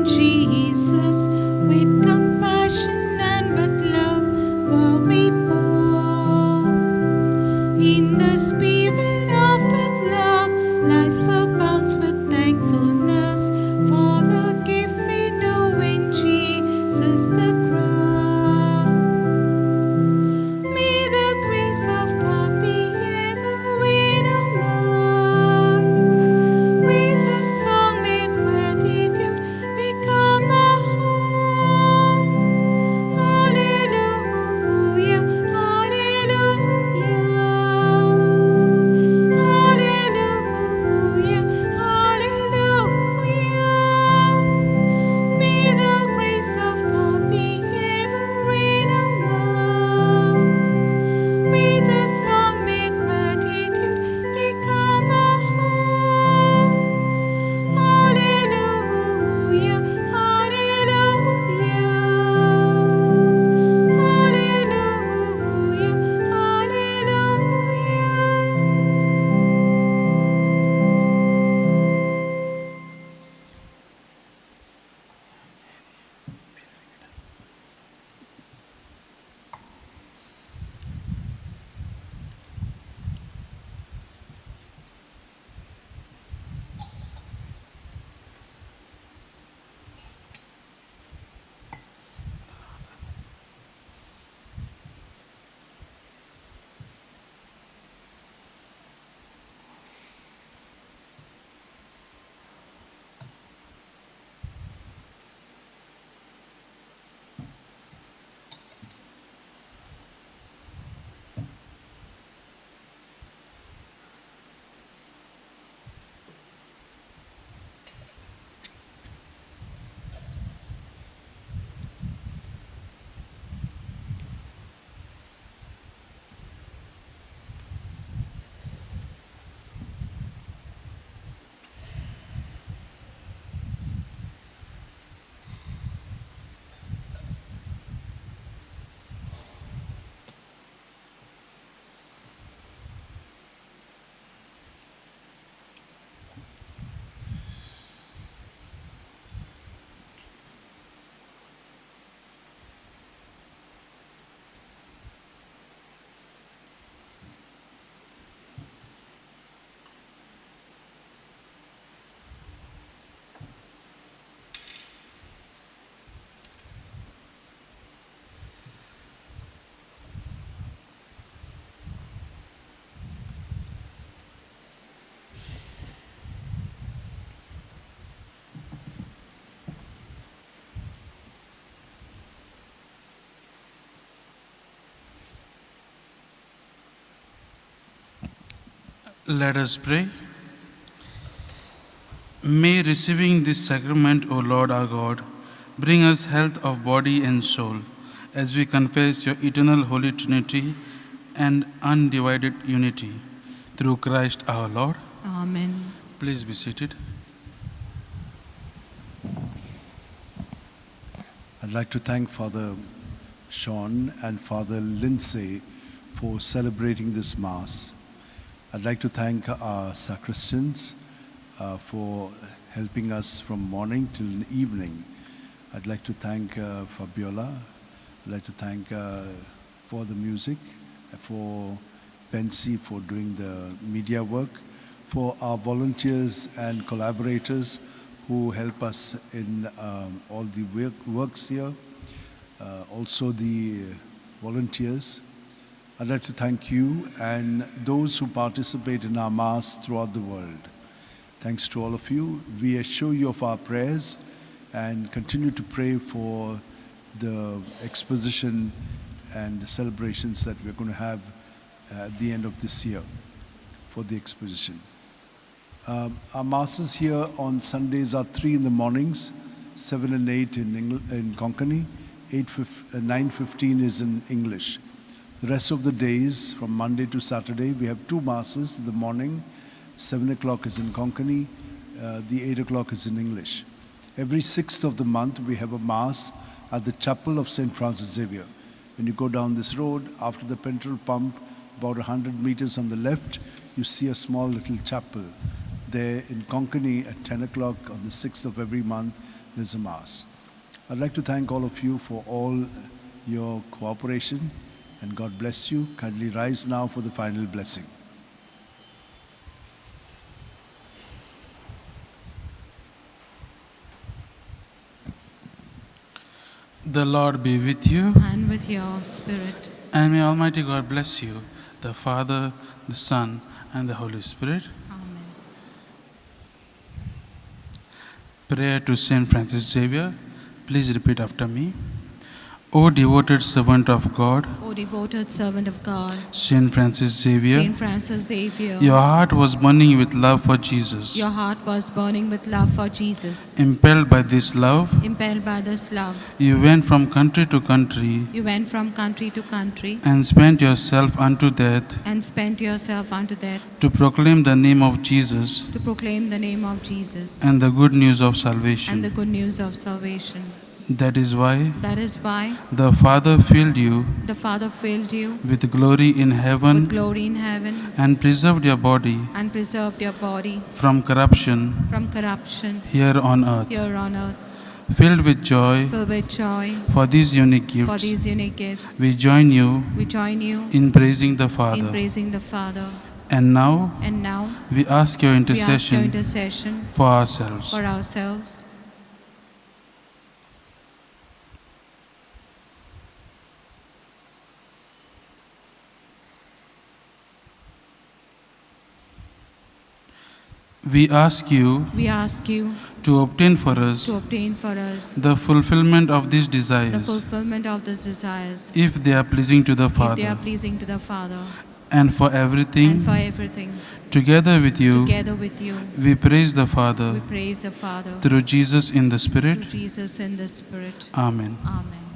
Jesus, with compassion and with love were we born. In the spirit of that love, life abounds with thankfulness for the gift we know in Jesus the crown. May the grace of God be ever in our life. With a song may gratitude become a home. Hallelujah, hallelujah. Hallelujah, hallelujah. May the grace of God be ever in our life. May the song may gratitude become a home. Hallelujah, hallelujah. Hallelujah, hallelujah. Let us pray. May receiving this sacrament, O Lord our God, bring us health of body and soul, as we confess your eternal Holy Trinity and undivided unity. Through Christ our Lord. Amen. Please be seated. I'd like to thank Father Sean and Father Lindsay for celebrating this Mass. I'd like to thank our sacristans for helping us from morning till evening. I'd like to thank Fabiola. I'd like to thank for the music, for Pensy for doing the media work, for our volunteers and collaborators who help us in all the works here, also the volunteers. I'd like to thank you and those who participate in our Mass throughout the world. Thanks to all of you. We assure you of our prayers and continue to pray for the exposition and the celebrations that we're going to have at the end of this year for the exposition. Our Masses here on Sundays are 3 in the mornings, 7 and 8 in Konkani, 9:15 is in English. The rest of the days, from Monday to Saturday, we have 2 Masses in the morning. 7 o'clock is in Konkani, the 8 o'clock is in English. Every 6th of the month, we have a Mass at the Chapel of St. Francis Xavier. When you go down this road, after the petrol pump, about 100 meters on the left, you see a small little chapel there in Konkani at 10 o'clock on the 6th of every month, there's a Mass. I'd like to thank all of you for all your cooperation, and God bless you. Kindly rise now for the final blessing. The Lord be with you, And with your spirit. and may Almighty God bless you, the Father, the Son, and the Holy Spirit. Amen. Prayer to Saint Francis Xavier. Please repeat after me. O devoted servant of God, O devoted servant of God, Saint Francis Xavier, Saint Francis Xavier, your heart was burning with love for Jesus. your heart was burning with love for Jesus. Impelled by this love, Impelled by this love, you went from country to country you went from country to country and spent yourself unto death and spent yourself unto death to proclaim the name of Jesus to proclaim the name of Jesus and the good news of and salvation. the good news of salvation. That is why That is why the Father filled you the Father filled you with glory in with heaven glory in heaven and preserved your body and preserved your body from corruption from corruption here on earth. here on earth. Filled with joy Filled with joy for these unique for gifts, these unique gifts, we join you we join you in praising the in Father. praising the Father. And now And now we ask your we ask your intercession intercession for ourselves. for ourselves. We ask you We ask you to obtain for us to obtain for us the fulfillment of these the desires, fulfillment of these desires, if they are pleasing to the if they are Father, pleasing to the Father, and for and everything. for everything. Together with you, Together with you, we praise the Father we praise the Father through Jesus in the Spirit. through Jesus in the Spirit. Amen. Amen.